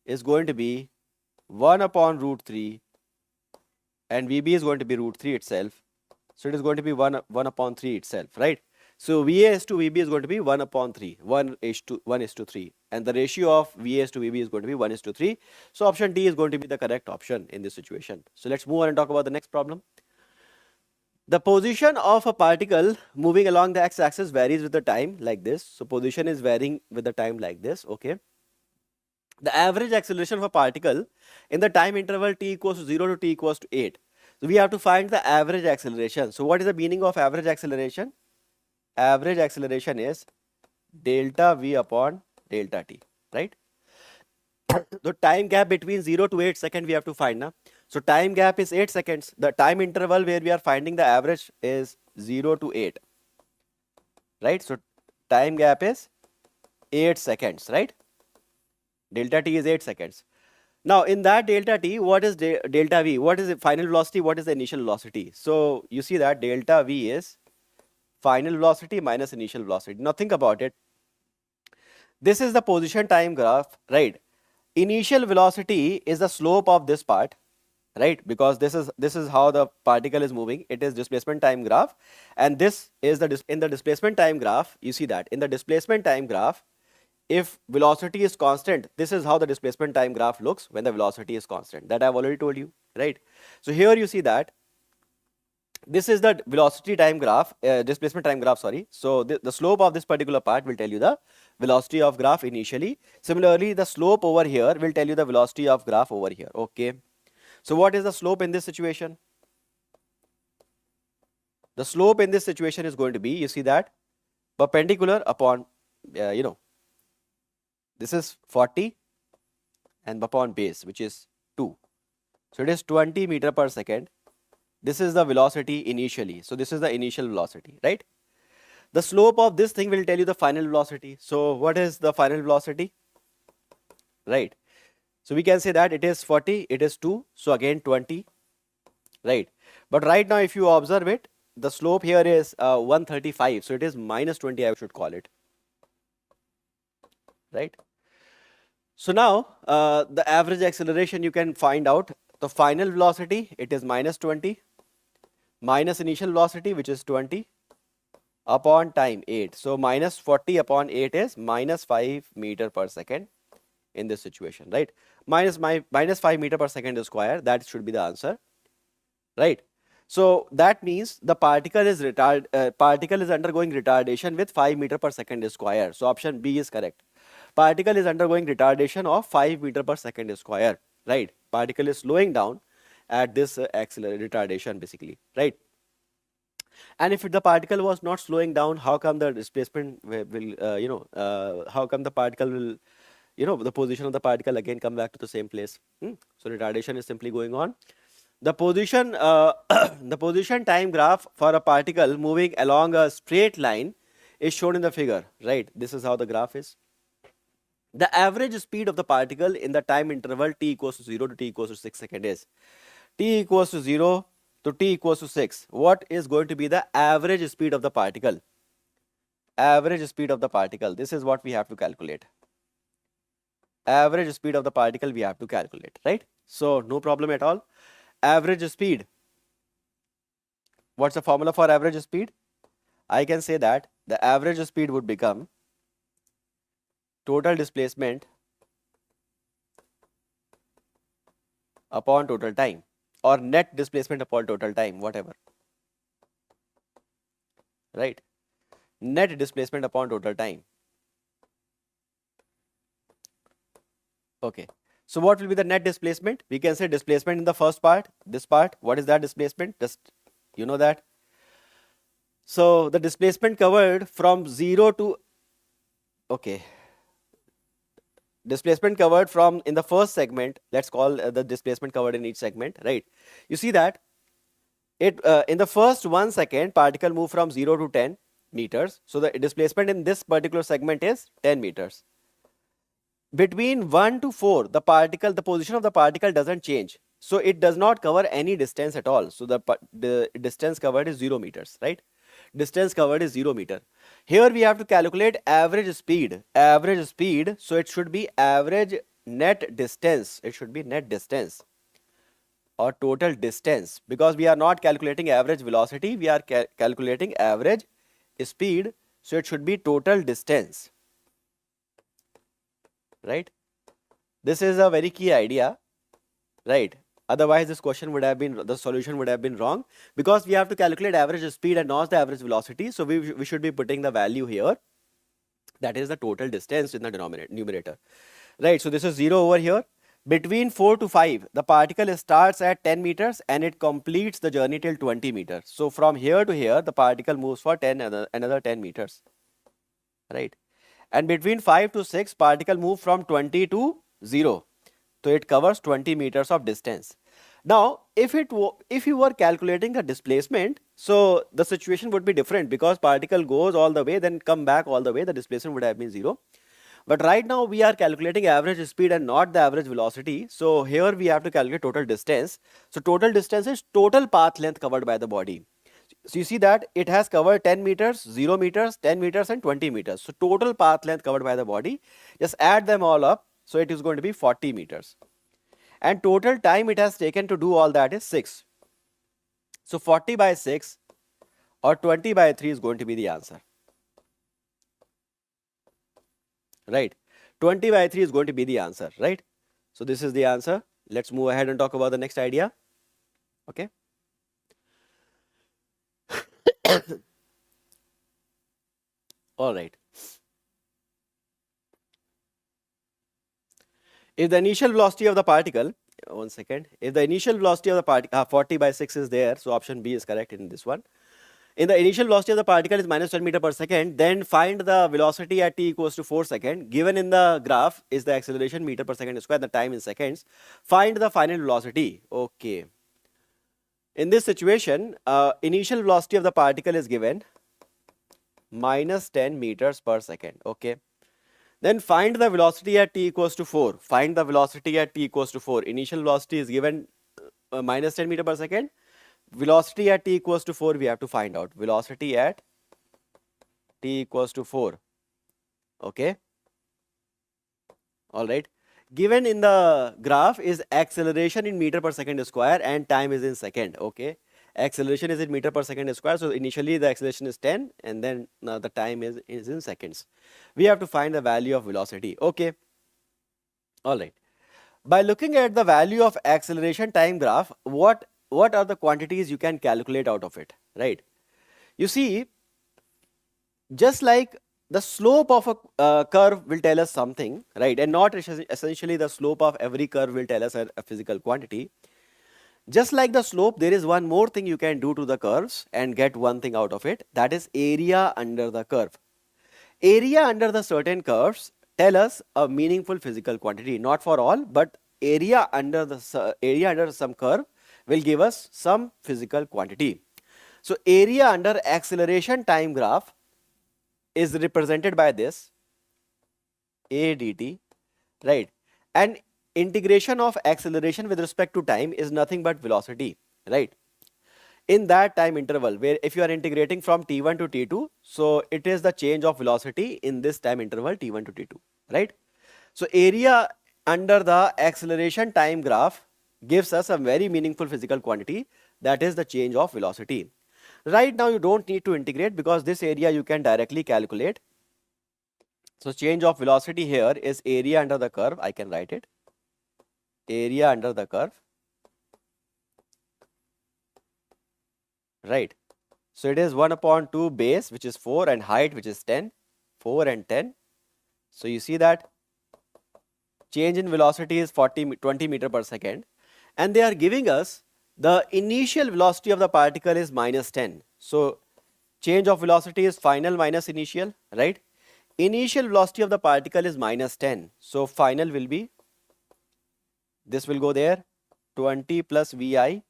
is going to be 1 upon root 3, and VB is going to be root 3 itself. So it is going to be 1 upon 3 itself, right? So VA is to VB is going to be 1 upon 3, 1 is to 3. And the ratio of VA to VB is going to be 1 is to 3. So option D is going to be the correct option in this situation. So let's move on and talk about the next problem. The position of a particle moving along the x-axis varies with the time like this. So position is varying with the time like this, okay? The average acceleration of a particle in the time interval t equals to 0 to t equals to 8. So we have to find the average acceleration. So what is the meaning of average acceleration? Average acceleration is delta V upon delta t, right? The time gap between 0 to 8 seconds we have to find now. So time gap is 8 seconds. The time interval where we are finding the average is 0 to 8, right? So time gap is 8 seconds, right? Delta t is 8 seconds. Now in that delta t, what is delta v? What is the final velocity? What is the initial velocity? So you see that delta v is final velocity minus initial velocity. Now think about it. This is the position time graph, right? Initial velocity is the slope of this part, right? Because this is how the particle is moving. It is displacement time graph, and this is in the displacement time graph. You see that in the displacement time graph, if velocity is constant, this is how the displacement time graph looks when the velocity is constant. That I've already told you, right? So here you see that This is the velocity time graph, displacement time graph, sorry. So the slope of this particular part will tell you the velocity of graph initially. Similarly, the slope over here will tell you the velocity of graph over here. Okay. So what is the slope in this situation? The slope in this situation is going to be, you see that, perpendicular upon, this is 40 and upon base, which is 2. So it is 20 meter per second. This is the velocity initially. So this is the initial velocity, right? The slope of this thing will tell you the final velocity. So what is the final velocity? Right. So we can say that it is 40, it is 2. So again 20, right? But right now if you observe it, the slope here is 135. So it is minus 20, I should call it, right? So now the average acceleration you can find out. The final velocity, it is minus 20 minus initial velocity, which is 20 upon time 8. So minus 40 upon 8 is minus 5 meter per second in this situation, right? Minus 5 meter per second square, that should be the answer, right? So that means the particle is undergoing retardation with 5 meter per second square. So option B is correct. Particle is undergoing retardation of 5 meter per second square, right? Particle is slowing down at this retardation basically, right? And if the particle was not slowing down, how come the displacement will, how come the particle will, the position of the particle again come back to the same place? So retardation is simply going on. The position, the position time graph for a particle moving along a straight line is shown in the figure, right? This is how the graph is. The average speed of the particle in the time interval t equals to 0 to t equals to 6 seconds is t equals to 0 to t equals to 6. What is going to be the average speed of the particle? Average speed of the particle. This is what we have to calculate. Average speed of the particle we have to calculate, right? So no problem at all. Average speed. What's the formula for average speed? I can say that the average speed would become total displacement upon total time, or net displacement upon total time, whatever, right? Net displacement upon total time. Okay. So what will be the net displacement? We can say displacement in the first part, this part. What is that displacement? Just, you know that. So the displacement covered from 0 to, okay, displacement covered from in the first segment, let's call the displacement covered in each segment, right? You see that it in the first 1 second, particle move from 0 to 10 meters. So the displacement in this particular segment is 10 meters. Between 1 to 4, the position of the particle doesn't change. So it does not cover any distance at all. So the distance covered is 0 meters, right? Distance covered is 0 meter. Here we have to calculate average speed. Average speed, so it should be average net distance. It should be net distance or total distance, because we are not calculating average velocity, we are calculating average speed. So it should be total distance, right? This is a very key idea, right? Otherwise this question would have been, the solution would have been wrong, because we have to calculate average speed and not the average velocity. So we should be putting the value here, that is the total distance in the numerator, right? So this is 0 over here. Between 4 to 5, the particle starts at 10 meters and it completes the journey till 20 meters. So from here to here, the particle moves for another 10 meters, right? And between 5 to 6, particle move from 20 to 0. So it covers 20 meters of distance. Now, if you were calculating the displacement, so the situation would be different, because particle goes all the way, then come back all the way, the displacement would have been 0. But right now we are calculating average speed and not the average velocity. So here we have to calculate total distance. So total distance is total path length covered by the body. So you see that it has covered 10 meters, 0 meters, 10 meters and 20 meters. So total path length covered by the body, just add them all up. So it is going to be 40 meters. And total time it has taken to do all that is 6. So 40 by 6 or 20 by 3 is going to be the answer. Right? 20 by 3 is going to be the answer, right? So this is the answer. Let's move ahead and talk about the next idea. Okay. All right. If the initial velocity of the particle, one second, if the initial velocity of the particle, 40 by 6 is there, so option B is correct in this one. In the initial velocity of the particle is minus 10 meter per second, then find the velocity at t equals to 4 seconds. Given in the graph is the acceleration meter per second square, the time in seconds. Find the final velocity. Okay. In this situation, initial velocity of the particle is given minus 10 meters per second. Okay. Then find the velocity at t equals to 4. Find the velocity at t equals to 4. Initial velocity is given minus 10 meter per second. Velocity at t equals to 4 we have to find out. Velocity at t equals to 4. Okay. All right. Given in the graph is acceleration in meter per second square and time is in second. Okay. Acceleration is in meter per second square. So initially the acceleration is 10 and then the time is in seconds. We have to find the value of velocity. Okay. All right. By looking at the value of acceleration time graph, what are the quantities you can calculate out of it, right? You see, just like the slope of a curve will tell us something, right? And not essentially the slope of every curve will tell us a physical quantity. Just like the slope, there is one more thing you can do to the curves and get one thing out of it. That is area under the curve. Area under the certain curves tell us a meaningful physical quantity. Not for all, but area under some curve will give us some physical quantity. So area under acceleration time graph is represented by this a dt, right? And integration of acceleration with respect to time is nothing but velocity, right? In that time interval, where if you are integrating from t1 to t2, so it is the change of velocity in this time interval t1 to t2, right? So area under the acceleration time graph gives us a very meaningful physical quantity, that is the change of velocity. Right now you don't need to integrate because this area you can directly calculate. So change of velocity here is area under the curve. I can write it, area under the curve, right? So it is 1 upon 2 base, which is 4, and height, which is 10, 4 and 10. So you see that change in velocity is 20 meter per second, and they are giving us the initial velocity of the particle is minus 10. So change of velocity is final minus initial, right? Initial velocity of the particle is minus 10. So final will be, this will go there, 20 plus vi,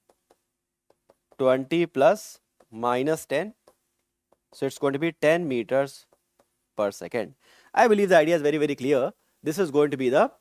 20 plus minus 10. So it's going to be 10 meters per second. I believe the idea is very, very clear. This is going to be the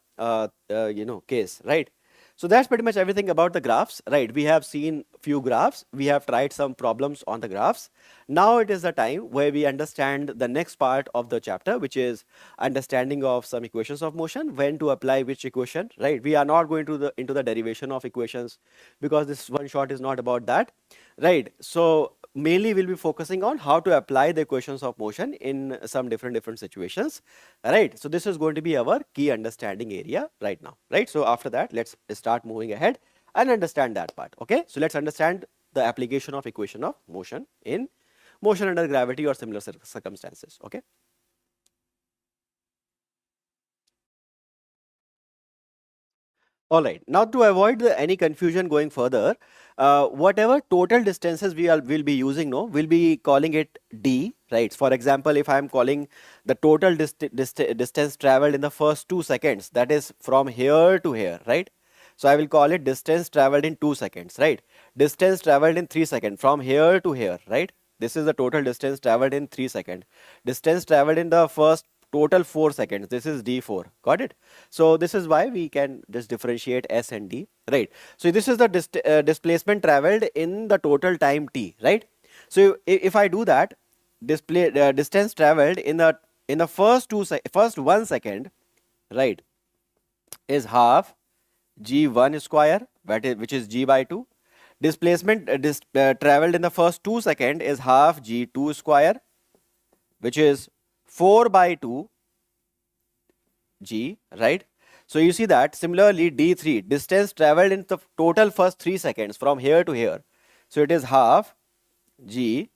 case, right? So that's pretty much everything about the graphs, right? We have seen few graphs, we have tried some problems on the graphs. Now it is the time where we understand the next part of the chapter, which is understanding of some equations of motion, when to apply which equation, right? We are not going to into the derivation of equations because this one shot is not about that, right? So mainly we'll be focusing on how to apply the equations of motion in some different situations, right? So this is going to be our key understanding area right now, right? So after that, let's start moving ahead and understand that part. Okay, so let's understand the application of equation of motion in motion under gravity or similar circumstances. Okay. All right, now to avoid any confusion going further, whatever total distances will be using, we'll be calling it d, right? For example, if I am calling the total distance traveled in the first 2 seconds, that is from here to here, right? So I will call it distance traveled in 2 seconds, right? Distance traveled in 3 seconds from here to here, right? This is the total distance traveled in 3 seconds. Distance traveled in the first total 4 seconds. This is d4. Got it? So this is why we can just differentiate s and d, right? So this is the displacement traveled in the total time t, right? So if I do that, distance traveled in the first 1 second, right, is half g1 square, which is g by 2. Displacement traveled in the first 2 seconds is half g2 square, which is 4 by 2 g, right? So you see that similarly d3, distance traveled in the total first 3 seconds from here to here, so it is half g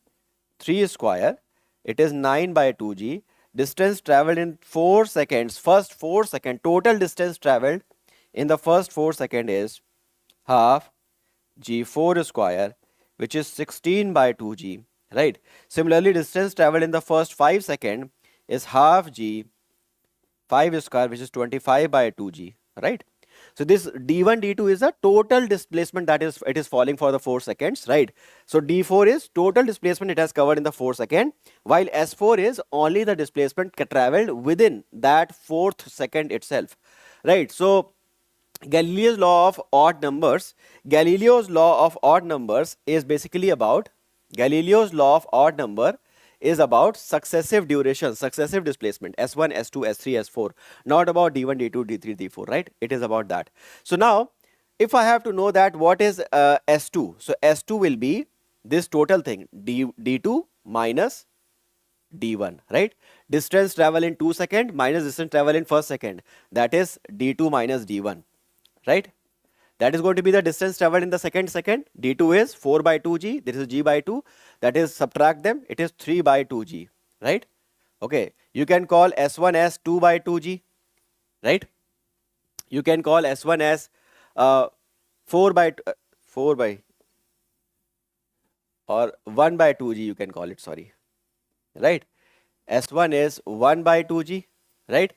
3 square, it is 9 by 2g. Distance traveled in 4 seconds, first 4 seconds, total distance traveled in the first 4 seconds is half g4 square, which is 16 by 2g, right? Similarly, distance traveled in the first 5 seconds is half g5 square, which is 25 by 2g, right? So this d1 d2 is a total displacement, that is it is falling for the 4 seconds, right? So d4 is total displacement it has covered in the 4 second, while s4 is only the displacement traveled within that 4th second itself, right? So Galileo's law of odd numbers, Galileo's law of odd numbers is basically about, Galileo's law of odd number is about successive duration, successive displacement, S1, S2, S3, S4, not about D1, D2, D3, D4, right? It is about that. So now, if I have to know that what is S2, so S2 will be this total thing, D2 minus D1, right? Distance travel in 2 seconds minus distance travel in 1st second, that is D2 minus D1, right? That is going to be the distance traveled in the second second. D2 is 4 by 2g, this is g by 2, that is subtract them, it is 3 by 2g, right? Okay, you can call S1 as 2 by 2g, right? You can call S1 as 4 by or 1 by 2g, you can call it, sorry, right? S1 is 1 by 2g, right?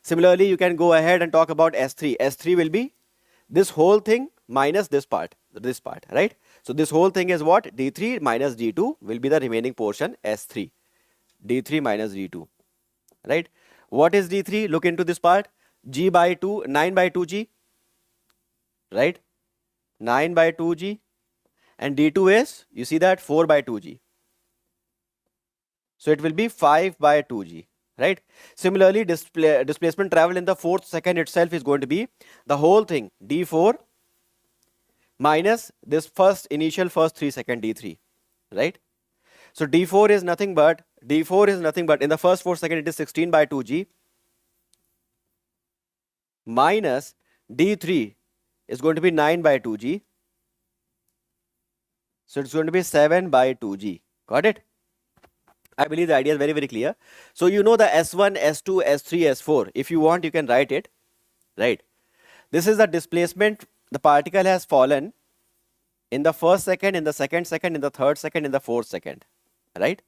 Similarly, you can go ahead and talk about S3. S3 will be this whole thing minus this part, right? So this whole thing is what? D3 minus D2 will be the remaining portion, S3. D3 minus D2, right? What is D3? Look into this part. G by 2, 9 by 2G, right? 9 by 2G. And D2 is, you see that, 4 by 2G. So it will be 5 by 2G, right? Similarly, displacement travel in the 4th second itself is going to be the whole thing, D4 minus this initial first 3 second, D3, right? So D4 is nothing but in the first 4 seconds it is 16 by 2G minus D3 is going to be 9 by 2G. So it's going to be 7 by 2G. Got it? I believe the idea is very, very clear. So you know the S1, S2, S3, S4. If you want, you can write it, right? This is the displacement the particle has fallen in the 1st second, in the 2nd second, in the 3rd second, in the 4th second, right?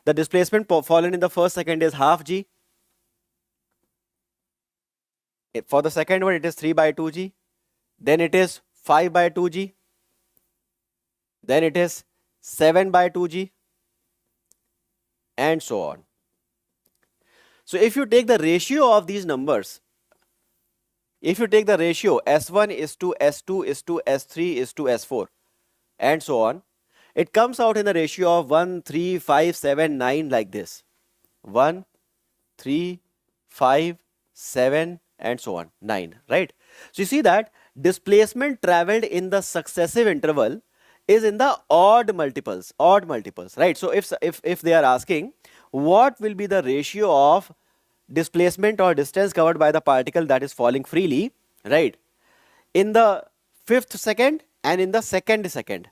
The displacement fallen in the 1st second is half g. For the second one, it is 3 by 2g. Then it is 5 by 2g. Then it is 7 by 2g. And so on. So if you take the ratio of these numbers, if you take the ratio S1 is to S2 is to S3 is to S4 and so on, it comes out in the ratio of 1, 3, 5, 7, 9 like this. 1, 3, 5, 7 and so on, 9, right? So you see that displacement traveled in the successive interval is in the odd multiples, right? So if they are asking what will be the ratio of displacement or distance covered by the particle that is falling freely, right, in the 5th second and in the 2nd second.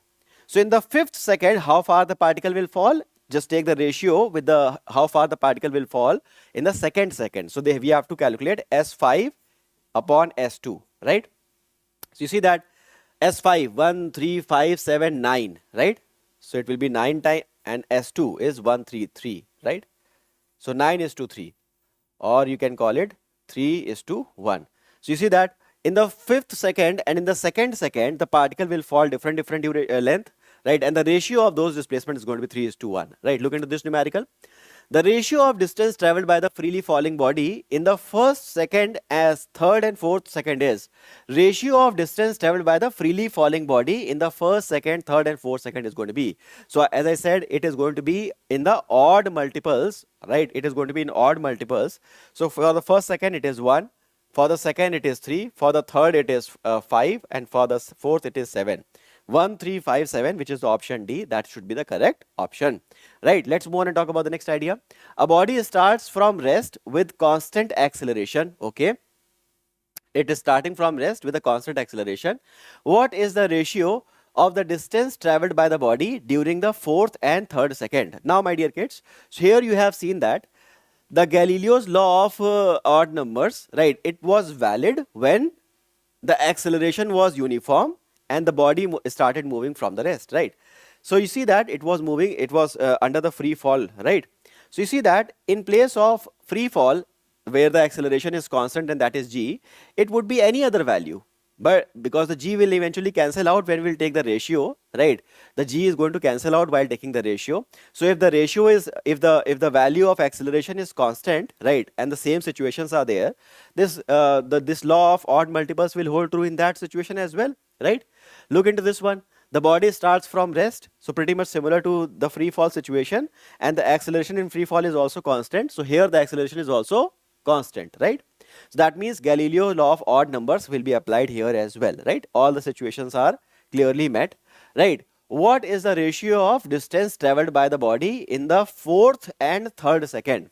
So in the 5th second, how far the particle will fall? Just take the ratio with the how far the particle will fall in the 2nd second. So we have to calculate S5 upon S2, right? So you see that S5, 1, 3, 5, 7, 9, right? So it will be 9 times, and S2 is 1, 3, 3, right? So 9 is to 3, or you can call it 3 is to 1. So you see that in the 5th second and in the 2nd second, the particle will fall different length, right? And the ratio of those displacement is going to be 3 is to 1, right? Look into this numerical. The ratio of distance traveled by the freely falling body in the 1st, 2nd, as 3rd and 4th second is ratio of distance traveled by the freely falling body in the 1st, 2nd, 3rd and 4th second is going to be. So as I said, it is going to be in the odd multiples, right? It is going to be in odd multiples. So for the 1st second it is 1, for the 2nd it is 3, for the 3rd it is 5, and for the 4th it is 7. 1, 3, 5, 7, which is the option D. That should be the correct option, right? Let's move on and talk about the next idea. A body starts from rest with constant acceleration, okay? It is starting from rest with a constant acceleration. What is the ratio of the distance traveled by the body during the fourth and third second. Now, my dear kids, so here you have seen that the Galileo's law of odd numbers, right, it was valid when the acceleration was uniform and the body started moving from the rest, right? So you see that it was moving, it was under the free fall, right? So you see that in place of free fall, where the acceleration is constant and that is g, it would be any other value. But because the g will eventually cancel out when we'll take the ratio, right? The g is going to cancel out while taking the ratio. So if the ratio is, if the value of acceleration is constant, right, and the same situations are there, this law of odd multiples will hold true in that situation as well, right? Look into this one. The body starts from rest, so pretty much similar to the free fall situation, and the acceleration in free fall is also constant. So here the acceleration is also constant, right? So that means Galileo's law of odd numbers will be applied here as well, right? All the situations are clearly met, right? What is the ratio of distance traveled by the body in the fourth and third second?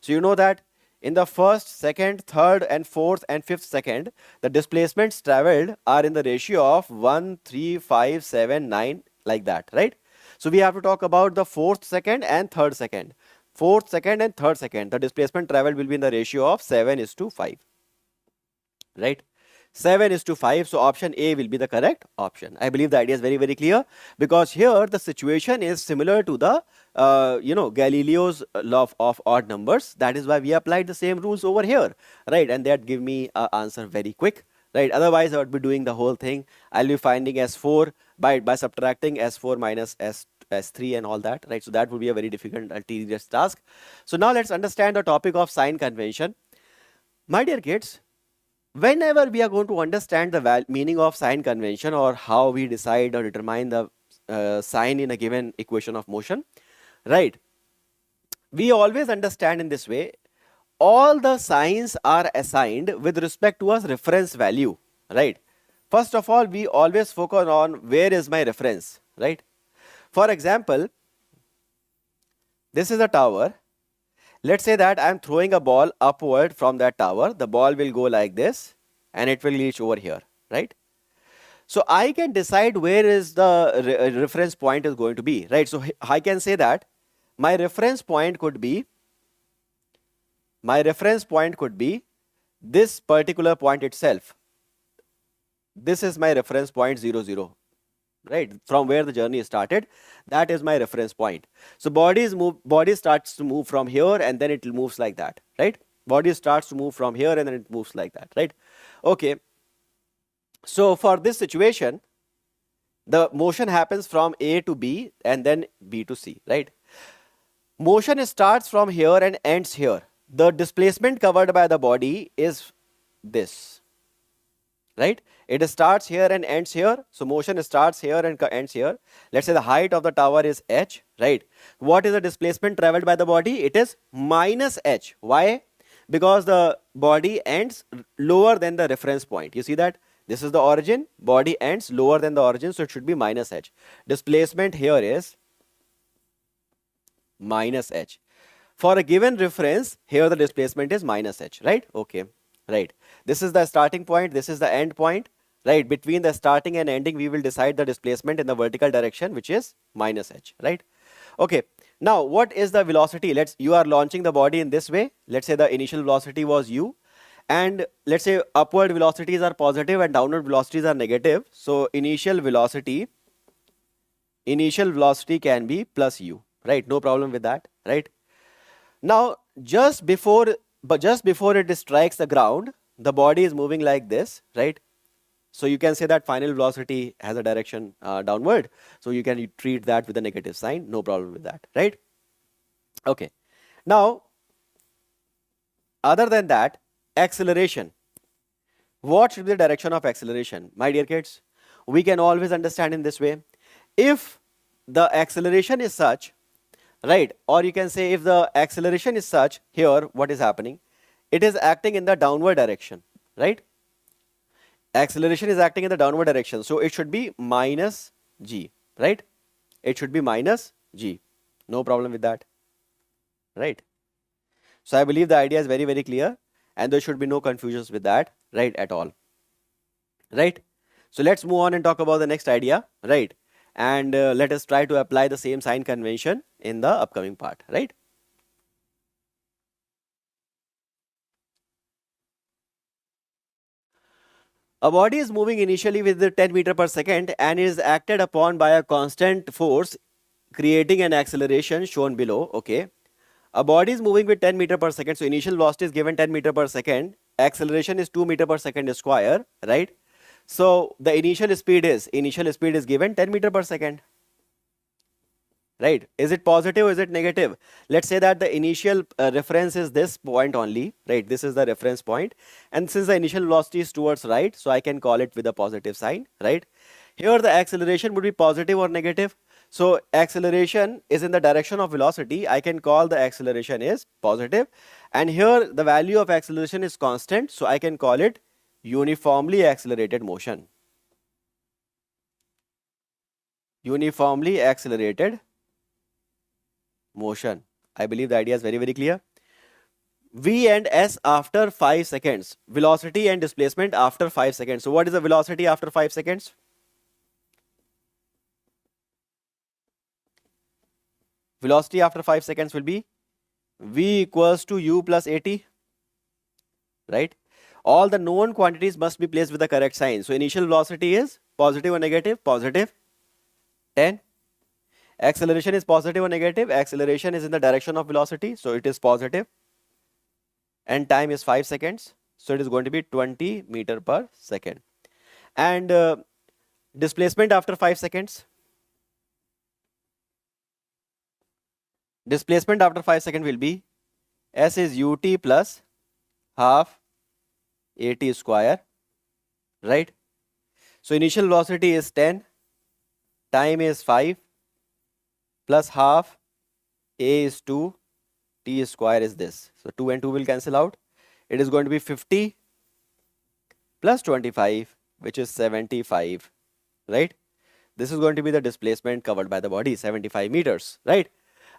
So you know that in the first, second, third and fourth and fifth second, the displacements traveled are in the ratio of 1, 3, 5, 7, 9, like that, right? So we have to talk about the fourth second and third second. Fourth second and third second, the displacement traveled will be in the ratio of 7:5, right? 7:5. So option A will be the correct option. I believe the idea is very, very clear, because here the situation is similar to the Galileo's law of odd numbers. That is why we applied the same rules over here, right? And that give me an answer very quick, right? Otherwise I would be doing the whole thing. I'll be finding S4 by subtracting S4 minus S3 and all that, right? So that would be a very difficult tedious task. So now let's understand the topic of sign convention. My dear kids, whenever we are going to understand the meaning of sign convention, or how we decide or determine the sign in a given equation of motion, right, we always understand in this way. All the signs are assigned with respect to a reference value, right? First of all, we always focus on where is my reference, right? For example, this is a tower. Let's say that I'm throwing a ball upward from that tower. The ball will go like this and it will reach over here, right? So I can decide where is the reference point is going to be, right? So I can say that my reference point could be this particular point itself. This is my reference point 0, 0. Right, from where the journey started, that is my reference point. So body starts to move from here and then it moves like that, right? Body starts to move from here and then it moves like that, right? Okay. So for this situation, the motion happens from A to B and then B to C, right? Motion starts from here and ends here. The displacement covered by the body is this, right? It starts here and ends here. So motion starts here and ends here. Let's say the height of the tower is h, right? What is the displacement traveled by the body? It is minus h. Why? Because the body ends lower than the reference point. You see that? This is the origin. Body ends lower than the origin. So it should be minus h. Displacement here is minus h. For a given reference, here the displacement is minus h, right? Okay, right. This is the starting point. This is the end point. Right, between the starting and ending, we will decide the displacement in the vertical direction, which is minus h, right? Okay, now what is the velocity? You are launching the body in this way. Let's say the initial velocity was u, and let's say upward velocities are positive and downward velocities are negative. So initial velocity can be plus u, right? No problem with that, right? Now just before it strikes the ground, the body is moving like this, right? So you can say that final velocity has a direction downward. So you can treat that with a negative sign. No problem with that, right? Okay. Now, other than that, acceleration. What should be the direction of acceleration? My dear kids, we can always understand in this way. If the acceleration is such, right, or you can say if the acceleration is such, here what is happening? It is acting in the downward direction, right? Acceleration is acting in the downward direction. So it should be minus g, right? It should be minus g. No problem with that, right? So I believe the idea is very, very clear and there should be no confusions with that, right, at all, right? So let's move on and talk about the next idea, right? And let us try to apply the same sign convention in the upcoming part, right? A body is moving initially with the 10 meter per second and is acted upon by a constant force, creating an acceleration shown below. Okay. A body is moving with 10 meter per second. So initial velocity is given 10 meter per second. Acceleration is 2 meter per second square, right? So the initial speed is given 10 meter per second. Right? Is it positive or is it negative? Let's say that the initial reference is this point only, right? This is the reference point. And since the initial velocity is towards right, so I can call it with a positive sign, right? Here the acceleration would be positive or negative. So acceleration is in the direction of velocity. I can call the acceleration is positive. And here the value of acceleration is constant. So I can call it uniformly accelerated motion. Uniformly accelerated motion. I believe the idea is very, very clear. V and S after 5 seconds. Velocity and displacement after 5 seconds. So what is the velocity after 5 seconds? Velocity after 5 seconds will be V equals to U plus AT. Right? All the known quantities must be placed with the correct sign. So initial velocity is positive or negative? Positive. 10. Acceleration is positive or negative? Acceleration is in the direction of velocity, so it is positive. And time is 5 seconds, so it is going to be 20 meter per second. And displacement after 5 seconds? Displacement after 5 seconds will be S is ut plus half at square, right? So initial velocity is 10, time is 5, plus half a is 2, t square is this. So 2 and 2 will cancel out. It is going to be 50 plus 25, which is 75, right? This is going to be the displacement covered by the body, 75 meters, right?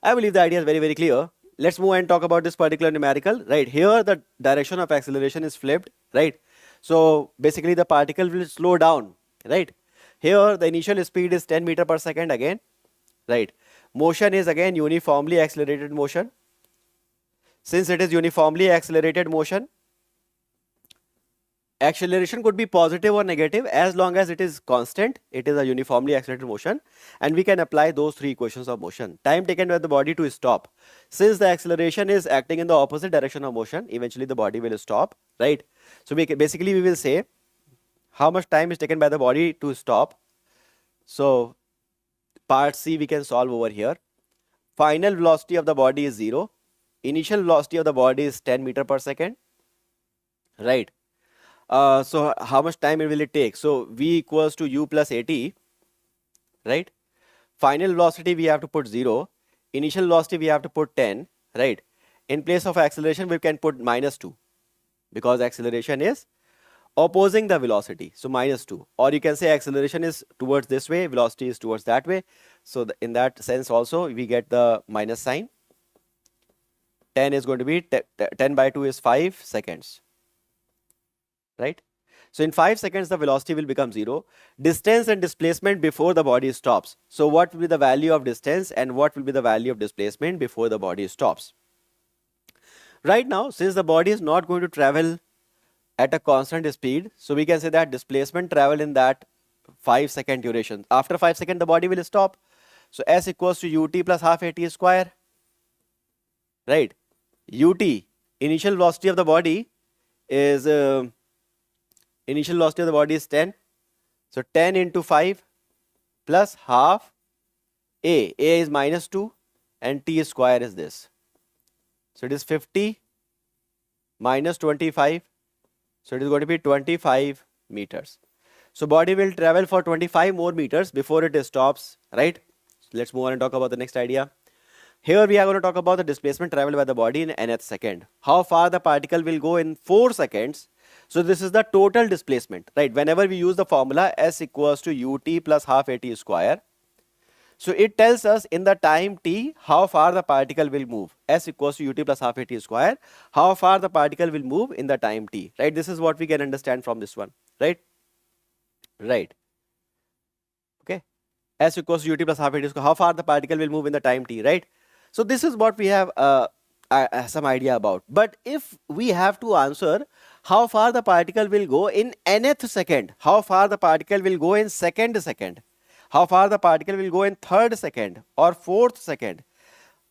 I believe the idea is very, very clear. Let's move and talk about this particular numerical, right? Here the direction of acceleration is flipped, right? So basically the particle will slow down, right? Here the initial speed is 10 meter per second again, right? Motion is again uniformly accelerated motion. Since it is uniformly accelerated motion, acceleration could be positive or negative. As long as it is constant, it is a uniformly accelerated motion, and we can apply those three equations of motion. Time taken by the body to stop. Since the acceleration is acting in the opposite direction of motion, eventually the body will stop, right? So basically we will say how much time is taken by the body to stop. So part C we can solve over here. Final velocity of the body is 0. Initial velocity of the body is 10 meter per second, right? So how much time will it take? So V equals to U plus AT, right? Final velocity we have to put 0. Initial velocity we have to put 10, right? In place of acceleration we can put minus 2 because acceleration is opposing the velocity. So minus 2, or you can say acceleration is towards this way, velocity is towards that way. So in that sense also we get the minus sign. 10 is going to be 10 by 2 is 5 seconds, right? So in 5 seconds the velocity will become 0. Distance and displacement before the body stops. So what will be the value of distance and what will be the value of displacement before the body stops? Right now, since the body is not going to travel at a constant speed, so we can say that displacement travel in that 5 second duration. After 5 seconds the body will stop. So S equals to ut plus half at square, right? Ut, initial velocity of the body is 10. So 10 into 5 plus half a is minus 2 and t square is this. So it is 50 minus 25. So it is going to be 25 meters. So body will travel for 25 more meters before it stops, right? So let's move on and talk about the next idea. Here we are going to talk about the displacement traveled by the body in nth second. How far the particle will go in 4 seconds. So this is the total displacement, right? Whenever we use the formula S equals to ut plus half at square. So it tells us in the time t how far the particle will move. S equals to ut plus half at square. How far the particle will move in the time t, right? This is what we can understand from this one, right? right? Okay, s equals to ut plus half at square. How far the particle will move in the time t, right? So this is what we have some idea about. But if we have to answer how far the particle will go in nth second, how far the particle will go in second, how far the particle will go in third second or fourth second,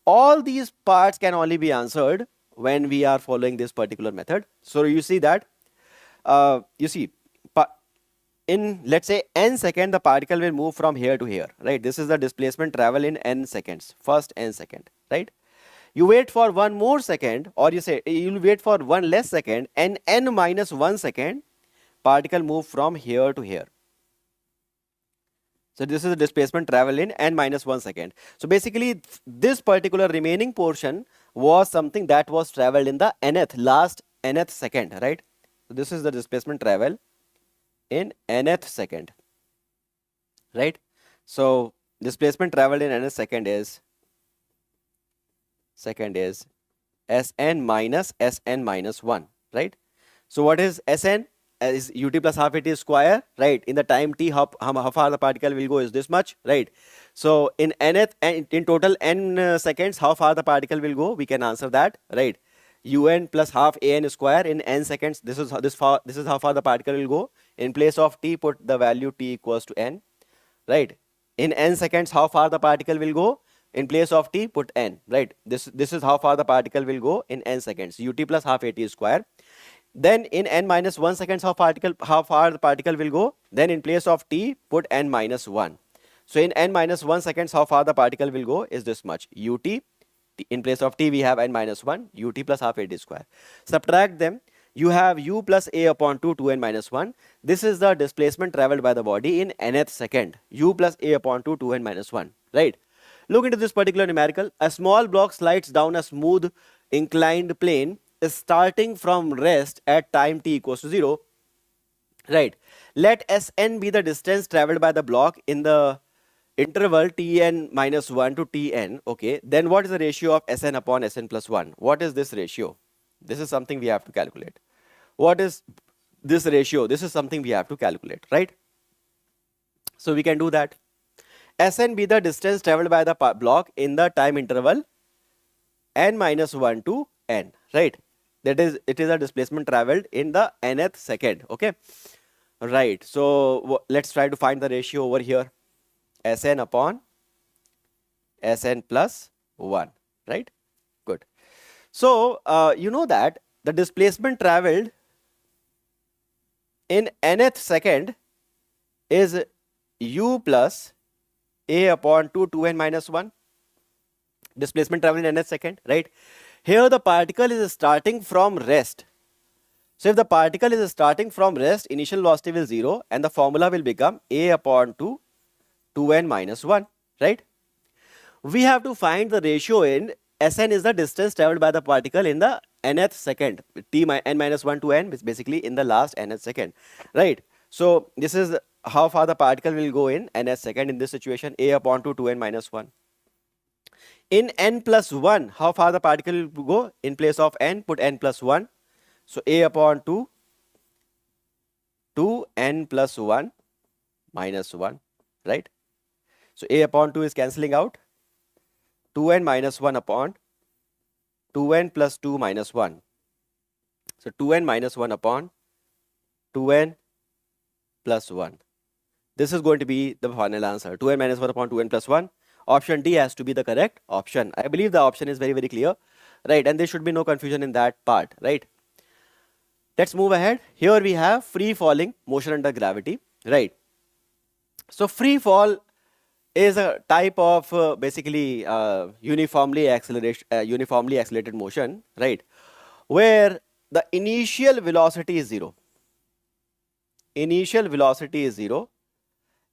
all these parts can only be answered when we are following this particular method. So you see that, in let's say n second, the particle will move from here to here, right? This is the displacement travel in n seconds, first n second, right? You wait for one more second, or you say you'll wait for one less second, and n minus 1 second, particle move from here to here. So this is the displacement travel in n minus 1 second. So basically this particular remaining portion was something that was traveled in the last nth second, right? So this is the displacement travel in nth second, right? So displacement traveled in nth second is Sn minus Sn minus 1, right? So what is Sn? Is ut plus half at square, right? In the time t, how far the particle will go is this much, right? So in nth, in total n seconds, how far the particle will go, we can answer that, right? Un plus half an square in n seconds. This is how far the particle will go. In place of t, put the value t equals to n, right? In n seconds, how far the particle will go. In place of t, put n, right? This is how far the particle will go in n seconds. Ut plus half at square. Then in n minus 1 seconds, how far the particle will go. Then in place of t, put n minus 1. So in n minus 1 seconds, how far the particle will go is this much. Ut, in place of t, we have n minus 1, ut plus half at square. Subtract them. You have u plus a upon 2, 2n minus 1. This is the displacement traveled by the body in nth second. U plus a upon 2, 2n minus 1, right? Look into this particular numerical. A small block slides down a smooth inclined plane starting from rest at time t equals to 0, right? Let Sn be the distance traveled by the block in the interval Tn minus 1 to Tn, okay? Then what is the ratio of Sn upon Sn plus 1? What is this ratio? This is something we have to calculate. What is this ratio? This is something we have to calculate, right? So we can do that. Sn be the distance traveled by the block in the time interval n minus 1 to n, right? That is, it is a displacement traveled in the nth second, okay? Right, so let's try to find the ratio over here. Sn upon Sn plus 1, right? Good. So, you know that the displacement traveled in nth second is u plus a upon 2, 2n minus 1. Displacement traveled in nth second, right? Here the particle is starting from rest. So if the particle is starting from rest, initial velocity will 0 and the formula will become a upon 2, 2n minus 1, right? We have to find the ratio in Sn is the distance traveled by the particle in the nth second. N minus 1 to n is basically in the last nth second, right? So this is how far the particle will go in nth second. In this situation, a upon 2, 2n minus 1. In n plus 1, how far the particle will go? In place of n, put n plus 1. So a upon 2, 2n plus 1 minus 1, right? So a upon 2 is cancelling out. 2n minus 1 upon 2n plus 2 minus 1. So 2n minus 1 upon 2n plus 1. This is going to be the final answer. 2n minus 1 upon 2n plus 1. Option D has to be the correct option. I believe the option is very, very clear, right? And there should be no confusion in that part, right? Let's move ahead. Here we have free falling motion under gravity, right? So free fall is a type of basically uniformly accelerated motion, right? Where the initial velocity is 0. Initial velocity is 0.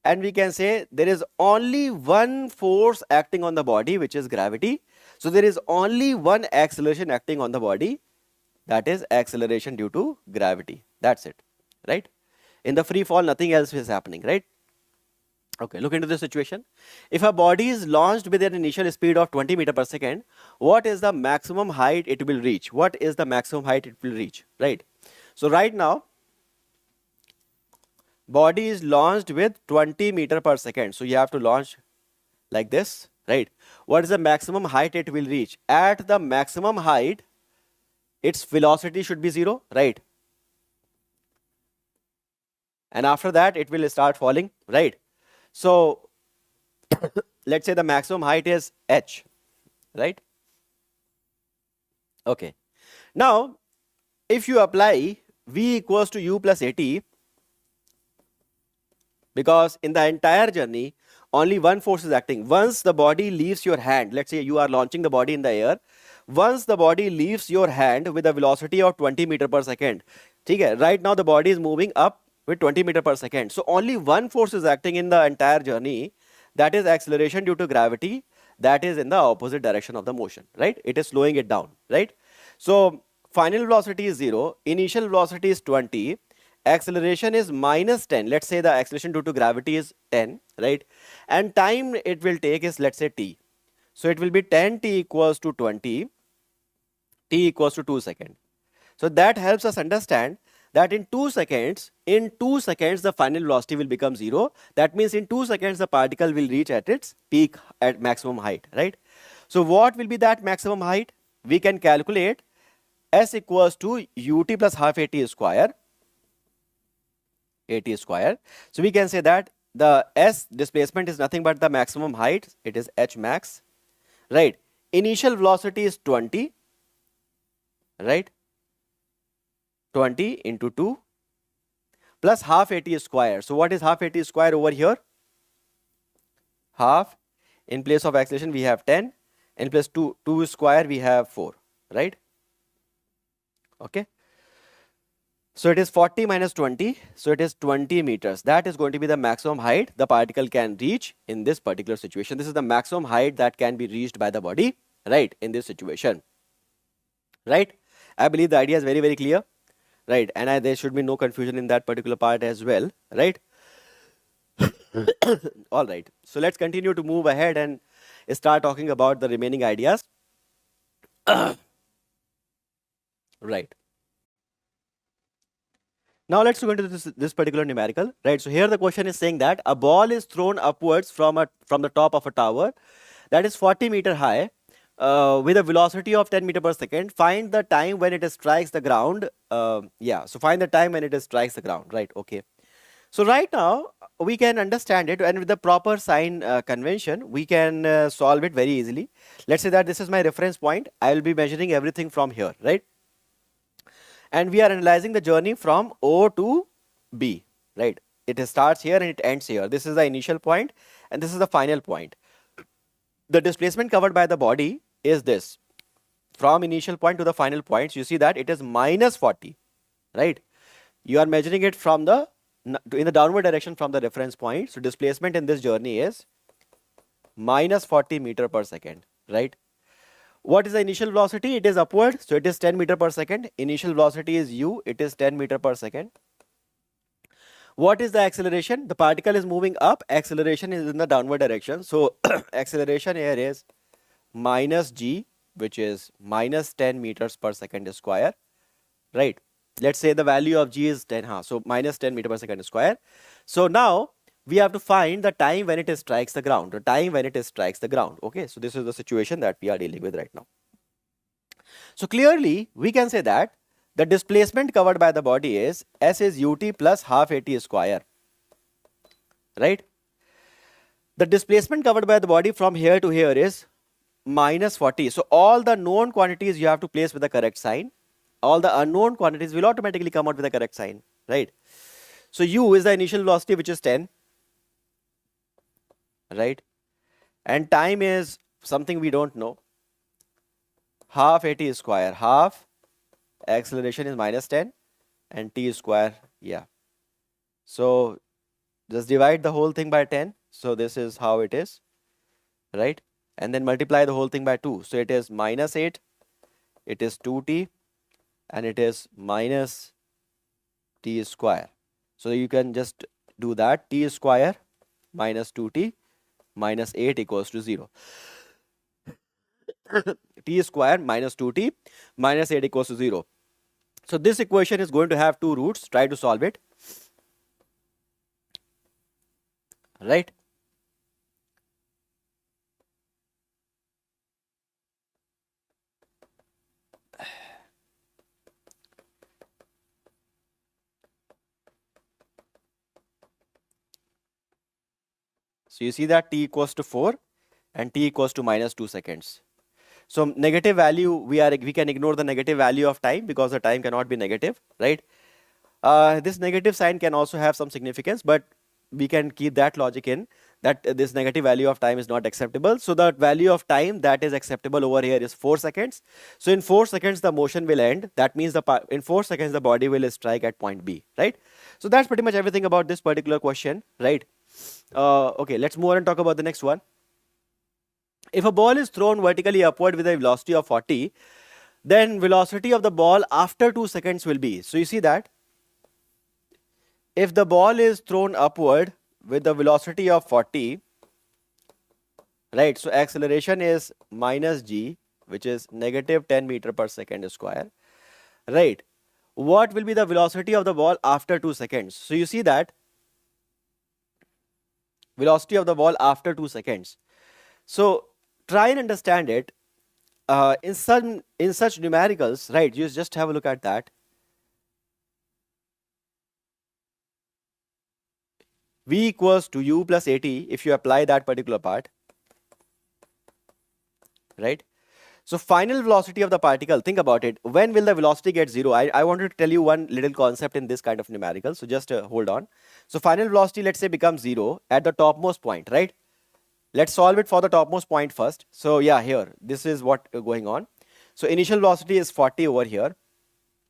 And we can say there is only one force acting on the body, which is gravity. So there is only one acceleration acting on the body, that is acceleration due to gravity. That's it, right? In the free fall, nothing else is happening, right? Okay, look into the situation. If a body is launched with an initial speed of 20 meters per second, what is the maximum height it will reach? What is the maximum height it will reach, right? So right now, body is launched with 20 meter per second. So you have to launch like this, right? What is the maximum height it will reach? At the maximum height, its velocity should be 0, right? And after that, it will start falling, right? So let's say the maximum height is h, right? Okay. Now, if you apply v equals to u plus at, because in the entire journey, only one force is acting. Once the body leaves your hand, let's say you are launching the body in the air, once the body leaves your hand with a velocity of 20 meter per second, okay, right now the body is moving up with 20 meter per second. So only one force is acting in the entire journey, that is acceleration due to gravity, that is in the opposite direction of the motion, right? It is slowing it down, right? So final velocity is 0, initial velocity is 20, acceleration is minus 10. Let's say the acceleration due to gravity is 10, right? And time it will take is, let's say, t. So it will be 10 t equals to 20, t equals to 2 seconds. So that helps us understand that in 2 seconds, the final velocity will become 0. That means in 2 seconds, the particle will reach at its peak at maximum height, right? So what will be that maximum height? We can calculate s equals to ut plus half at square. So we can say that the s displacement is nothing but the maximum height. It is h max, right? Initial velocity is 20, right? 20 into 2 plus half at square. So what is half at square over here? Half, in place of acceleration we have 10, and plus 2 square we have 4, right? Okay. So it is 40 minus 20, so it is 20 meters. That is going to be the maximum height the particle can reach in this particular situation. This is the maximum height that can be reached by the body, right, in this situation, right? I believe the idea is very, very clear, right? And there should be no confusion in that particular part as well, right? All right. So let's continue to move ahead and start talking about the remaining ideas. Right. Now let's go into this particular numerical, right? So here the question is saying that a ball is thrown upwards from the top of a tower that is 40 meter high with a velocity of 10 meter per second. Find the time when it strikes the ground. So find the time when it strikes the ground, right? Okay. So right now we can understand it, and with the proper sign convention, we can solve it very easily. Let's say that this is my reference point. I will be measuring everything from here, right? And we are analyzing the journey from O to B, right? It starts here and it ends here. This is the initial point and this is the final point. The displacement covered by the body is this. From initial point to the final point, you see that it is minus 40, right? You are measuring it from in the downward direction from the reference point. So displacement in this journey is minus 40 meter per second, right? What is the initial velocity? It is upward, so it is 10 meter per second. Initial velocity is u, it is 10 meter per second. What is the acceleration? The particle is moving up, acceleration is in the downward direction. So acceleration here is minus g, which is minus 10 meters per second square, right? Let's say the value of g is 10, so minus 10 meter per second square. So now we have to find the time when it strikes the ground, okay? So this is the situation that we are dealing with right now. So clearly we can say that the displacement covered by the body is s is ut plus half at square, right? The displacement covered by the body from here to here is minus 40. So all the known quantities you have to place with the correct sign. All the unknown quantities will automatically come out with the correct sign, right? So u is the initial velocity, which is 10, right? And time is something we don't know. Half at square, half acceleration is minus 10 and t square, yeah. So just divide the whole thing by 10. So this is how it is, right? And then multiply the whole thing by 2. So it is minus 8, it is 2t, and it is minus t square. So you can just do that. T square minus 2t minus 8 equals to 0. T square minus 2t minus 8 equals to 0. So this equation is going to have two roots. Try to solve it. right? So you see that t equals to 4 and t equals to minus 2 seconds. So negative value, we can ignore the negative value of time because the time cannot be negative, right? This negative sign can also have some significance, but we can keep that logic in that this negative value of time is not acceptable. So the value of time that is acceptable over here is 4 seconds. So in 4 seconds the motion will end. That means in 4 seconds the body will strike at point B, right? So that's pretty much everything about this particular question, right? Okay, let's move on and talk about the next one. If a ball is thrown vertically upward with a velocity of 40, then velocity of the ball after 2 seconds will be. So you see that if the ball is thrown upward with the velocity of 40, right, so acceleration is minus g, which is negative 10 meter per second square, right? What will be the velocity of the ball after 2 seconds? So you see that velocity of the ball after 2 seconds. So try and understand it in such numericals, right? You just have a look at that. V equals to u plus at if you apply that particular part, right? So final velocity of the particle, think about it. When will the velocity get zero? I wanted to tell you one little concept in this kind of numerical. So just hold on. So final velocity, let's say, becomes zero at the topmost point, right? Let's solve it for the topmost point first. So yeah, here, this is what going on. So initial velocity is 40 over here,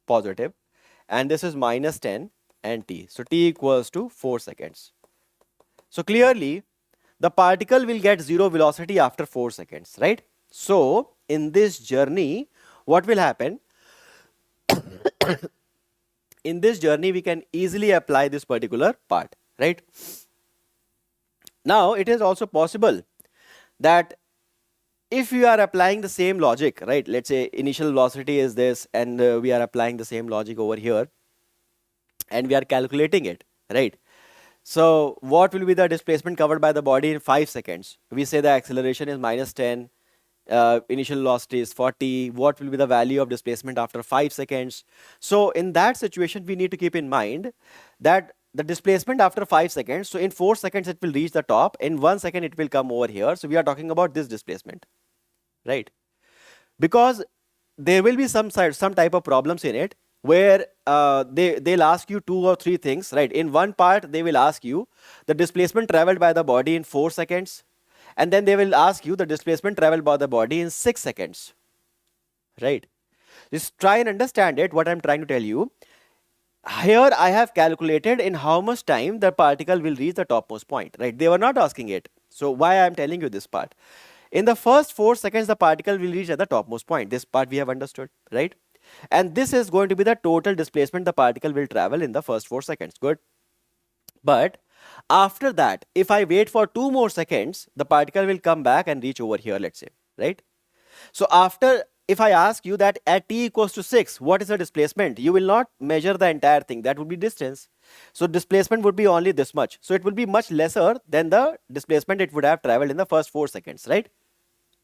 positive, and this is minus 10 and t. So t equals to 4 seconds. So clearly, the particle will get zero velocity after 4 seconds, right? So in this journey, what will happen? In this journey, we can easily apply this particular part, right? Now, it is also possible that if we are applying the same logic, right? Let's say initial velocity is this, and we are applying the same logic over here, and we are calculating it, right? So what will be the displacement covered by the body in 5 seconds? We say the acceleration is minus 10, initial velocity is 40. What will be the value of displacement after 5 seconds? So in that situation, we need to keep in mind that the displacement after 5 seconds, so in 4 seconds it will reach the top, in 1 second it will come over here. So we are talking about this displacement, right? Because there will be some type of problems in it where they'll ask you 2 or 3 things, right? In one part, they will ask you the displacement traveled by the body in 4 seconds, and then they will ask you the displacement traveled by the body in 6 seconds, right? Just try and understand it, what I'm trying to tell you. Here I have calculated in how much time the particle will reach the topmost point, right? They were not asking it. So why I'm telling you this part? In the first 4 seconds, the particle will reach at the topmost point. This part we have understood, right? And this is going to be the total displacement the particle will travel in the first 4 seconds. Good. But after that, if I wait for 2 more seconds, the particle will come back and reach over here, let's say, right? So after, if I ask you that at t equals to 6, what is the displacement? You will not measure the entire thing. That would be distance. So displacement would be only this much. So it will be much lesser than the displacement it would have traveled in the first 4 seconds, right?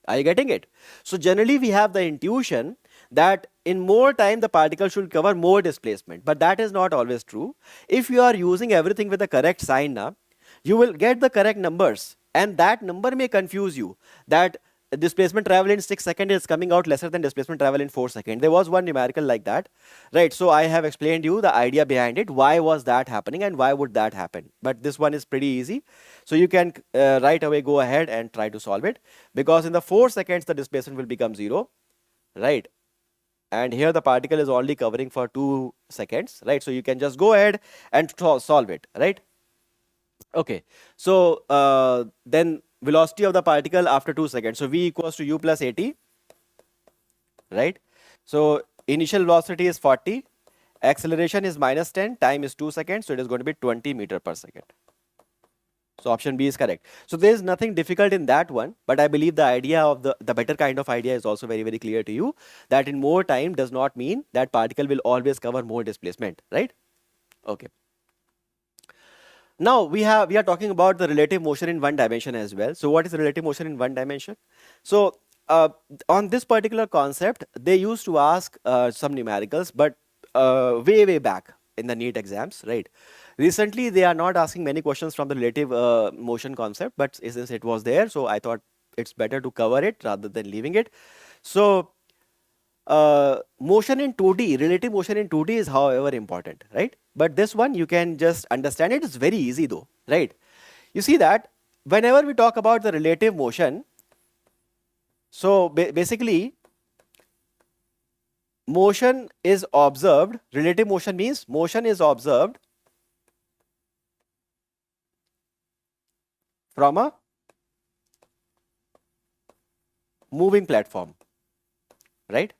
Are you getting it? So generally we have the intuition that in more time the particle should cover more displacement, but that is not always true. If you are using everything with the correct sign now, you will get the correct numbers, and that number may confuse you that displacement travel in 6 seconds is coming out lesser than displacement travel in 4 seconds. There was one numerical like that, right? So I have explained you the idea behind it, why was that happening and why would that happen. But this one is pretty easy. So you can right away go ahead and try to solve it, because in the 4 seconds the displacement will become 0, right? And here the particle is only covering for 2 seconds, right? So you can just go ahead and solve it, right? Okay, so then velocity of the particle after 2 seconds. So v equals to u plus at, right? So initial velocity is 40, acceleration is minus 10, time is 2 seconds, so it is going to be 20 meter per second. So option B is correct. So there is nothing difficult in that one, but I believe the idea of the better kind of idea is also very, very clear to you, that in more time does not mean that particle will always cover more displacement, right? Okay. Now we are talking about the relative motion in one dimension as well. So what is relative motion in one dimension? So on this particular concept, they used to ask some numericals, but way back in the NEET exams, right? Recently, they are not asking many questions from the relative motion concept, but since it was there, so I thought it's better to cover it rather than leaving it. So motion in 2D, relative motion in 2D is however important, right? But this one you can just understand it. It's very easy though, right? You see that whenever we talk about the relative motion, so basically motion is observed. Relative motion means motion is observed from a moving platform, right?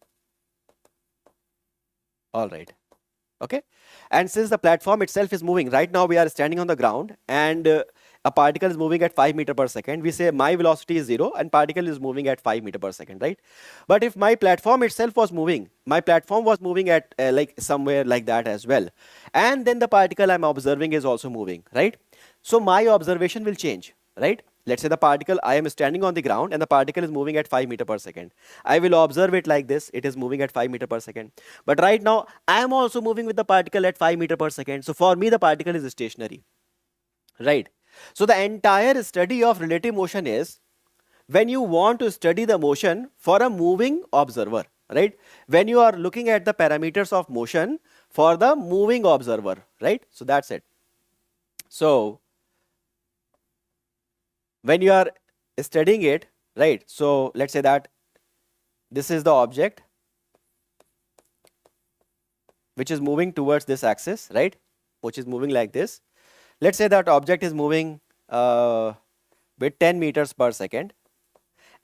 All right. Okay. And since the platform itself is moving, right now we are standing on the ground and a particle is moving at 5 meter per second. We say my velocity is 0 and particle is moving at 5 meter per second, right? But if my platform itself was moving, my platform was moving at like somewhere like that as well. And then the particle I'm observing is also moving, right? So my observation will change, right? Let's say the particle, I am standing on the ground and the particle is moving at 5 meter per second. I will observe it like this. It is moving at 5 meter per second. But right now, I am also moving with the particle at 5 meter per second. So for me, the particle is stationary, right? So the entire study of relative motion is when you want to study the motion for a moving observer, right? When you are looking at the parameters of motion for the moving observer, right? So that's it. So when you are studying it, right? So let's say that this is the object which is moving towards this axis, right? Which is moving like this. Let's say that object is moving with 10 meters per second.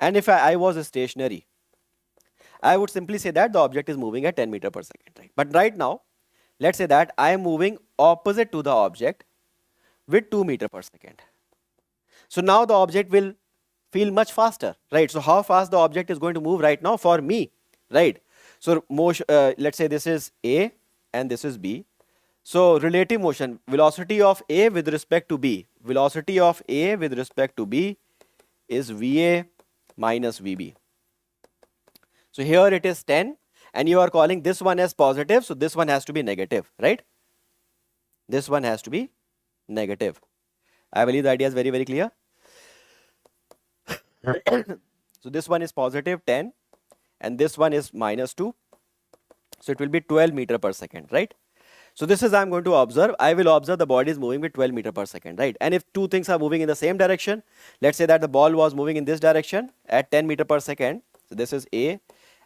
And if I was stationary, I would simply say that the object is moving at 10 meters per second, right? But right now, let's say that I am moving opposite to the object with 2 meters per second. So now the object will feel much faster, right? So how fast the object is going to move right now for me, right? So motion, let's say this is A and this is B. So relative motion, velocity of A with respect to B. Velocity of A with respect to B is VA minus VB. So here it is 10 and you are calling this one as positive. So this one has to be negative, right? This one has to be negative. I believe the idea is very clear. So this one is positive 10 and this one is minus 2. So it will be 12 meter per second, right? So this is I'm going to observe. I will observe the body is moving with 12 meter per second, right? And if two things are moving in the same direction, let's say that the ball was moving in this direction at 10 meter per second. So this is A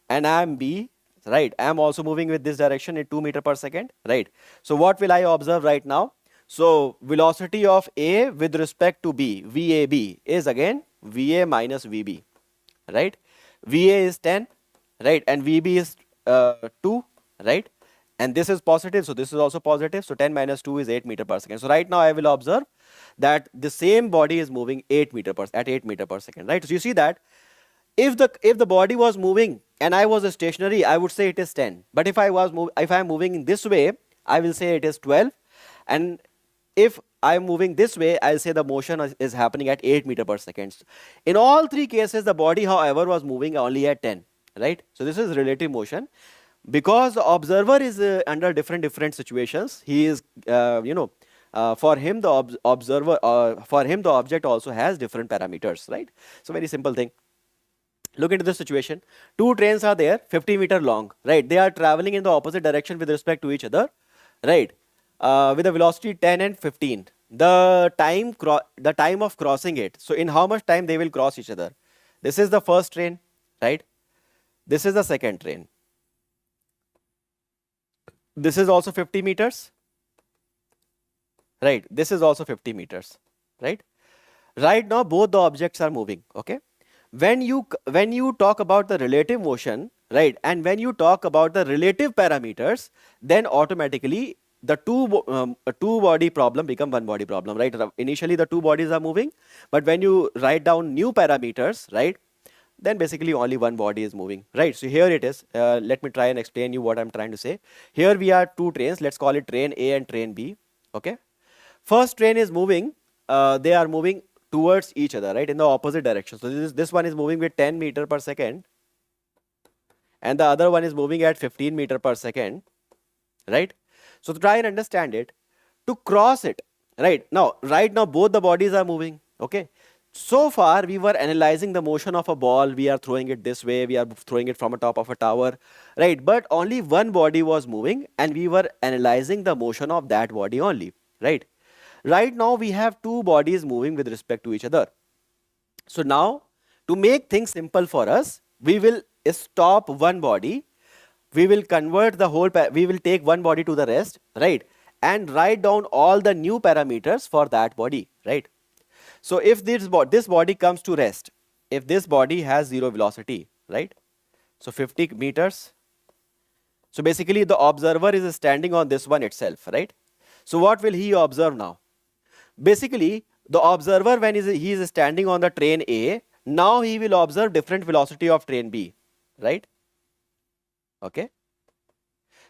and I am B, right? I am also moving with this direction at 2 meter per second, right? So what will I observe right now? So velocity of A with respect to B, VAB is again VA minus VB, right? VA is 10, right? And VB is 2, right? And this is positive, so this is also positive. So 10 minus 2 is 8 meter per second. So right now I will observe that the same body is moving 8 meter per second, right? So you see that if the body was moving and I was stationary, I would say it is 10. But if I am moving in this way, I will say it is 12. And if I am moving this way, I'll say the motion is happening at 8 meter per second. In all three cases, the body, however, was moving only at 10, right? So this is relative motion. Because the observer is under different situations, he is, for him the object also has different parameters, right? So very simple thing. Look into this situation. Two trains are there, 50 meter long, right? They are traveling in the opposite direction with respect to each other, right? With a velocity 10 and 15. The time of crossing it. So in how much time they will cross each other? This is the first train, right? This is the second train. This is also 50 meters, right? This is also 50 meters, right? Right now, both the objects are moving, okay? When you talk about the relative motion, right? And when you talk about the relative parameters, then automatically the two body problem become one body problem, right? Initially, the two bodies are moving, but when you write down new parameters, right? Then basically only one body is moving, right? So here it is. Let me try and explain you what I'm trying to say. Here we are two trains. Let's call it train A and train B, okay? First train is moving, they are moving towards each other, right, in the opposite direction. So this one is moving with 10 meter per second, and the other one is moving at 15 meter per second, right? So to try and understand it, to cross it, right now both the bodies are moving, okay? So far we were analyzing the motion of a ball. We are throwing it this way, we are throwing it from a top of a tower, right? But only one body was moving, and we were analyzing the motion of that body only, right? Right now we have two bodies moving with respect to each other. So now, to make things simple for us, we will stop one body, we will convert the whole, we will take one body to the rest, right? And write down all the new parameters for that body, right? So if this body comes to rest, if this body has zero velocity, right? So 50 meters. So basically the observer is standing on this one itself, right? So what will he observe now? Basically, the observer, when he is standing on the train A, now he will observe different velocity of train B, right? Okay.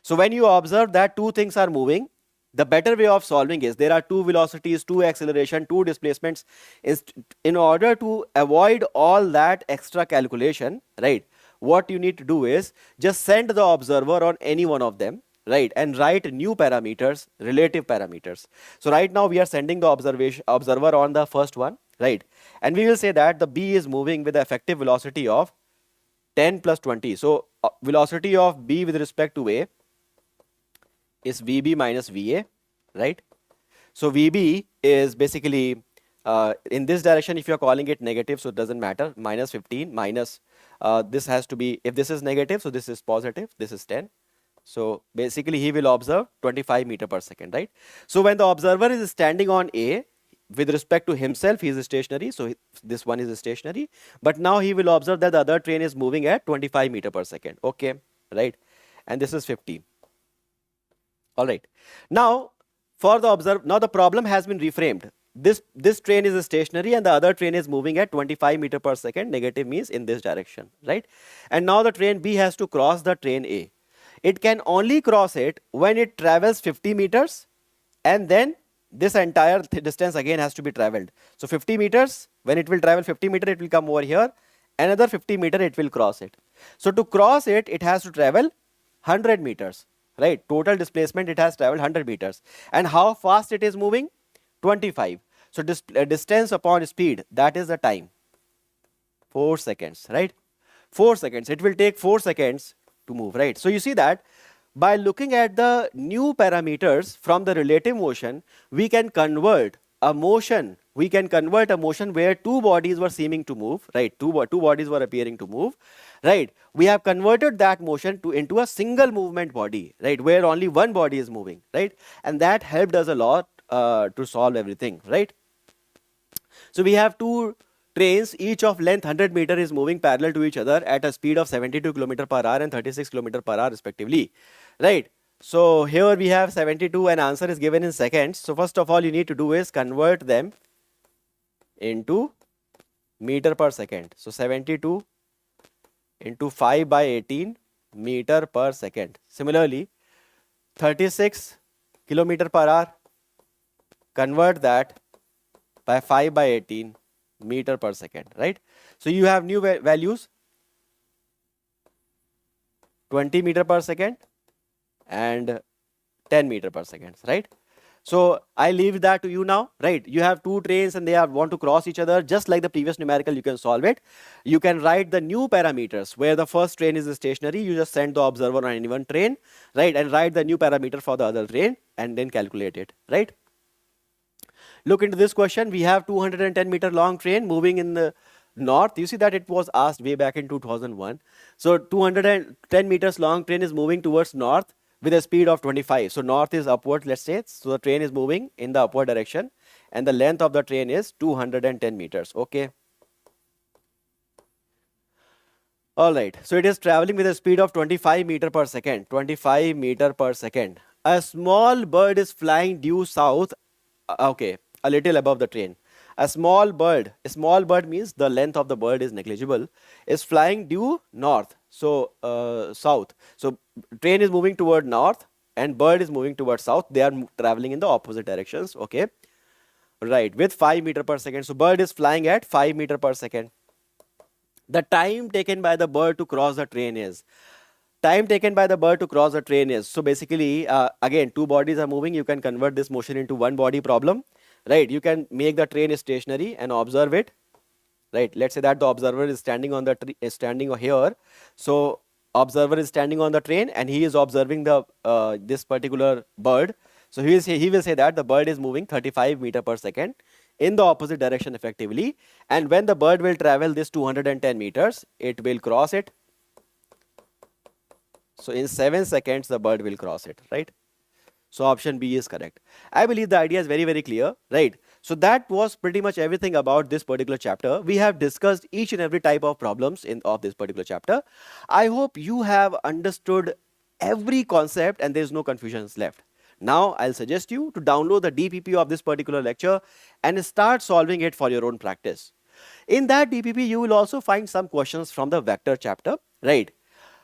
So when you observe that two things are moving, the better way of solving is there are two velocities, two acceleration, two displacements. In order to avoid all that extra calculation, right, what you need to do is just send the observer on any one of them, right, and write new parameters, relative parameters. So right now we are sending the observer on the first one, right, and we will say that the B is moving with the effective velocity of 10 plus 20. So velocity of B with respect to A is VB minus VA, right? So VB is basically in this direction. If you are calling it negative, so it doesn't matter, minus 15 minus this has to be, if this is negative, so this is positive, this is 10. So basically he will observe 25 meter per second, right? So when the observer is standing on A, with respect to himself, he is stationary, so this one is stationary, but now he will observe that the other train is moving at 25 meter per second, okay, right? And this is 50. All right. Now, for the now the problem has been reframed. This train is stationary and the other train is moving at 25 meter per second, negative means in this direction, right? And now the train B has to cross the train A. It can only cross it when it travels 50 meters, and then this entire distance again has to be traveled. So 50 meters, when it will travel 50 meter, it will come over here, another 50 meter, it will cross it. So to cross it, it has to travel 100 meters. Right, total displacement, it has traveled 100 meters. And how fast it is moving? 25. So distance upon speed, that is the time. 4 seconds, right? 4 seconds. It will take 4 seconds to move, right? So you see that by looking at the new parameters from the relative motion, we can convert a motion. We can convert a motion where two bodies were seeming to move, right? Two bodies were appearing to move, right? We have converted that motion into a single movement body, right, where only one body is moving, right? And that helped us a lot to solve everything, right? So we have two trains, each of length 100 meter is moving parallel to each other at a speed of 72 km per hour and 36 km per hour respectively, right? So here we have 72 and answer is given in seconds. So first of all you need to do is convert them into meter per second. So 72 into 5 by 18 meter per second. Similarly, 36 kilometer per hour, convert that by 5 by 18 meter per second, right? So you have new values, 20 meter per second and 10 meter per second, right? So I leave that to you now, right? You have two trains and they want to cross each other. Just like the previous numerical, you can solve it. You can write the new parameters where the first train is stationary. You just send the observer on any one train, right? And write the new parameter for the other train and then calculate it, right? Look into this question. We have 210 meter long train moving in the north. You see that it was asked way back in 2001. So 210 meters long train is moving towards north with a speed of 25. So north is upward, let's say. So the train is moving in the upward direction and the length of the train is 210 meters. Okay. All right. So it is traveling with a speed of 25 meter per second. 25 meter per second. A small bird is flying due south. Okay. A little above the train. A small bird means the length of the bird is negligible, is flying due north. So south. So train is moving toward north and bird is moving towards south. They are traveling in the opposite directions. Okay. Right, with 5 meter per second. So bird is flying at 5 meter per second. The time taken by the bird to cross the train is, so basically, again, two bodies are moving. You can convert this motion into one body problem, right? You can make the train stationary and observe it, right? Let's say that the observer is standing on the is standing here. So observer is standing on the train and he is observing the this particular bird. So he will say that the bird is moving 35 meter per second in the opposite direction effectively, and when the bird will travel this 210 meters, it will cross it. So in 7 seconds the bird will cross it, right? So option B is correct. I believe the idea is very, very clear, right? So that was pretty much everything about this particular chapter. We have discussed each and every type of problems of this particular chapter. I hope you have understood every concept and there is no confusions left. Now I'll suggest you to download the DPP of this particular lecture and start solving it for your own practice. In that DPP, you will also find some questions from the vector chapter, right?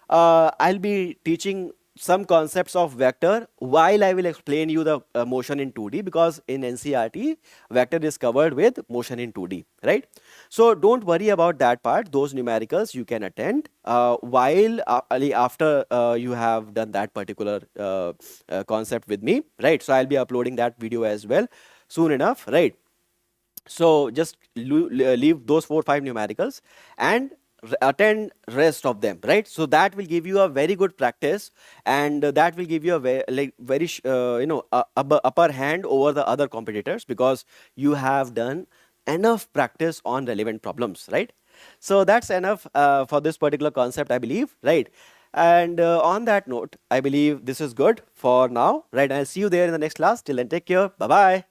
I'll be teaching some concepts of vector while I will explain you the motion in 2D, because in NCERT vector is covered with motion in 2D, right? So don't worry about that part. Those numericals you can attend while after you have done that particular concept with me, right? So I'll be uploading that video as well soon enough, right? So just leave those 4-5 numericals and attend rest of them, right? So that will give you a very good practice, and that will give you a very upper hand over the other competitors, because you have done enough practice on relevant problems, right? So that's enough for this particular concept, I believe, right? And on that note, I believe this is good for now, right? I'll see you there in the next class. Till then, take care. Bye bye.